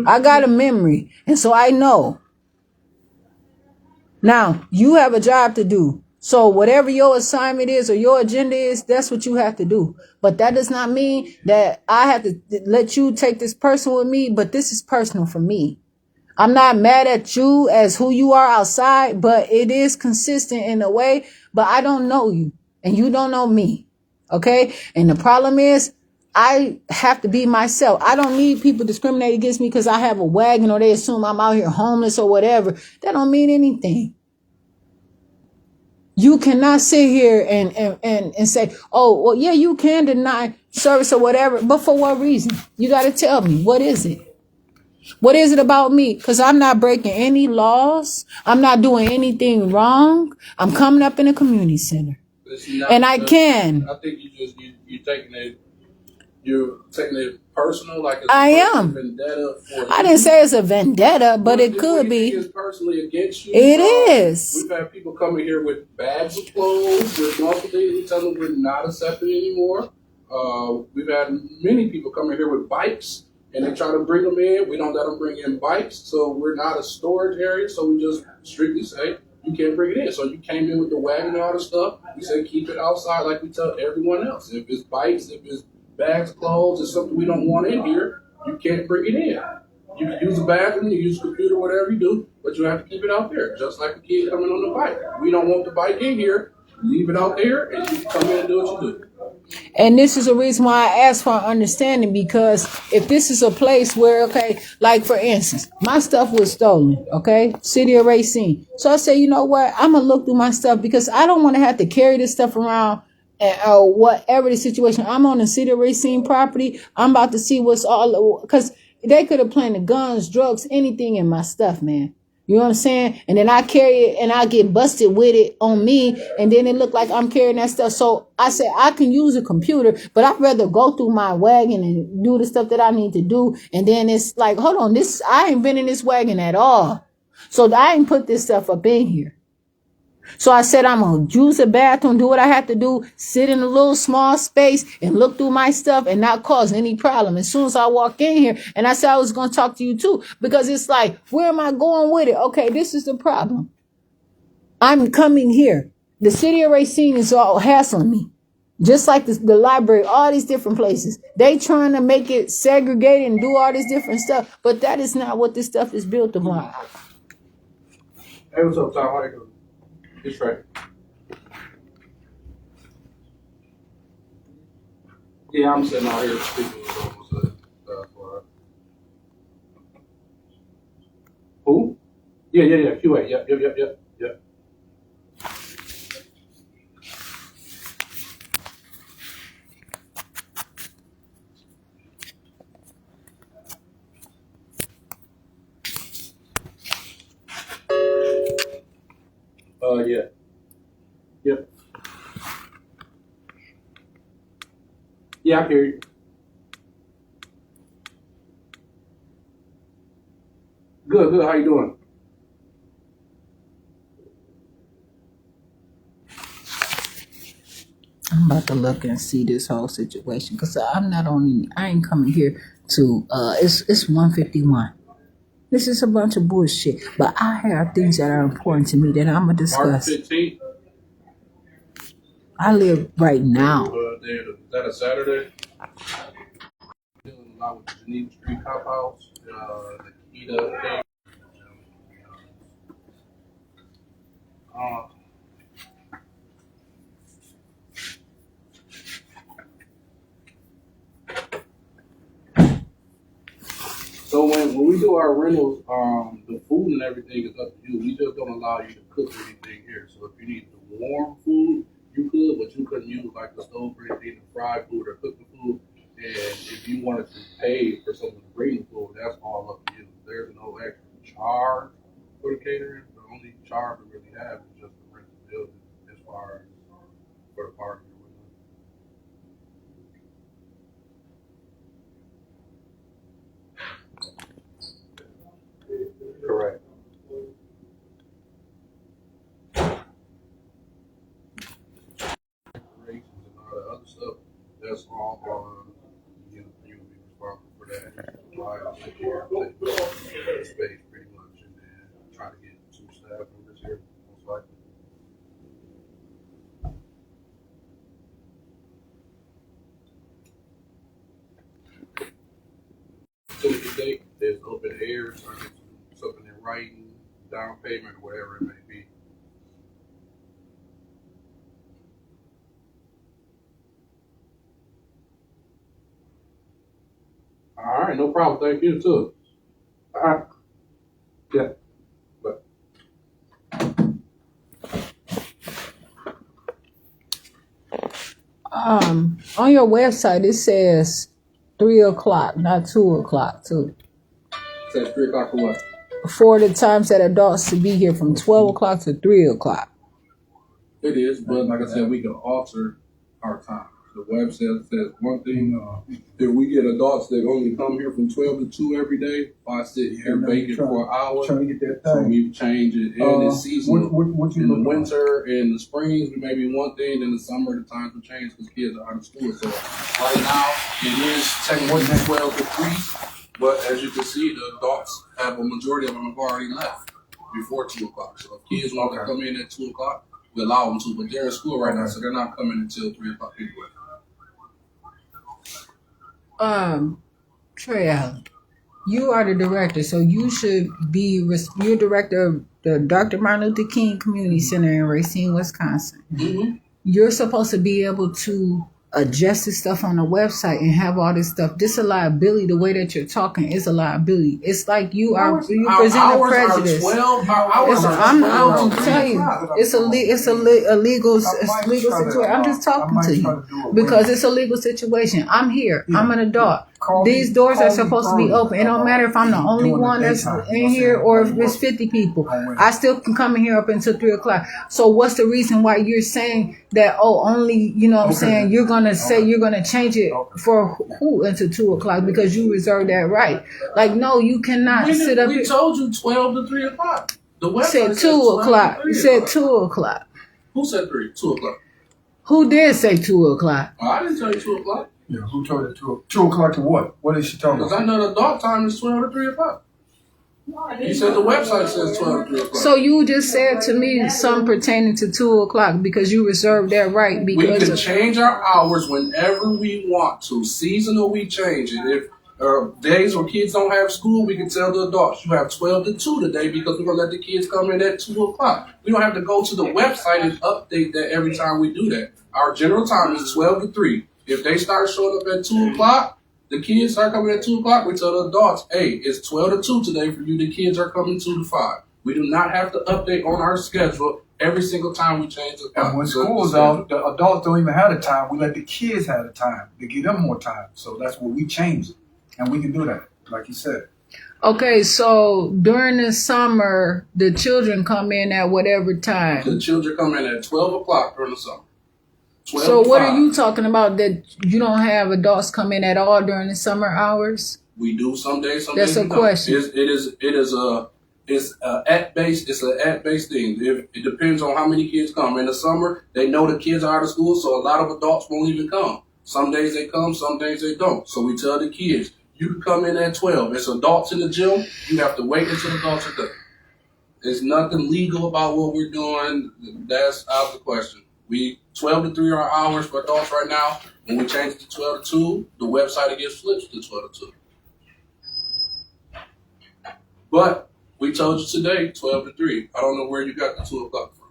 I got a memory. And so I know. Now, you have a job to do. So whatever your assignment is or your agenda is, that's what you have to do. But that does not mean that I have to let you take this personal with me, but this is personal for me. I'm not mad at you as who you are outside, but it is consistent in a way, but I don't know you and you don't know me. Okay. And the problem is I have to be myself. I don't need people discriminating against me because I have a wagon or they assume I'm out here homeless or whatever. That don't mean anything. You cannot sit here and say, oh, well, yeah, you can deny service or whatever. But for what reason? You got to tell me. What is it? What is it about me? Because I'm not breaking any laws. I'm not doing anything wrong. I'm coming up in a community center. And I can. I think you're taking it personal, like it's I am. vendetta for I didn't say it's a vendetta, but it could be. It's personally against you. It is. We've had people coming here with bags of clothes, with multiple things, telling them we're not accepted anymore. We've had many people coming here with bikes, and they try to bring them in. We don't let them bring in bikes, so we're not a storage area. So we just strictly say you can't bring it in. So you came in with the wagon and all this stuff. We say keep it outside, like we tell everyone else. If it's bikes, if it's bags, clothes, is something we don't want in here, you can't bring it in. You can use the bathroom, you use the computer, whatever you do, but you have to keep it out there, just like a kid coming on the bike. We don't want the bike in here, leave it out there, and you can come in and do what you do. And this is a reason why I asked for understanding, because if this is a place where, okay, like for instance, my stuff was stolen, okay, City of Racine. So I said, you know what, I'm going to look through my stuff because I don't want to have to carry this stuff around. Whatever the situation, I'm on the City of Racine property. I'm about to see what's all, because they could have planted guns, drugs, anything in my stuff, man. You know what I'm saying? And then I carry it and I get busted with it on me. And then it looked like I'm carrying that stuff. So I said, I can use a computer, but I'd rather go through my wagon and do the stuff that I need to do. And then it's like, hold on, I ain't been in this wagon at all. So I ain't put this stuff up in here. So I said, I'm going to use the bathroom, do what I have to do, sit in a little small space and look through my stuff and not cause any problem. As soon as I walk in here, and I said I was going to talk to you too, because it's like, where am I going with it? Okay, this is the problem. I'm coming here. The City of Racine is all hassling me. Just like the library, all these different places. They trying to make it segregated and do all this different stuff, but that is not what this stuff is built upon. Hey, what's up, Tom? How you doing? It's right. Yeah, I'm sitting out here speaking with almost who? Yeah, QA. Yep. Yeah. Yep. Yeah, I hear you. Good. How you doing? I'm about to look and see this whole situation because I ain't coming here to, it's 151. This is a bunch of bullshit, but I have things that are important to me that I'm going to discuss. March 15th? I live right now. Is that a Saturday? Dealing a lot with the Geneva Street Cop House, the Kita thing. when we do our rentals, the food and everything is up to you. We just don't allow you to cook anything here. So if you need the warm food, you could, but you couldn't use like the stove for anything to fry food or cook the food. And if you wanted to pay for someone to bring the food, that's all up to you. There's no extra charge for the catering. The only charge we really have is just to rent the building as far as for the party. Correct. Decorations and all the other stuff, that's all on you. You'll be responsible for that. Supply, take care of the space pretty much, and then try to get some staff members here, most likely. Typical date, there's open air, so I get something in writing, down payment, or whatever it may be. All right, no problem. Thank you too. All right. Yeah. But On your website it says 3:00, not 2:00 too. it says 3 o'clock for what? For the times that adults to be here from 12:00 to 3:00. It is, but like I said, we can alter our time. The website says one thing. If we get adults that only come here from 12 to 2 every day, if I sit here vacant for an hour, Trying to get that so thing. we change it. And it's seasonal. What you In the look like? winter and the springs, we may be one thing. In the summer, the times will change because kids are out of school. So right now, it is technically 12 to 3. But as you can see, the adults have a majority of them have already left before 2 o'clock. So if kids want to come in at 2 o'clock, we allow them to. But they're in school right now, so they're not coming until 3 o'clock anyway. Trey Allen, you are the director, so you should be. You're director of the Dr. Martin Luther King Community Center in Racine, Wisconsin. Mm-hmm. You're supposed to be able to adjust this stuff on the website and have all this stuff. This is a liability. The way that you're talking is a liability. It's like you present a prejudice. I'm telling you, it's a legal situation. I'm just talking to you because it's a legal situation. I'm here. I'm an adult. These doors are supposed to be open. It don't matter if I'm the only one that's in here or if it's 50 people. I still can come in here up until 3 o'clock. So what's the reason why you're saying that, only, you know what I'm saying, you're going to say you're going to change it for who until 2 o'clock because you reserve that right? Like, no, you cannot sit up here. We told you 12 to 3 o'clock. The website Said 2 o'clock. You said 2 o'clock. Who said 3? 2 o'clock. Who did say 2 o'clock? Oh, I didn't tell you 2 o'clock. Yeah, who told her 2 o'clock to what? What is she talking Because about? I know the adult time is 12 to 3 o'clock. You said the website says 12 to 3 o'clock. So you just said to me something pertaining to 2 o'clock because you reserved that right We because can of, change our hours whenever we want to. Seasonal, we change it. If days where kids don't have school, we can tell the adults, you have 12 to 2 today because we're going to let the kids come in at 2 o'clock. We don't have to go to the website and update that every time we do that. Our general time is 12 to 3. If they start showing up at 2 o'clock, the kids start coming at 2 o'clock, we tell the adults, hey, it's 12 to 2 today for you. The kids are coming 2 to 5. We do not have to update on our schedule every single time we change the time. And when school's out, the adults don't even have the time. We let the kids have the time to give them more time. So that's what we change it. And we can do that, like you said. okay, so during the summer, the children come in at whatever time. The children come in at 12 o'clock during the summer. 12 So to what 5. are you talking about that you don't have adults come in at all during the summer hours? We do some days, some That's days a we don't. question. It's a at-based thing. It depends on how many kids come. In the summer, they know the kids are out of school, so a lot of adults won't even come. Some days they come, some days they don't. So we tell the kids, you can come in at 12. It's adults in the gym. You have to wait until the adults are done. There's nothing legal about what we're doing. That's out of the question. 12 to 3 are hours for adults right now. When we change it to 12 to 2, the website gets flipped to 12 to 2. But we told you today, 12 to 3. I don't know where you got the 2 o'clock from.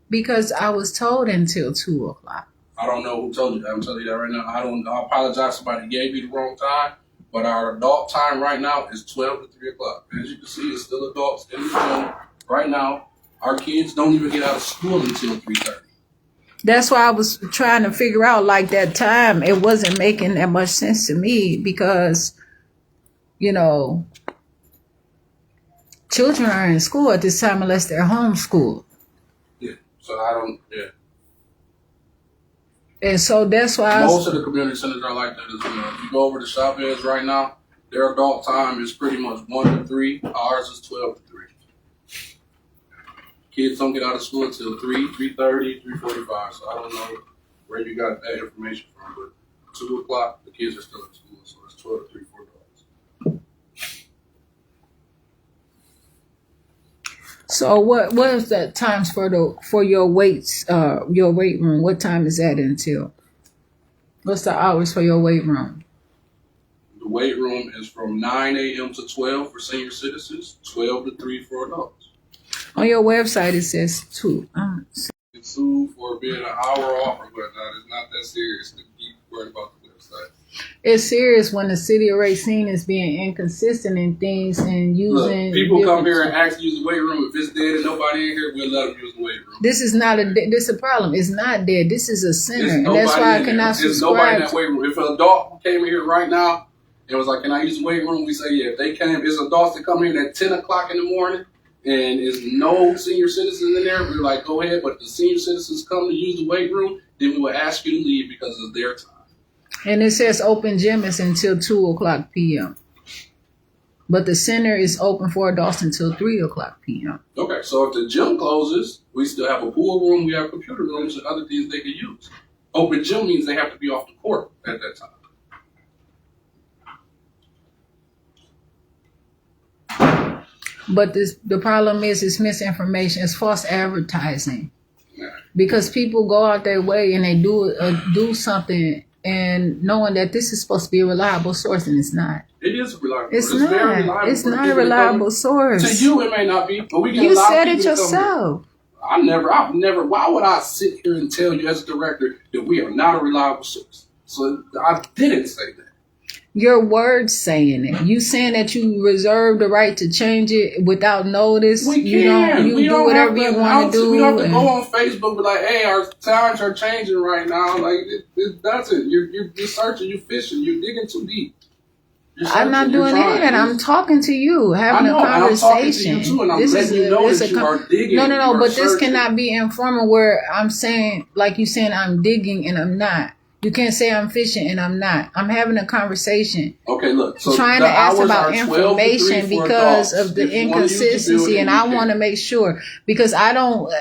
Because I was told until 2 o'clock. I don't know who told you that. I'm telling you that right now. I apologize. Somebody gave you the wrong time. But our adult time right now is 12 to 3 o'clock. As you can see, it's still adults in the gym. Right now, our kids don't even get out of school until 3:30. That's why I was trying to figure out like that time. It wasn't making that much sense to me because, you know, children are in school at this time unless they're homeschooled. Yeah. So I don't, yeah. And so that's why Most of the community centers are like that as well. If you go over to Shop Edge right now, their adult time is pretty much 1 to 3. Ours is 12 to 3. Kids don't get out of school until 3:30, 3:45. So I don't know where you got that information from, but 2 o'clock, the kids are still in school. So it's 12 to 3 for adults. So what is the times for your weights, your weight room? What time is that until? What's the hours for your weight room? The weight room is from 9 a.m. to 12 for senior citizens, 12 to 3 for adults. On your website it says 2. Get sued for being an hour off or whatnot. It's not that serious to be worried about the website. It's serious when the city of Racine is being inconsistent in things and using. Look, people come different- here and ask to use the weight room. If it's dead and nobody in here, we'll let them use the weight room. This is not this is a problem. It's not dead. This is a center, There's and nobody that's why I in there. cannot There's nobody in subscribe. that weight room. If an adult came in here right now and was like, "Can I use the weight room?" We say, "Yeah." If they came, it's adults that come in at 10 o'clock in the morning and there's no senior citizens in there, we're like, "Go ahead." But if the senior citizens come to use the weight room, then we will ask you to leave because it's their time. And it says open gym is until 2:00 p.m. But the center is open for adults until 3:00 p.m. Okay, so if the gym closes, we still have a pool room, we have computer rooms and other things they can use. Open gym means they have to be off the court at that time. But the problem is it's misinformation. It's false advertising. Yeah. Because people go out their way and they do something and knowing that this is supposed to be a reliable source and it's not. It is reliable. It's very not. reliable It's for the not a people that come. reliable source. To you, it may not be, but we get a You lot said of it people that come here. yourself. I've never, why would I sit here and tell you as a director that we are not a reliable source? So I didn't say that. Your words saying it. You saying that you reserve the right to change it without notice. We You can. You We do don't whatever have you to want to do. We don't have to and- go on Facebook and be like, "Hey, our times are changing right now." Like it doesn't. You're searching. You're fishing. You're digging too deep. You're I'm not searching, you're doing any of trying. that. I'm talking to you, having I know, a and I'm talking to you conversation. too, and I'm letting you know that you are digging, No, you are but this searching. cannot be informal where I'm saying, like you saying, I'm digging and I'm not. You can't say I'm fishing and I'm not. I'm having a conversation. Okay, look. So Trying the to ask hours about are 12 to 3 information for because adults. of the If you wanna use the inconsistency, building, and you I can. want to make sure because I don't.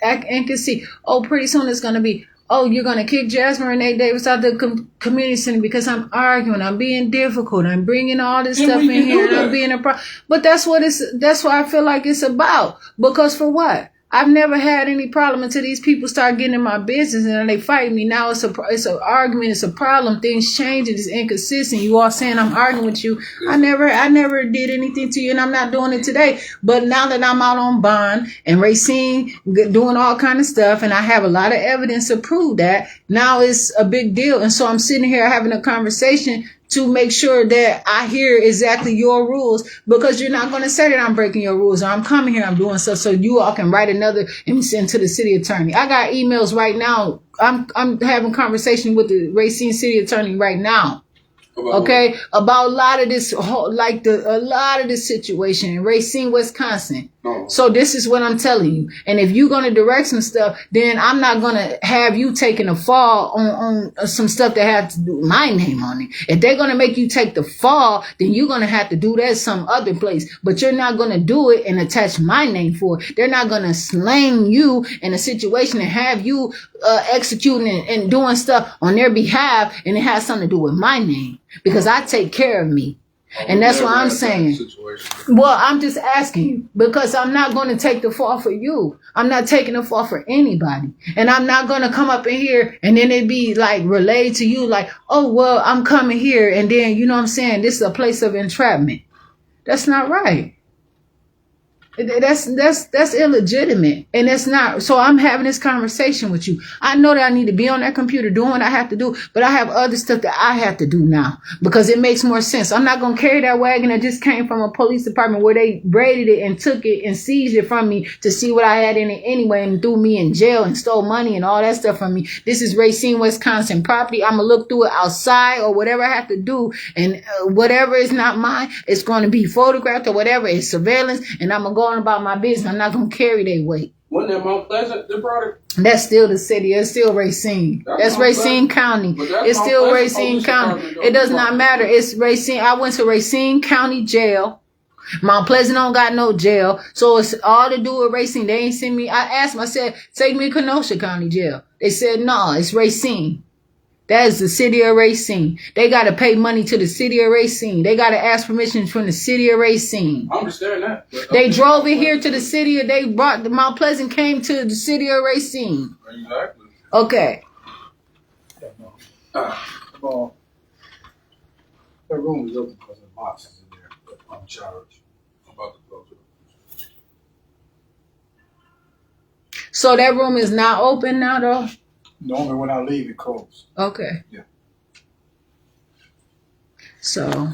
I can see. Oh, pretty soon it's going to be. Oh, you're going to kick Jasmine Renee Davis out the community center because I'm arguing. I'm being difficult. I'm bringing all this Then stuff we in can here, do and I'm that. being a problem. But that's what I feel like it's about. Because for what? I've never had any problem until these people start getting in my business and then they fight me. Now it's an argument. It's a problem. Things change. It's inconsistent. You all saying I'm arguing with you. I never did anything to you, and I'm not doing it today. But now that I'm out on bond and Racine doing all kind of stuff, and I have a lot of evidence to prove that, now it's a big deal. And so I'm sitting here having a conversation to make sure that I hear exactly your rules, because you're not going to say that I'm breaking your rules or I'm coming here, I'm doing stuff so you all can write another and send to the city attorney. I got emails right now. I'm having conversation with the Racine city attorney right now. Okay, about a lot of this, a lot of this situation in Racine, Wisconsin. No. So this is what I'm telling you. And if you're going to direct some stuff, then I'm not going to have you taking a fall on some stuff that has to do with my name on it. If they're going to make you take the fall, then you're going to have to do that some other place. But you're not going to do it and attach my name for it. They're not going to slang you in a situation and have you executing and doing stuff on their behalf, and it has something to do with my name. Because I take care of me. And that's what I'm saying. Well, I'm just asking you because I'm not going to take the fall for you. I'm not taking the fall for anybody. And I'm not going to come up in here and then it be like relayed to you like, oh, well, I'm coming here. And then, you know what I'm saying? This is a place of entrapment. That's not right. That's illegitimate, and that's not. So I'm having this conversation with you. I know that I need to be on that computer doing what I have to do, but I have other stuff that I have to do now because it makes more sense. I'm not gonna carry that wagon that just came from a police department where they braided it and took it and seized it from me to see what I had in it anyway and threw me in jail and stole money and all that stuff from me. This is Racine, Wisconsin property. I'm gonna look through it outside or whatever I have to do, and whatever is not mine, it's going to be photographed or whatever. It's surveillance, and I'm gonna go on about my business. I'm not gonna carry their weight. Wasn't that Mount Pleasant that brought it? That's still the city. It's still Racine. That's Racine County. It's still Racine County. It does not matter. It's Racine. I went to Racine County Jail. Mount Pleasant don't got no jail, so it's all to do with Racine. They ain't send me. I asked them. I said, take me to Kenosha County Jail. They said no. It's Racine. That is the city of Racine. They got to pay money to the city of Racine. They got to ask permission from the city of Racine. I understand that. They drove it here to the city. They brought the Mount Pleasant came to the city of Racine. Exactly. Okay. That room is open because the box is in there, but on charge. I'm about to close it. So that room is not open now, though? Normally when I leave, it closes. Okay. Yeah. So,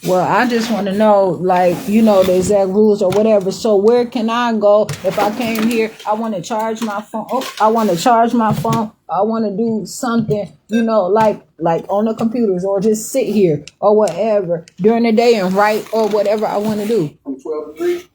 well, I just want to know, like, the exact rules or whatever. So where can I go if I came here? I want to charge my phone. I want to do something, like on the computers or just sit here or whatever during the day and write or whatever I want to do. From 12 to 3?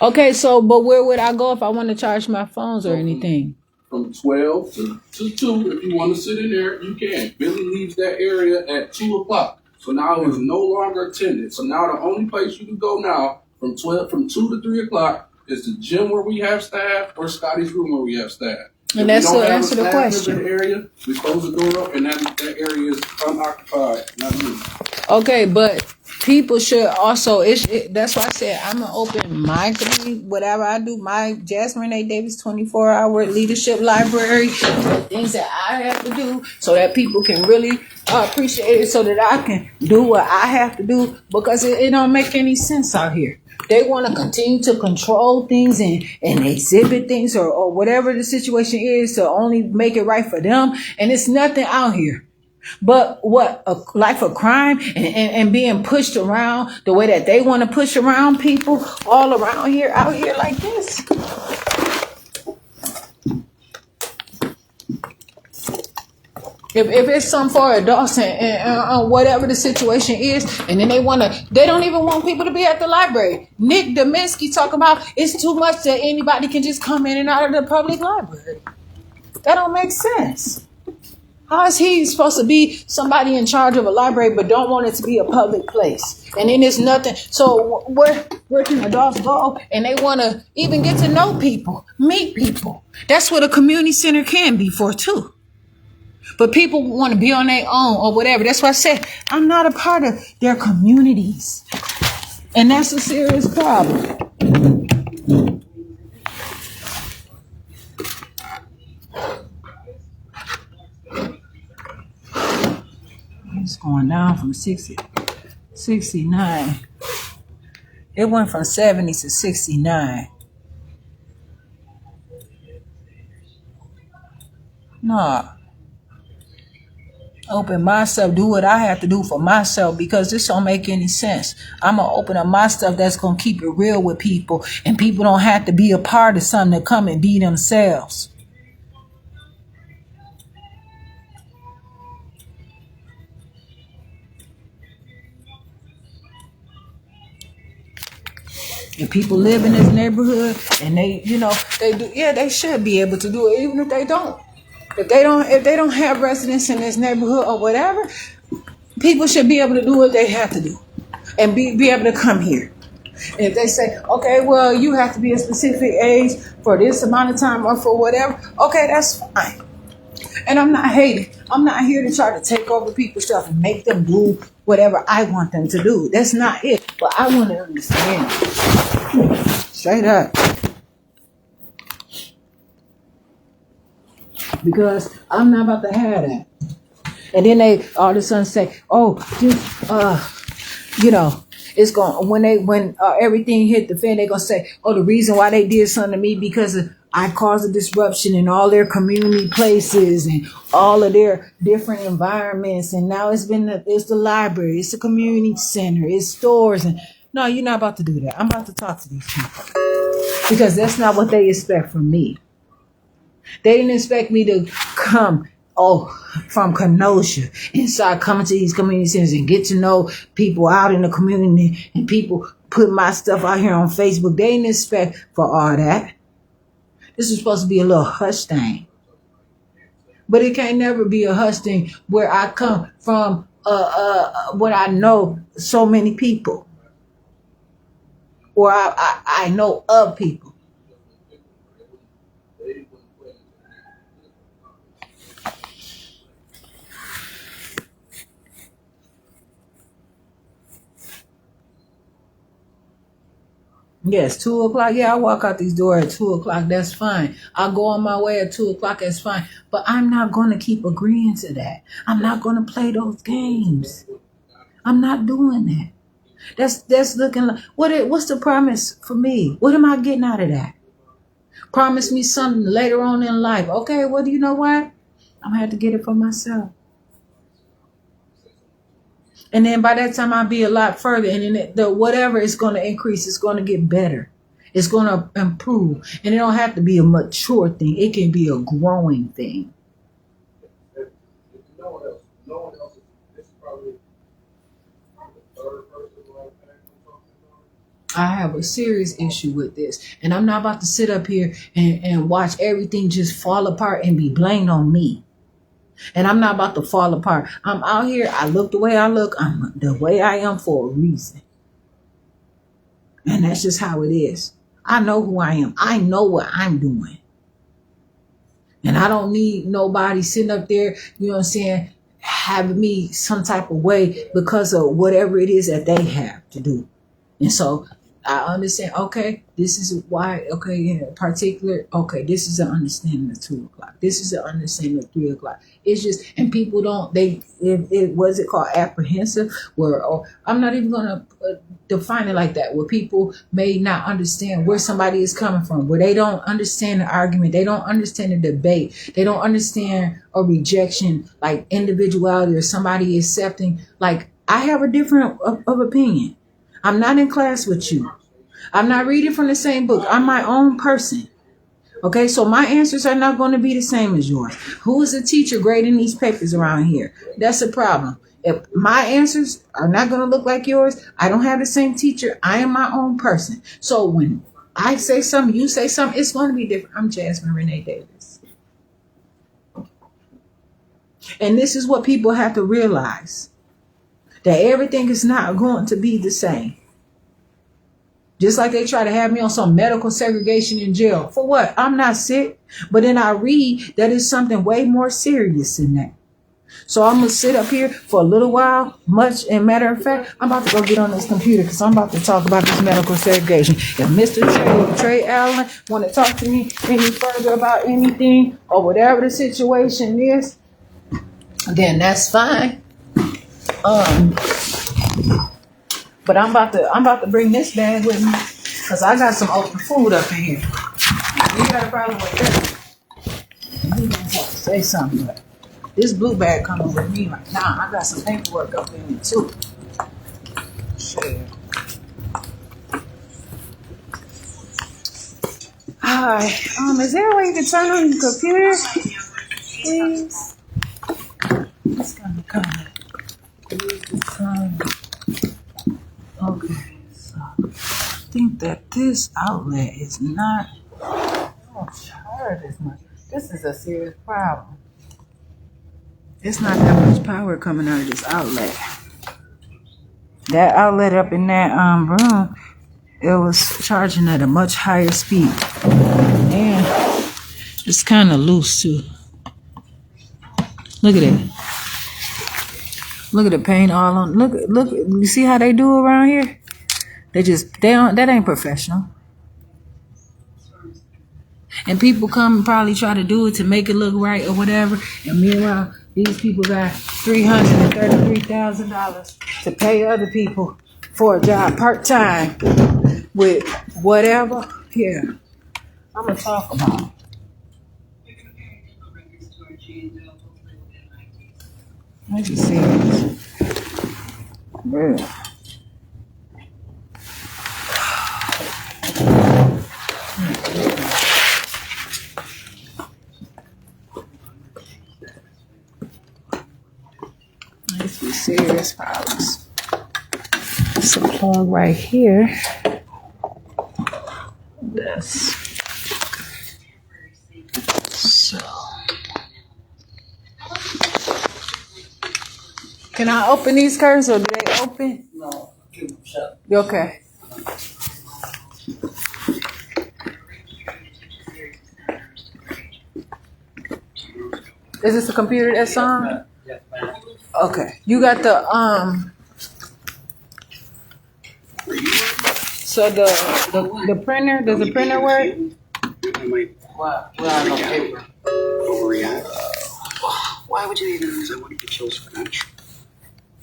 Okay, so, but where would I go if I want to charge my phones or anything? From 12 to 2, if you want to sit in there, you can. Billy leaves that area at 2 o'clock. So now it's no longer attended. So now the only place you can go now from 2 to 3 o'clock is the gym where we have staff or Scotty's room where we have staff. And that's to answer the question. Area, we close the door up and that area is unoccupied, not used. Okay, but people should also, that's why I said I'm going to open my community, whatever I do, my Jasmine A. Davis 24-hour leadership library, things that I have to do so that people can really appreciate it so that I can do what I have to do because it don't make any sense out here. They want to continue to control things and exhibit things or whatever the situation is to only make it right for them. And it's nothing out here. But what, a life of crime and being pushed around the way that they want to push around people all around here, out here like this. If it's something for adults and whatever the situation is, and then they don't even want people to be at the library. Nick Dominski talking about it's too much that anybody can just come in and out of the public library. That don't make sense. How is he supposed to be somebody in charge of a library but don't want it to be a public place? And then there's nothing. So where can adults go? And they want to even get to know people, meet people. That's what a community center can be for too. But people want to be on their own or whatever. That's why I said I'm not a part of their communities. And that's a serious problem. It's going down from 69. It went from 70 to 69. No. Open myself, do what I have to do for myself because this don't make any sense. I'm going to open up my stuff that's going to keep it real with people and people don't have to be a part of something to come and be themselves. If people live in this neighborhood and they do, they should be able to do it even if they don't. If they don't have residents in this neighborhood or whatever, people should be able to do what they have to do and be able to come here. And if they say, okay, well, you have to be a specific age for this amount of time or for whatever, okay, that's fine. And I'm not hating. I'm not here to try to take over people's stuff and make them do whatever I want them to do. That's not it. But I want to understand. Straight up. Because I'm not about to have that. And then they all of a sudden say, oh, just, It's going when everything hit the fan, they're gonna say, "Oh, the reason why they did something to me because I caused a disruption in all their community places and all of their different environments, and now it's the library, it's the community center, it's stores." And no, you're not about to do that. I'm about to talk to these people because that's not what they expect from me. They didn't expect me to come from Kenosha and start coming to these community centers and get to know people out in the community and people put my stuff out here on Facebook. They didn't expect for all that. This is supposed to be a little hush thing. But it can't never be a hush thing where I come from when I know so many people. Or I know of people. Yes, 2:00. Yeah, I walk out these doors at 2:00. That's fine. I'll go on my way at 2:00. That's fine. But I'm not going to keep agreeing to that. I'm not going to play those games. I'm not doing that. That's looking like what's the promise for me? What am I getting out of that? Promise me something later on in life. Okay, well, you know what? I'm gonna have to get it for myself. And then by that time I'll be a lot further, and then the whatever is going to increase, it's going to get better. It's going to improve, and it don't have to be a mature thing. It can be a growing thing. No one else. This is probably the third person who I've been talking about. I have a serious issue with this, and I'm not about to sit up here and watch everything just fall apart and be blamed on me. And I'm not about to fall apart. I'm out here. I look the way I look. I'm the way I am for a reason. And that's just how it is. I know who I am. I know what I'm doing. And I don't need nobody sitting up there, you know what I'm saying, having me some type of way because of whatever it is that they have to do. And so I understand, okay, this is why, okay, in particular, okay, this is an understanding of 2:00. This is an understanding of 3:00. It's just, and people don't, was it called apprehensive? Where, I'm not even going to define it like that, where people may not understand where somebody is coming from, where they don't understand the argument, they don't understand the debate, they don't understand a rejection, like individuality or somebody accepting, like, I have a different of opinion. I'm not in class with you. I'm not reading from the same book. I'm my own person. Okay, so my answers are not going to be the same as yours. Who is the teacher grading these papers around here? That's a problem. If my answers are not going to look like yours, I don't have the same teacher. I am my own person. So when I say something, you say something, it's going to be different. I'm Jasmine Renee Davis. And this is what people have to realize. That everything is not going to be the same. Just like they try to have me on some medical segregation in jail. For what? I'm not sick. But then I read that it's something way more serious than that. So I'm going to sit up here for a little while. And matter of fact, I'm about to go get on this computer because I'm about to talk about this medical segregation. If Mr. Trey Allen want to talk to me any further about anything or whatever the situation is, then that's fine. But I'm about to bring this bag with me because I got some open food up in here. You got a problem with that? You gonna have to say something, but this blue bag coming with me right now. I got some paperwork up in here too. Shit. Alright. Is there a way you can turn on your computer? Please. It's gonna come. Okay, so I think that this outlet is not charged as much. This is a serious problem. It's not that much power coming out of this outlet. That outlet up in that room, it was charging at a much higher speed. And it's kind of loose too. Look at it. Look at the paint all on. Look. You see how they do around here? They don't. That ain't professional. And people come and probably try to do it to make it look right or whatever. And meanwhile, these people got $333,000 to pay other people for a job part-time with whatever. Yeah, I'm gonna talk about it. I just see it. Yeah. Let's be serious, folks. It's a plug right here. This. So, can I open these curtains or do they open? No, keep them shut. Okay. Is this a computer that's on? Yes, ma'am. Okay. You got the so the printer, does the printer work? Why? Without no paper. Overreact. Why would you even? Because I wanted to kill Spinach.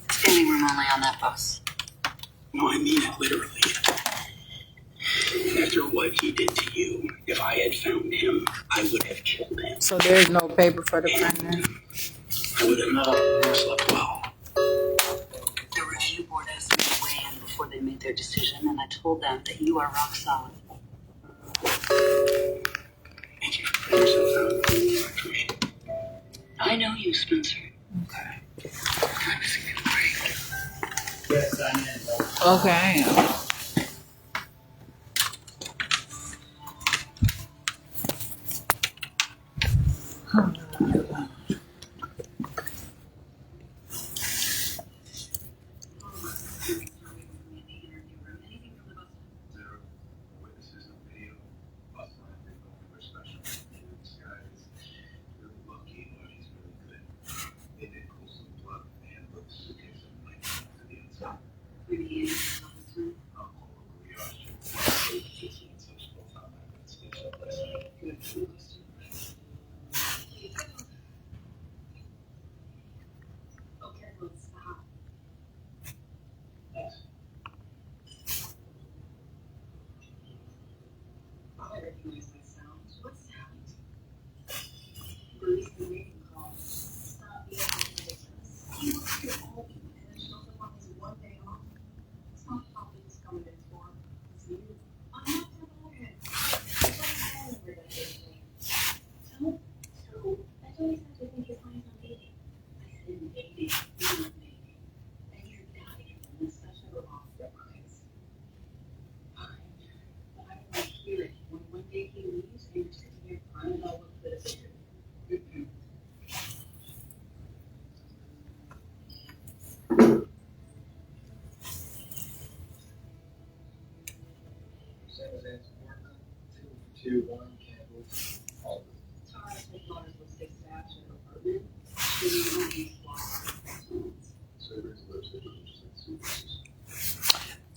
Standing room only on that bus. No, I mean it literally. After what he did to you, if I had found him, I would have killed him. So there's no paper for the printer. I would have not slept well. The review board asked me to weigh in before they made their decision, and I told them that you are rock solid. Thank you for putting yourself out on the for me. I know you, Spencer. Okay. I'm missing a break. Yes, I am. Okay, I am.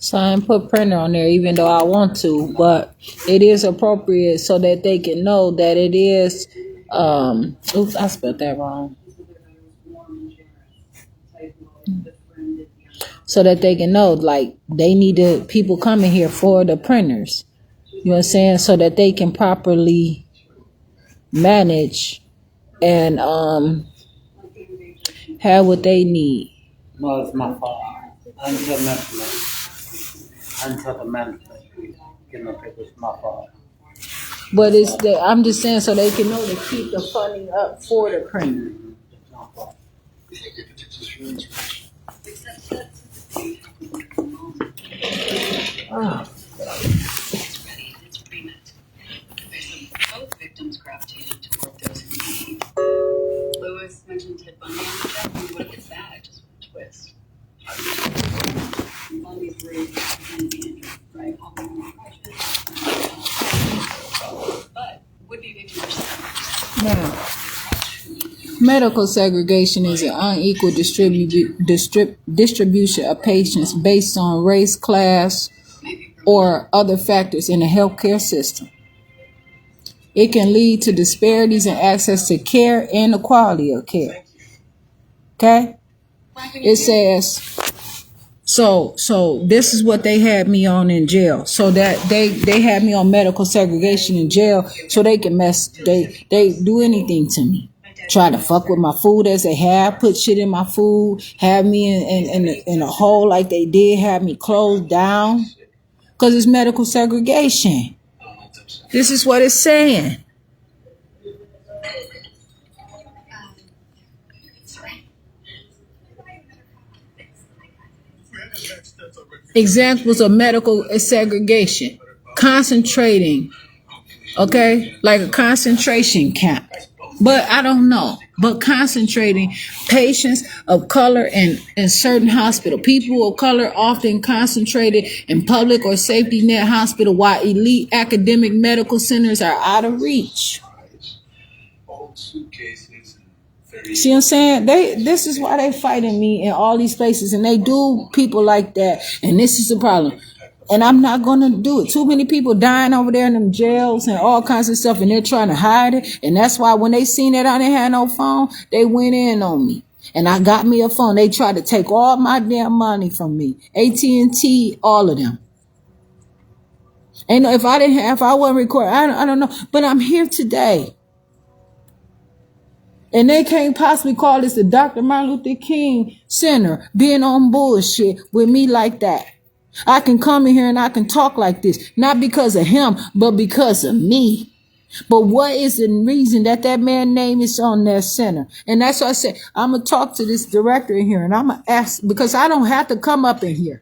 So I didn't put printer on there even though I want to, but it is appropriate so that they can know that it is, oops, I spelled that wrong. So that they can know, like, they need the people coming here for the printers. You know what I'm saying? So that they can properly manage and have what they need. No, it's my fault. Until the management, get no papers, my fault. But it's the, I'm just saying so they can know to keep the funding up for the printer. It's my fault. Oh. It's ready. It's pre-med. Both victims gravitated toward those in need. Lewis mentioned Ted Bundy on the check. What if it's that? I just want a twist. Bundy's raised and be injured, right? But would be victims. Now, medical segregation is an unequal distribution of patients based on race, class, or other factors in the healthcare system. It can lead to disparities in access to care and the quality of care. Okay? It says, So this is what they had me on in jail. So that they had me on medical segregation in jail so they can they do anything to me. Try to fuck with my food as they have, put shit in my food, have me in a hole like they did, have me closed down. Because it's medical segregation. This is what it's saying. Examples of medical segregation. Concentrating. Okay? Like a concentration camp. But I don't know. But concentrating patients of color in certain hospital. People of color often concentrated in public or safety net hospital while elite academic medical centers are out of reach. See what I'm saying? This is why they fighting me in all these places, and they do people like that, and this is the problem. And I'm not gonna do it. Too many people dying over there in them jails and all kinds of stuff, and they're trying to hide it. And that's why when they seen that I didn't have no phone, they went in on me. And I got me a phone. They tried to take all my damn money from me. AT&T, all of them. And if I wasn't recording, I don't know. But I'm here today. And they can't possibly call this the Dr. Martin Luther King Center being on bullshit with me like that. I can come in here and I can talk like this, not because of him, but because of me. But what is the reason that man's name is on that center? And that's why I said, I'm going to talk to this director in here and I'm going to ask, because I don't have to come up in here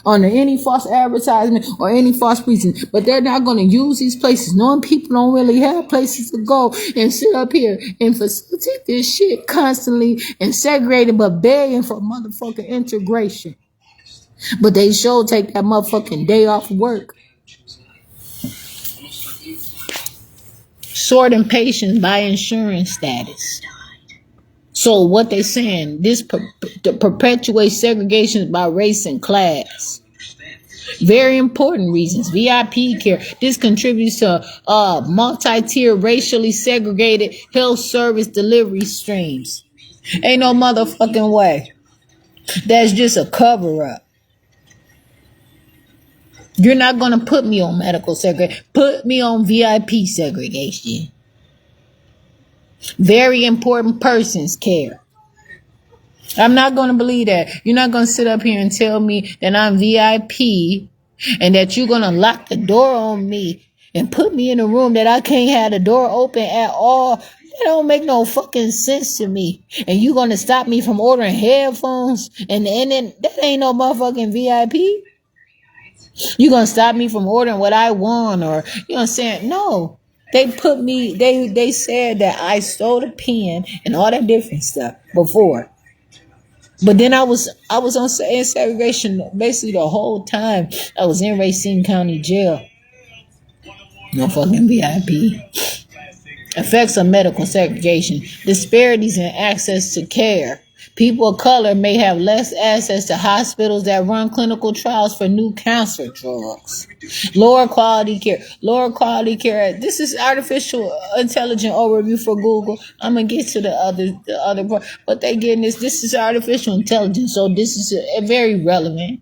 on any false advertisement or any false preaching, but they're not going to use these places, knowing people don't really have places to go and sit up here and facilitate this shit constantly and segregated, but begging for motherfucking integration. But they sure take that motherfucking day off work. Sorting patients by insurance status. So what they saying, this perpetuates segregation by race and class. Very important reasons. VIP care. This contributes to multi-tier racially segregated health service delivery streams. Ain't no motherfucking way. That's just a cover-up. You're not going to put me on medical segregation. Put me on VIP segregation. Very important persons care. I'm not going to believe that. You're not going to sit up here and tell me that I'm VIP and that you're going to lock the door on me and put me in a room that I can't have the door open at all. That don't make no fucking sense to me. And you're going to stop me from ordering headphones and then that ain't no motherfucking VIP. You're going to stop me from ordering what I want, or, you know what I'm saying? No. They put me, they said that I stole the pen and all that different stuff before. But then I was on segregation basically the whole time I was in Racine County Jail. No fucking VIP. Effects of medical segregation. Disparities in access to care. People of color may have less access to hospitals that run clinical trials for new cancer drugs. Lower quality care. Lower quality care. This is artificial intelligence overview for Google. I'm going to get to the other part. But they getting this. This is artificial intelligence. So this is very relevant.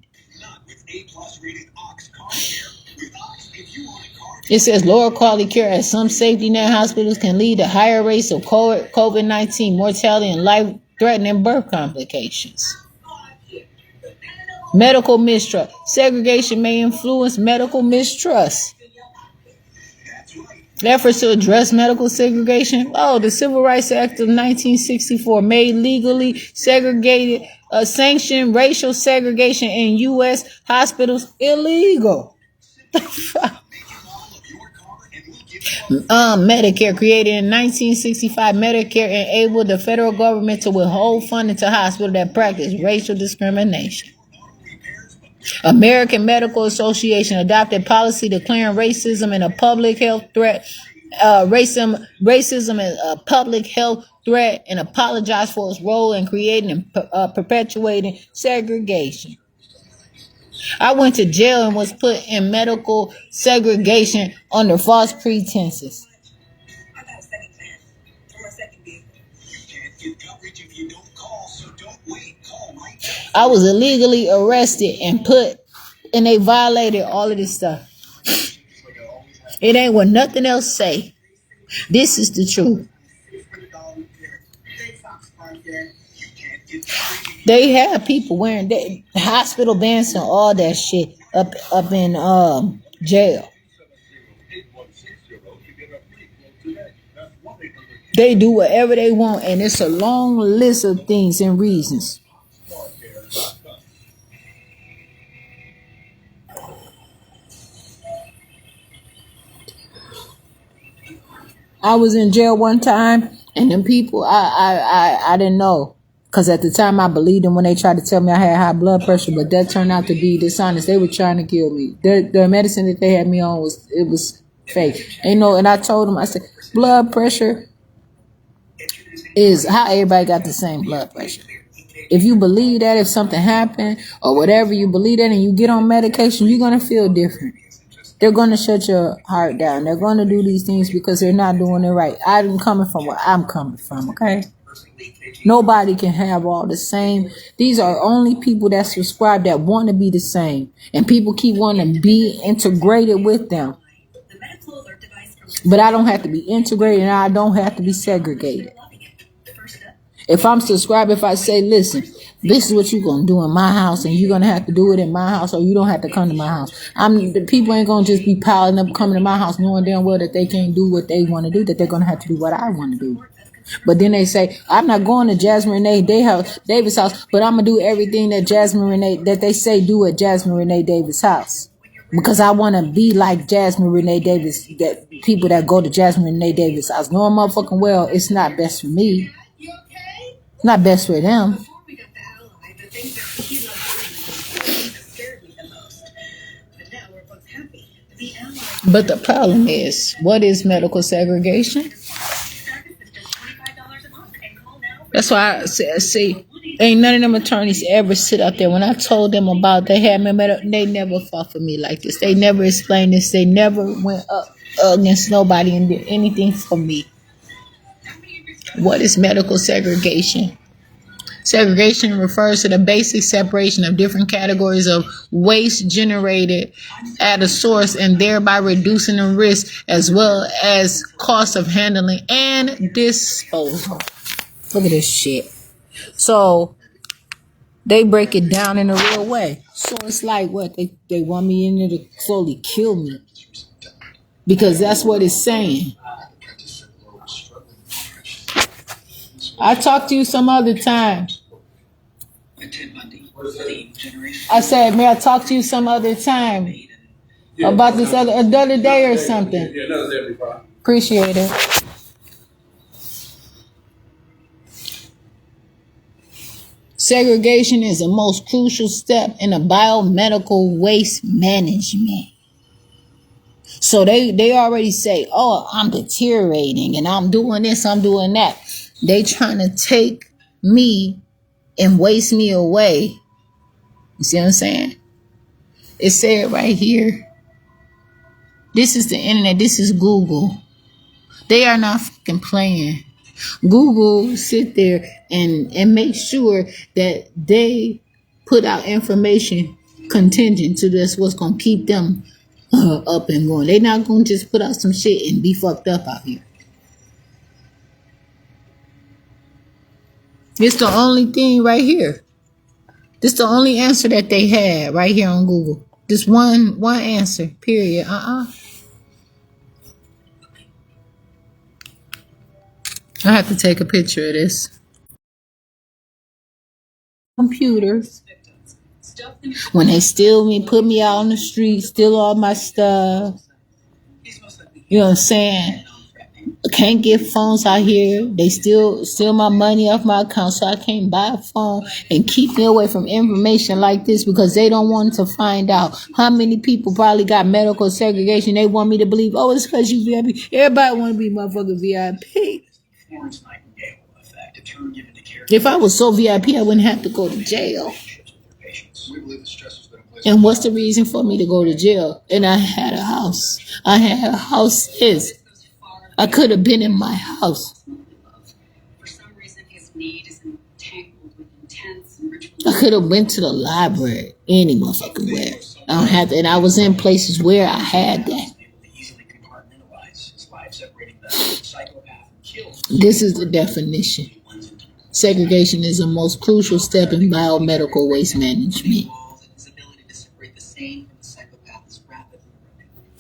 It says lower quality care at some safety net hospitals can lead to higher rates of COVID-19 mortality and life-threatening birth complications. Medical mistrust. Segregation may influence medical mistrust. Efforts to address medical segregation. Oh, the Civil Rights Act of 1964 made legally segregated, sanctioned racial segregation in U.S. hospitals illegal. Medicare, created in 1965, Medicare enabled the federal government to withhold funding to hospitals that practice racial discrimination. American Medical Association adopted policy declaring racism and a public health threat. Racism is a public health threat, and apologized for its role in creating and perpetuating segregation. I went to jail and was put in medical segregation under false pretenses. I got a second plan. Or a second gig. You can't get coverage if you don't call, so don't wait. Call right now. I was illegally arrested and they violated all of this stuff. It ain't what nothing else say. This is the truth. They have people wearing hospital bands and all that shit up in jail. They do whatever they want, and it's a long list of things and reasons. I was in jail one time, and them people, I didn't know. Because at the time, I believed them when they tried to tell me I had high blood pressure, but that turned out to be dishonest. They were trying to kill me. The medicine that they had me on was fake. And I told them, I said, blood pressure is how everybody got the same blood pressure. If you believe that, if something happened or whatever, you believe that and you get on medication, you're going to feel different. They're going to shut your heart down. They're going to do these things because they're not doing it right. I'm coming from where I'm coming from, okay? Nobody can have all the same. These are only people that subscribe that want to be the same. And people keep wanting to be integrated with them. But I don't have to be integrated and I don't have to be segregated. If I'm subscribed, if I say, listen, this is what you're going to do in my house and you're going to have to do it in my house or you don't have to come to my house. The people ain't going to just be piling up coming to my house knowing damn well that they can't do what they want to do, that they're going to have to do what I want to do. But then they say, I'm not going to Jasmine Renee Davis' house, but I'm going to do everything that that they say do at Jasmine Renee Davis' house. Because I want to be like Jasmine Renee Davis, that people that go to Jasmine Renee Davis' house. Knowing motherfucking well, it's not best for me. It's not best for them. But the problem is, what is medical segregation? That's why I see, ain't none of them attorneys ever sit up there. When I told them about they had me, they never fought for me like this. They never explained this. They never went up against nobody and did anything for me. What is medical segregation? Segregation refers to the basic separation of different categories of waste generated at a source and thereby reducing the risk as well as cost of handling and disposal. Look at this shit. So they break it down in a real way. So it's like what? They want me in there to slowly kill me. Because that's what it's saying. I'll talk to you some other time. I said, may I talk to you some other time about this another day or something? Yeah, another day will be fine. Appreciate it. Segregation is the most crucial step in a biomedical waste management. So they already say, oh, I'm deteriorating and I'm doing this, I'm doing that. They trying to take me and waste me away. You see what I'm saying? It said right here. This is the internet. This is Google. They are not fucking playing. Google sit there and make sure that they put out information contingent to this, what's going to keep them up and going. They're not going to just put out some shit and be fucked up out here. It's the only thing right here. This is the only answer that they had right here on Google. Just one answer, period. I have to take a picture of this. Computers. When they steal me, put me out on the street, steal all my stuff. You know what I'm saying? Can't get phones out here. They steal my money off my account, so I can't buy a phone and keep me away from information like this because they don't want to find out how many people probably got medical segregation. They want me to believe, oh, it's because you VIP. Everybody want to be motherfucking VIP. If I was so VIP, I wouldn't have to go to jail. And what's the reason for me to go to jail? And I had a house. I had a house. I could have been in my house. For some reason, his need is entangled with tents and rituals. I could have went to the library any motherfucking where. I don't have to, and I was in places where I had that. This is the definition. Segregation is the most crucial step in biomedical waste management.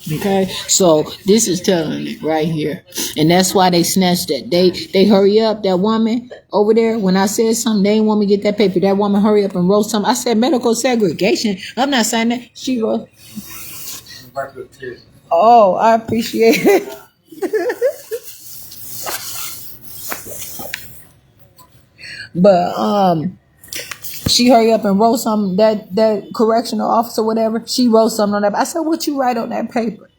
Okay, so this is telling it right here, and that's why they snatched that. They hurry up. That woman over there, when I said something, they didn't want me to get that paper. That woman hurry up and wrote something. I said medical segregation. I'm not saying that. She wrote. Oh, I appreciate it. But she hurry up and wrote something, that correctional officer, whatever, she wrote something on that. I said, what you write on that paper?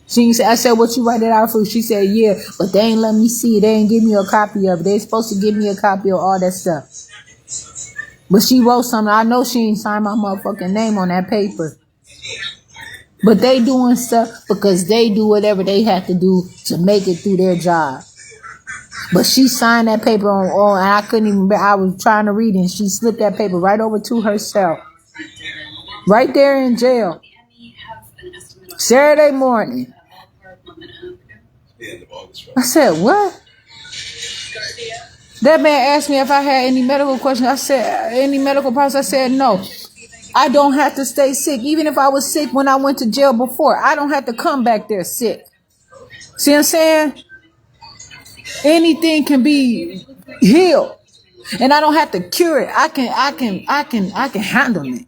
She didn't say, I said, what you write it out for? She said, yeah, but they ain't let me see it. They ain't give me a copy of it. They supposed to give me a copy of all that stuff. But she wrote something. I know she ain't signed my motherfucking name on that paper. But they doing stuff because they do whatever they have to do to make it through their job. But she signed that paper on and I couldn't even, I was trying to read it, and she slipped that paper right over to herself. Right there in jail. Saturday morning. I said, what? That man asked me if I had any medical questions. I said, any medical problems? I said, no. I don't have to stay sick. Even if I was sick when I went to jail before, I don't have to come back there sick. See what I'm saying? Anything can be healed, and I don't have to cure it. I can handle it.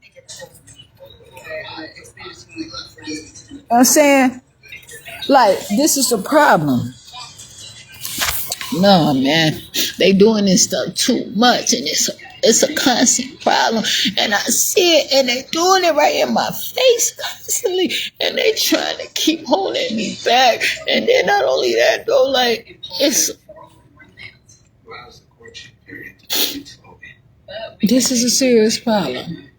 I'm saying, like, this is a problem. No, man, they doing this stuff too much, and it's a constant problem. And I see it, and they doing it right in my face constantly, and they trying to keep holding me back. And then not only that, though, like, this is a serious problem.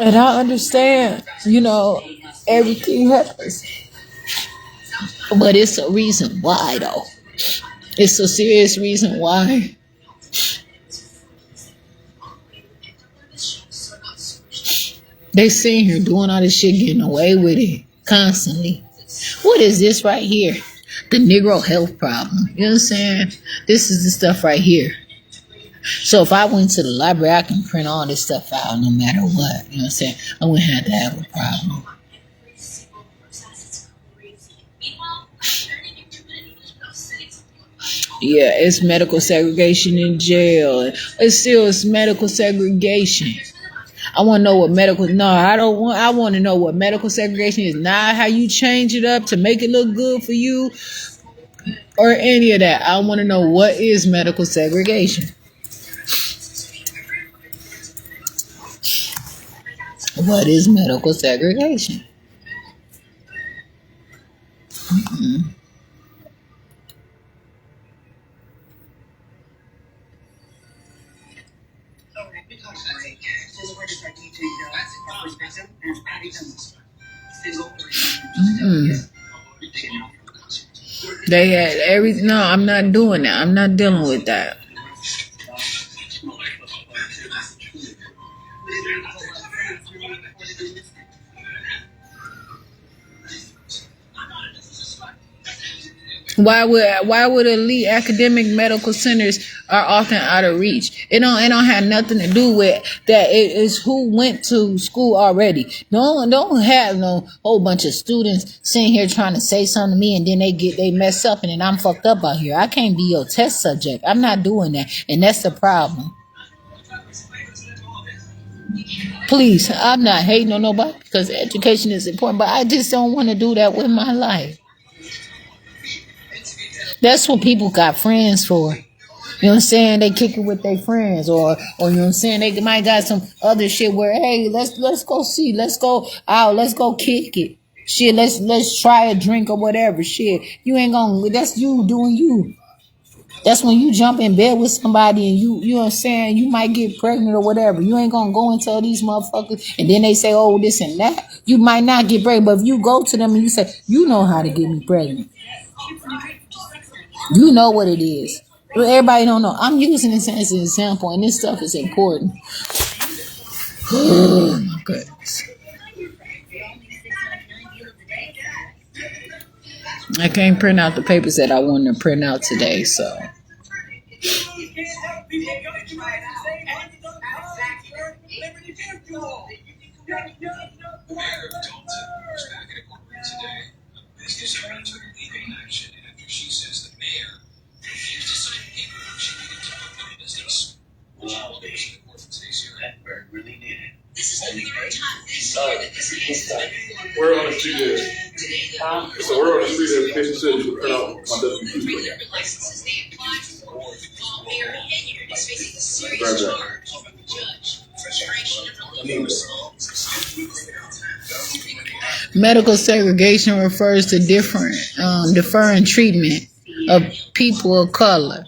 And I understand, everything happens. But it's a reason why, though. It's a serious reason why. They sitting here doing all this shit, getting away with it constantly. What is this right here? The Negro health problem. You know what I'm saying? This is the stuff right here. So if I went to the library, I can print all this stuff out no matter what. You know what I'm saying? I wouldn't have to have a problem. Yeah, it's medical segregation in jail. It's medical segregation. I want to know what I want to know what medical segregation is. Not how you change it up to make it look good for you or any of that. I want to know what is medical segregation. What is medical segregation? Mm-mm. They had everything. No, I'm not doing that. I'm not dealing with that. Why would elite academic medical centers are often out of reach? It don't have nothing to do with that. It is who went to school already. Don't have no whole bunch of students sitting here trying to say something to me and then they mess up and then I'm fucked up out here. I can't be your test subject. I'm not doing that, and that's the problem. Please, I'm not hating on nobody because education is important, but I just don't want to do that with my life. That's what people got friends for. You know what I'm saying? They kick it with their friends, or you know what I'm saying? They might got some other shit where, hey, let's go see, let's go out, let's go kick it. Shit, let's try a drink or whatever. Shit, you ain't gonna. That's you doing you. That's when you jump in bed with somebody and you know what I'm saying? You might get pregnant or whatever. You ain't gonna go and tell these motherfuckers, and then they say, oh, this and that. You might not get pregnant, but if you go to them and you say, you know how to get me pregnant. You know what it is. Well, everybody don't know. I'm using this as an example, and this stuff is important. Oh my goodness. I can't print out the papers that I wanted to print out today, so. Where on the street is? So where on the street is Patient said you could print out my W-2 for you. Medical segregation refers to different treatment of people of color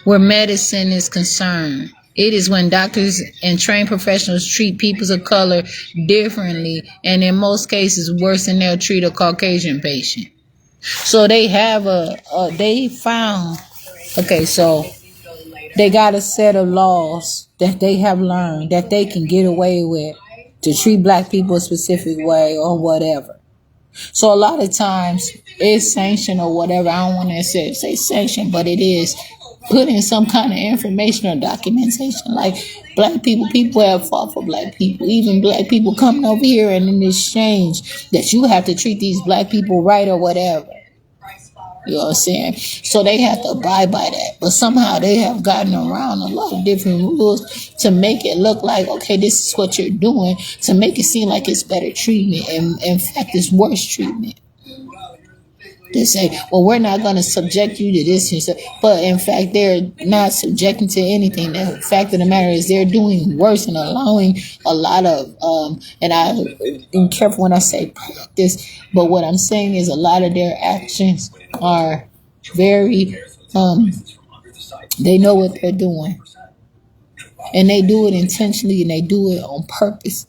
where medicine is concerned. It is when doctors and trained professionals treat people of color differently, and in most cases worse than they'll treat a Caucasian patient. So they have they found, okay, so they got a set of laws that they have learned that they can get away with to treat black people a specific way or whatever. So a lot of times it's sanctioned or whatever. I don't want to say sanctioned, but it is put in some kind of information or documentation. Like black people have fought for black people. Even black people coming over here and in exchange that you have to treat these black people right or whatever. You know what I'm saying? So they have to abide by that. But somehow they have gotten around a lot of different rules to make it look like, okay, this is what you're doing, to make it seem like it's better treatment. And in fact, it's worse treatment. They say, well, we're not going to subject you to this. But in fact, they're not subjecting to anything. The fact of the matter is they're doing worse and allowing a lot of, and I'm careful when I say practice, but what I'm saying is a lot of their actions are very, they know what they're doing. And they do it intentionally and they do it on purpose.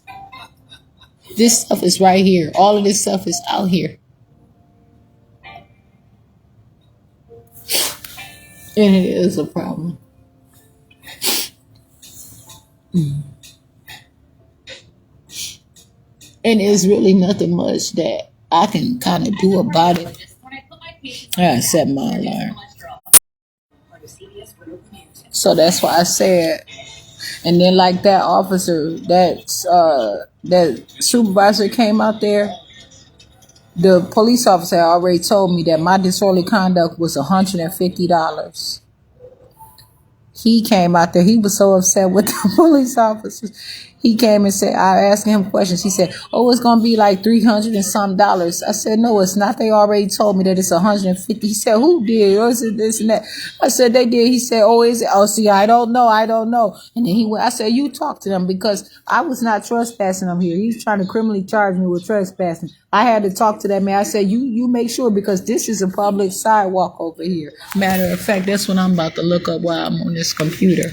This stuff is right here. All of this stuff is out here. And it is a problem. And it's really nothing much that I can kind of do about it. I set my alarm. So that's why I said, and then like that officer, that supervisor came out there, the police officer already told me that my disorderly conduct was $150. He came out there. He was so upset with the police officers. He came and said, I asked him questions. He said, oh, it's going to be like $300 and some dollars. I said, no, it's not. They already told me that it's $150. He said, who did? Or is it this and that? I said, they did. He said, oh, is it? Oh, see, I don't know. And then he went, I said, you talk to them because I was not trespassing them here. He's trying to criminally charge me with trespassing. I had to talk to that man. I said, you make sure because this is a public sidewalk over here. Matter of fact, that's what I'm about to look up while I'm on this computer.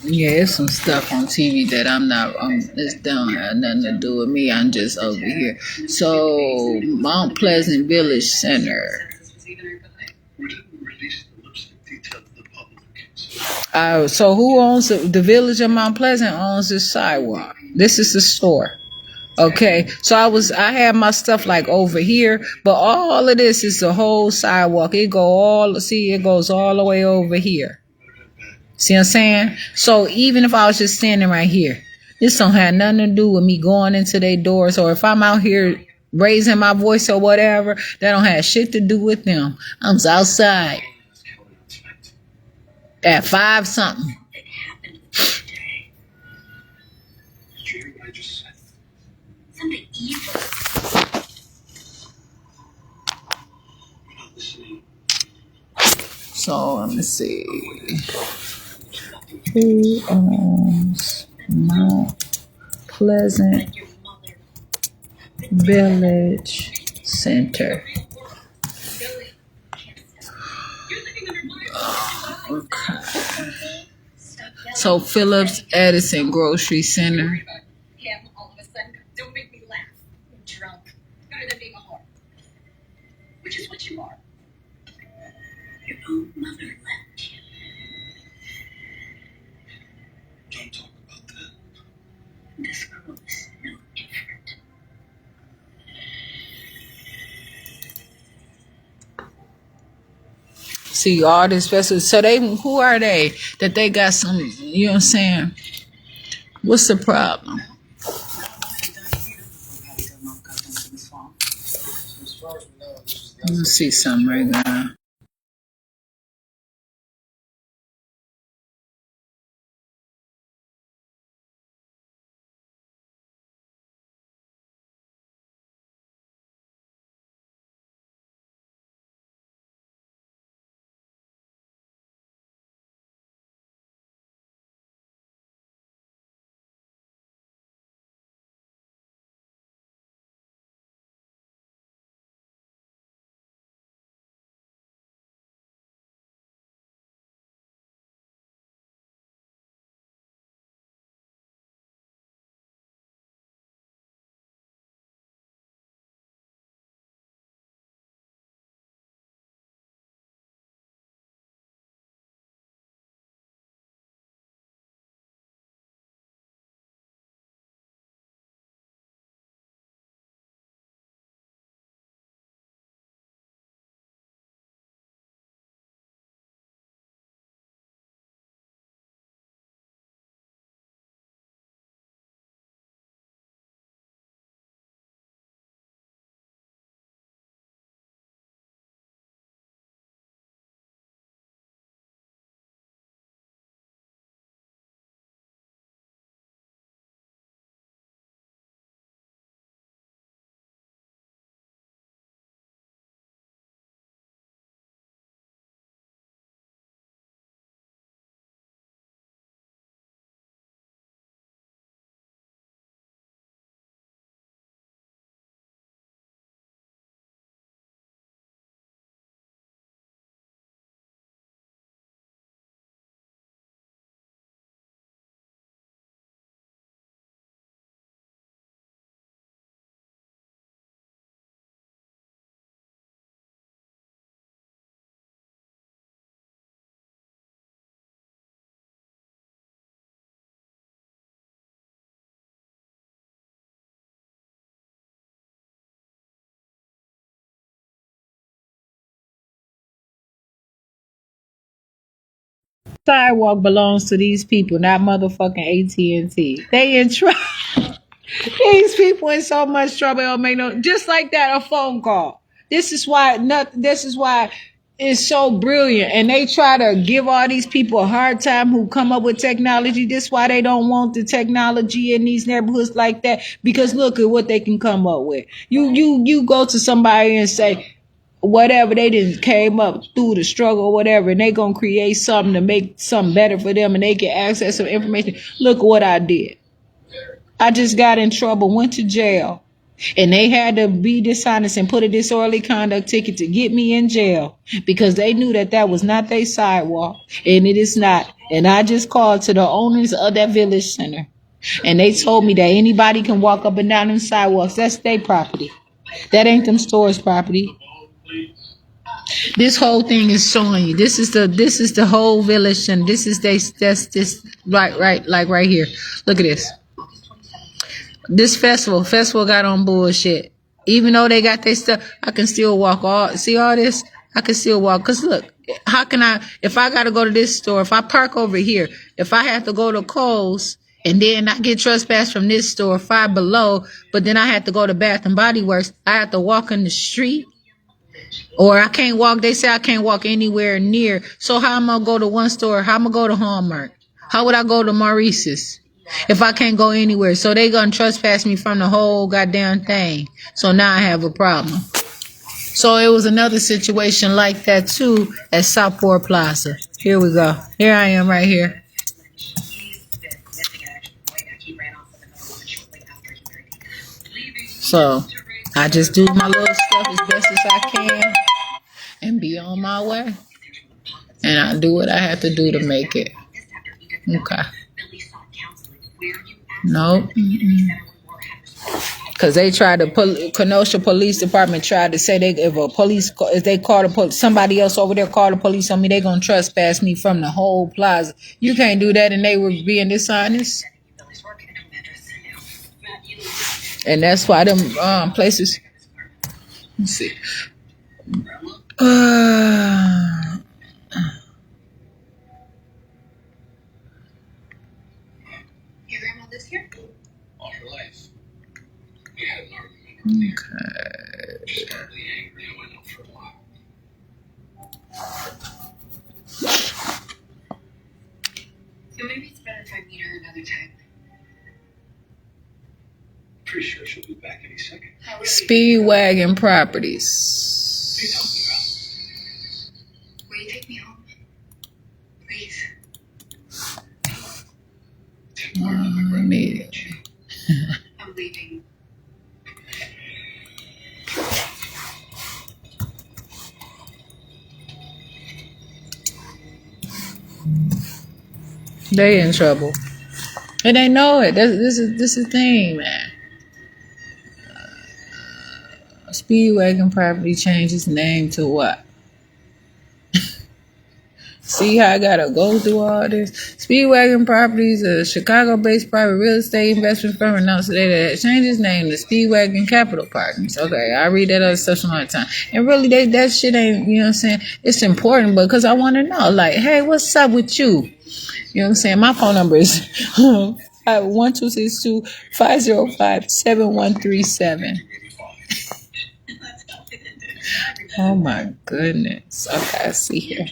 Yeah, it's some stuff on TV that I'm not, this don't have nothing to do with me. I'm just over here. So, Mount Pleasant Village Center. So who owns it? The village of Mount Pleasant owns this sidewalk. This is the store. Okay, so I had my stuff like over here, but all of this is the whole sidewalk. It goes all the way over here. See what I'm saying? So even if I was just standing right here, this don't have nothing to do with me going into their doors, or if I'm out here raising my voice or whatever, that don't have shit to do with them. I'm outside at 5 something. So let me see. Who owns Mount Pleasant Village Center? Okay. So Phillips Edison Grocery Center. Yeah, all of a sudden, don't make me laugh. I'm drunk. Better than being a whore. Which is what you are. Your own mother left you. Don't talk about that. This girl is no different. See all this special. So they, who are they? That they got some. You know what I'm saying? What's the problem? Let me see something right now. Sidewalk belongs to these people, not motherfucking AT&T. They in trouble. These people in so much trouble. It don't make no. Just like that, a phone call. This is why. This is why it's so brilliant, and they try to give all these people a hard time who come up with technology. This is why they don't want the technology in these neighborhoods like that, because look at what they can come up with. You go to somebody and say whatever they didn't came up through the struggle or whatever, and they gonna create something to make something better for them, and they get access to information. Look at what I did. I just got in trouble, went to jail, and they had to be dishonest and put a disorderly conduct ticket to get me in jail because they knew that that was not their sidewalk, and it is not. And I just called to the owners of that village center, and they told me that anybody can walk up and down them sidewalks. That's their property. That ain't them stores' property. This whole thing is showing you. This is the whole village, and this is that's this right like right here. Look at this. This festival got on bullshit. Even though they got their stuff, I can still walk see all this? I can still walk. Cause look, how can if I gotta go to this store, if I park over here, if I have to go to Kohl's and then I get trespassed from this store 5 below, but then I have to go to Bath and Body Works, I have to walk in the street. Or I can't walk, they say I can't walk anywhere near. So how am I gonna go to one store? How am I gonna go to Hallmark? How would I go to Maurice's if I can't go anywhere? So they gonna trespass me from the whole goddamn thing. So now I have a problem. So it was another situation like that too at Southport Plaza. Here we go. Here I am right here. So I just do my little stuff as best as I can and be on my way. and I do what I have to do to make it. Okay. Nope. Because they tried to Kenosha Police Department tried to say if they call the police, somebody else over there call the police on me, they gonna trespass me from the whole plaza. You can't do that, and they were being dishonest. And that's why them places. Let's see. Your grandma lives here? All her life. We had an argument. Okay. She was terribly angry. I went out for a while. So maybe it's better if I meet her another time. Pretty sure she'll be back any second. Speedwagon Properties. What are you talking about? Will you take me home? Please. Immediately. I'm leaving. They in trouble. And they know it. This is the thing, man. Speedwagon Property changed its name to what? See how I gotta go through all this? Speedwagon Properties, a Chicago-based private real estate investment firm, announced today that it changed its name to Speedwagon Capital Partners. Okay, I read that other stuff all the time. And really, that shit ain't, you know what I'm saying? It's important, but because I want to know, like, hey, what's up with you? You know what I'm saying? My phone number is 1262-505-7137. Oh my goodness. Okay, I see here.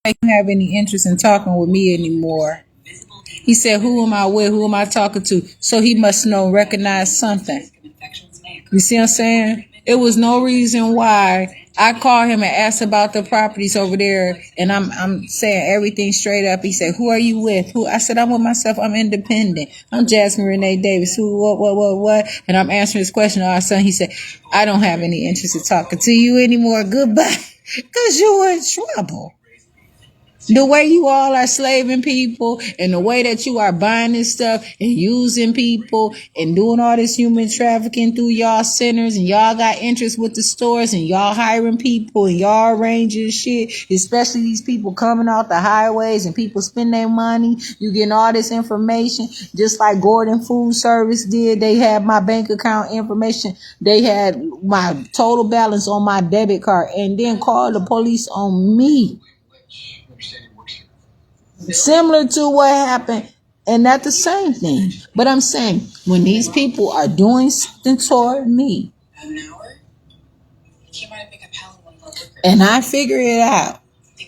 He don't have any interest in talking with me anymore. He said, who am I with? Who am I talking to? So he must recognize something. You see what I'm saying? It was no reason why I called him and asked about the properties over there, and I'm saying everything straight up. He said, who are you with? Who? I said, I'm with myself. I'm independent. I'm Jasmine Renee Davis. Who, what? And I'm answering his question. All of a sudden, he said, I don't have any interest in talking to you anymore. Goodbye. Because you're in trouble. The way you all are slaving people and the way that you are buying this stuff and using people and doing all this human trafficking through y'all centers, and y'all got interest with the stores and y'all hiring people and y'all arranging shit, especially these people coming off the highways and people spend their money. You getting all this information just like Gordon Food Service did. They had my bank account information. They had my total balance on my debit card and then called the police on me. Similar to what happened, and not the same thing. But I'm saying, when these people are doing something toward me, and I figure it out,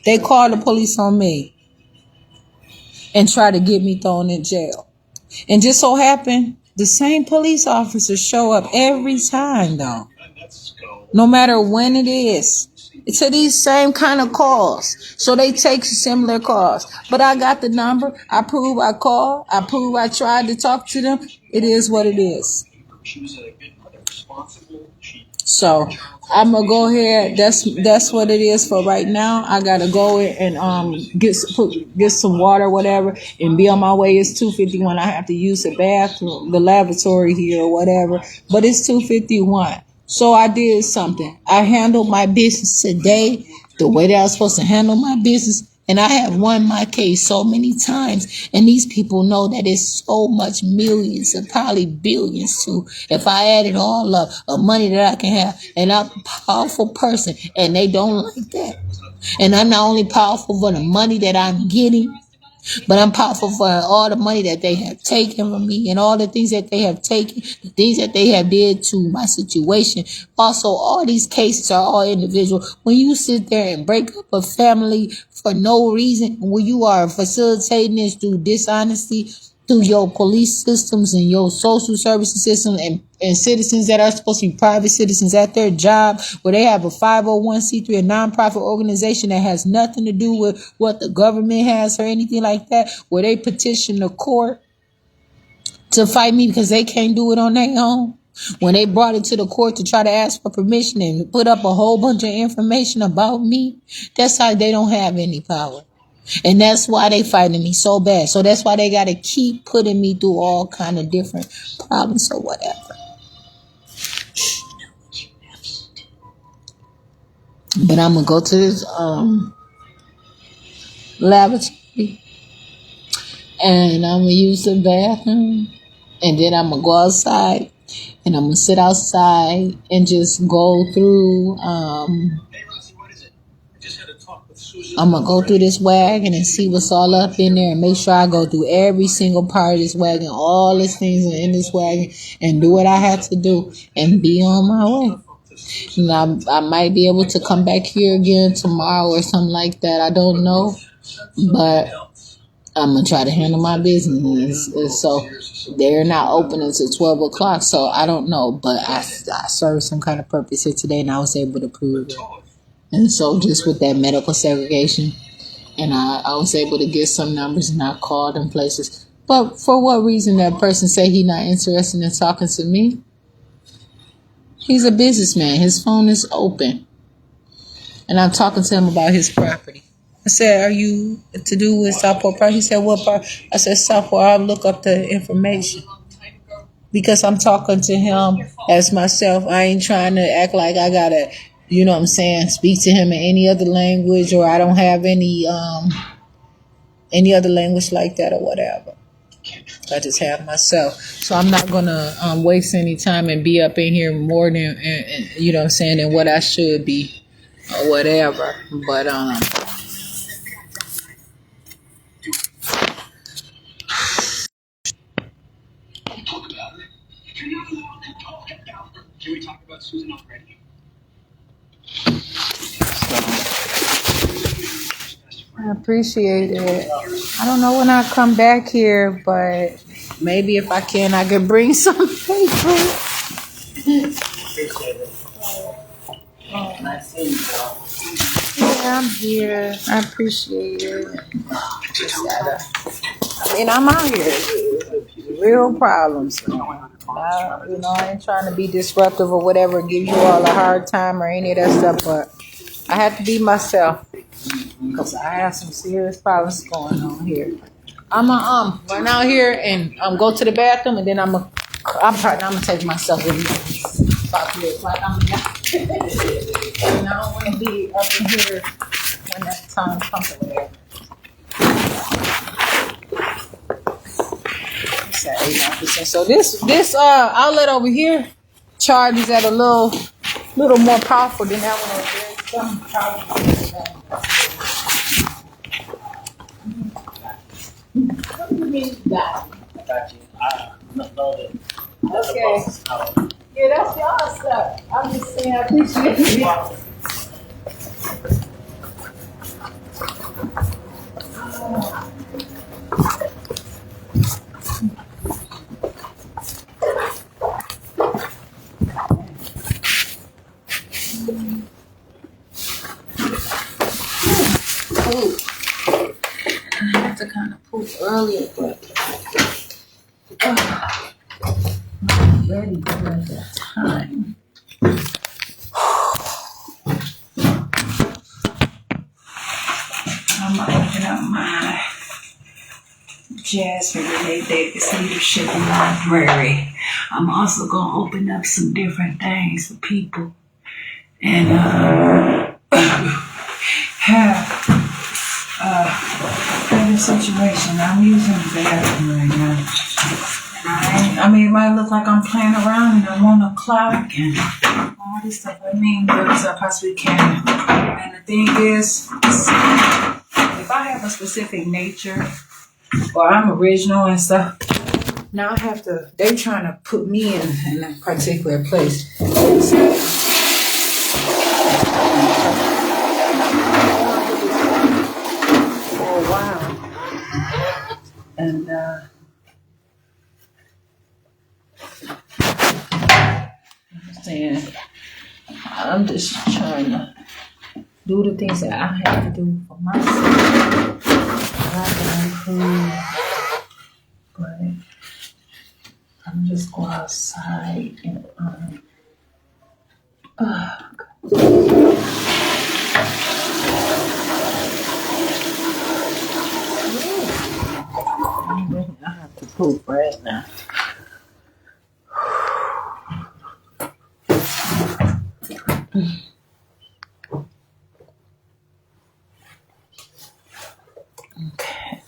they call the police on me and try to get me thrown in jail. And just so happen, the same police officers show up every time, though. No matter when it is. To these same kind of calls. So they take similar calls. But I got the number. I prove I called. I prove I tried to talk to them. It is what it is. So I'm gonna go ahead. That's what it is for right now. I gotta go and get some water, whatever, and be on my way. It's 2:51. I have to use the bathroom, the lavatory here or whatever. But it's 2:51. So I did something. I handled my business today the way that I was supposed to handle my business. And I have won my case so many times. And these people know that it's so much millions and probably billions too. If I add it all up of money that I can have. And I'm a powerful person. And they don't like that. And I'm not only powerful for the money that I'm getting, but I'm powerful for all the money that they have taken from me and all the things that they have taken, the things that they have did to my situation. Also, all these cases are all individual. When you sit there and break up a family for no reason, when you are facilitating this through dishonesty, through your police systems and your social services system and citizens that are supposed to be private citizens at their job, where they have a 501c3, a nonprofit organization that has nothing to do with what the government has or anything like that, where they petition the court to fight me because they can't do it on their own. When they brought it to the court to try to ask for permission and put up a whole bunch of information about me, that's how they don't have any power. And that's why they fighting me so bad. So that's why they got to keep putting me through all kind of different problems or whatever. But I'm going to go to this lavatory. And I'm going to use the bathroom. And then I'm going to go outside. And I'm going to sit outside and just go through... I'm going to go through this wagon and see what's all up in there and make sure I go through every single part of this wagon, all these things in this wagon, and do what I have to do and be on my way. And I might be able to come back here again tomorrow or something like that. I don't know. But I'm going to try to handle my business. And so they're not open until 12 o'clock, so I don't know. But I served some kind of purpose here today, and I was able to prove it. And so just with that medical segregation, and I was able to get some numbers and I called them places. But for what reason that person say he not interested in talking to me? He's a businessman. His phone is open. And I'm talking to him about his property. I said, are you to do with Southport property? He said, what part? I said, Southport, I'll look up the information. Because I'm talking to him as myself. I ain't trying to act like I got to... You know what I'm saying? Speak to him in any other language, or I don't have any other language like that or whatever. I just have myself. So I'm not going to waste any time and be up in here more than, you know what I'm saying, than what I should be or whatever. But, Can we talk about Susan already? I appreciate it. I don't know when I come back here, but maybe if I can, I could bring some paper. Yeah, I'm here. I appreciate it. I'm out here. Real problems. I ain't trying to be disruptive or whatever, give you all a hard time or any of that stuff, but I have to be myself. because I have some serious problems going on here. I'm gonna run out here and go to the bathroom, and then I'm gonna take myself with me. About 3 o'clock. And I don't want to be up in here when that time comes or whatever. It's at 89%. So this outlet over here charges at a little more powerful than that one over there. Some powerful. What do you mean you got it? I got you. Okay. Yeah, that's y'all stuff. I'm just saying I appreciate it. Poop. I had to kind of poop earlier, but I'm ready for that time. I'm gonna open up my Jasmine Renee Davis Leadership Library. I'm also gonna open up some different things for people and have a situation. I'm using the bathroom right now. I mean, it might look like I'm playing around and I'm on a clock and all this stuff. I mean, as I possibly can. And the thing is, if I have a specific nature or I'm original and stuff, now they're trying to put me in a particular place. For a while. And, I'm just trying to do the things that I have to do for myself. I can improve, but I'm just go outside and I have to poop right now. Okay.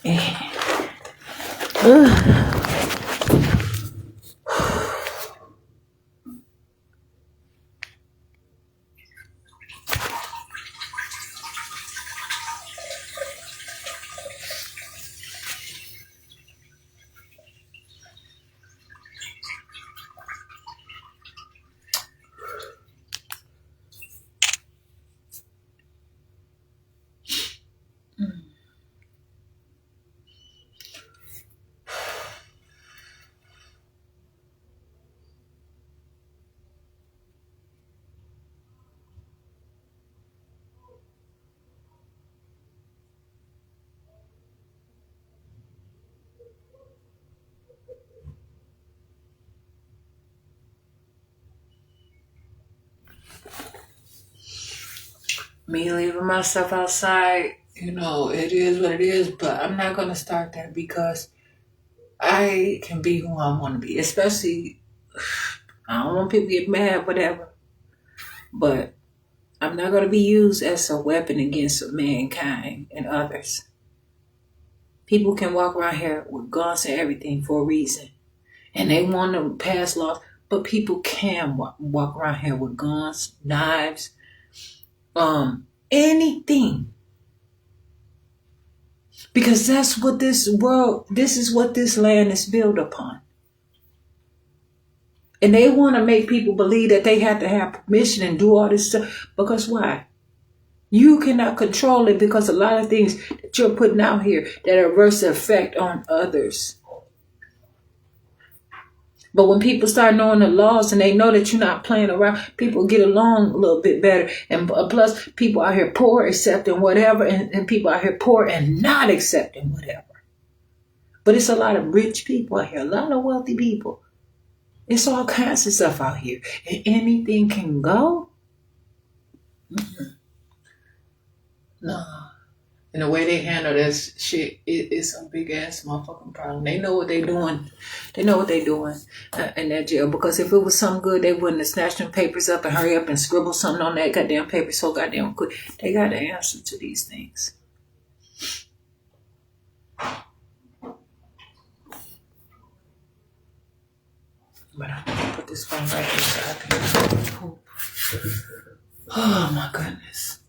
Me leaving myself outside, it is what it is, but I'm not going to start that because I can be who I want to be. Especially, I don't want people to get mad, whatever. But I'm not going to be used as a weapon against mankind and others. People can walk around here with guns and everything for a reason. And they want to pass laws, but people can walk around here with guns, knives, anything. Because that's what this is what this land is built upon. And they want to make people believe that they have to have permission and do all this stuff. Because why? You cannot control it because a lot of things that you're putting out here that adverse effect on others. But when people start knowing the laws and they know that you're not playing around, people get along a little bit better. And plus, people out here poor accepting whatever, and people out here poor and not accepting whatever. But it's a lot of rich people out here, a lot of wealthy people. It's all kinds of stuff out here. And anything can go? No. And the way they handle this shit is a big ass motherfucking problem. They know what they doing. They know what they doing in that jail. Because if it was something good, they wouldn't have snatched them papers up and hurry up and scribble something on that goddamn paper so goddamn quick. They got the answer to these things. But I'm gonna put this phone right here so I can poop. Oh my goodness.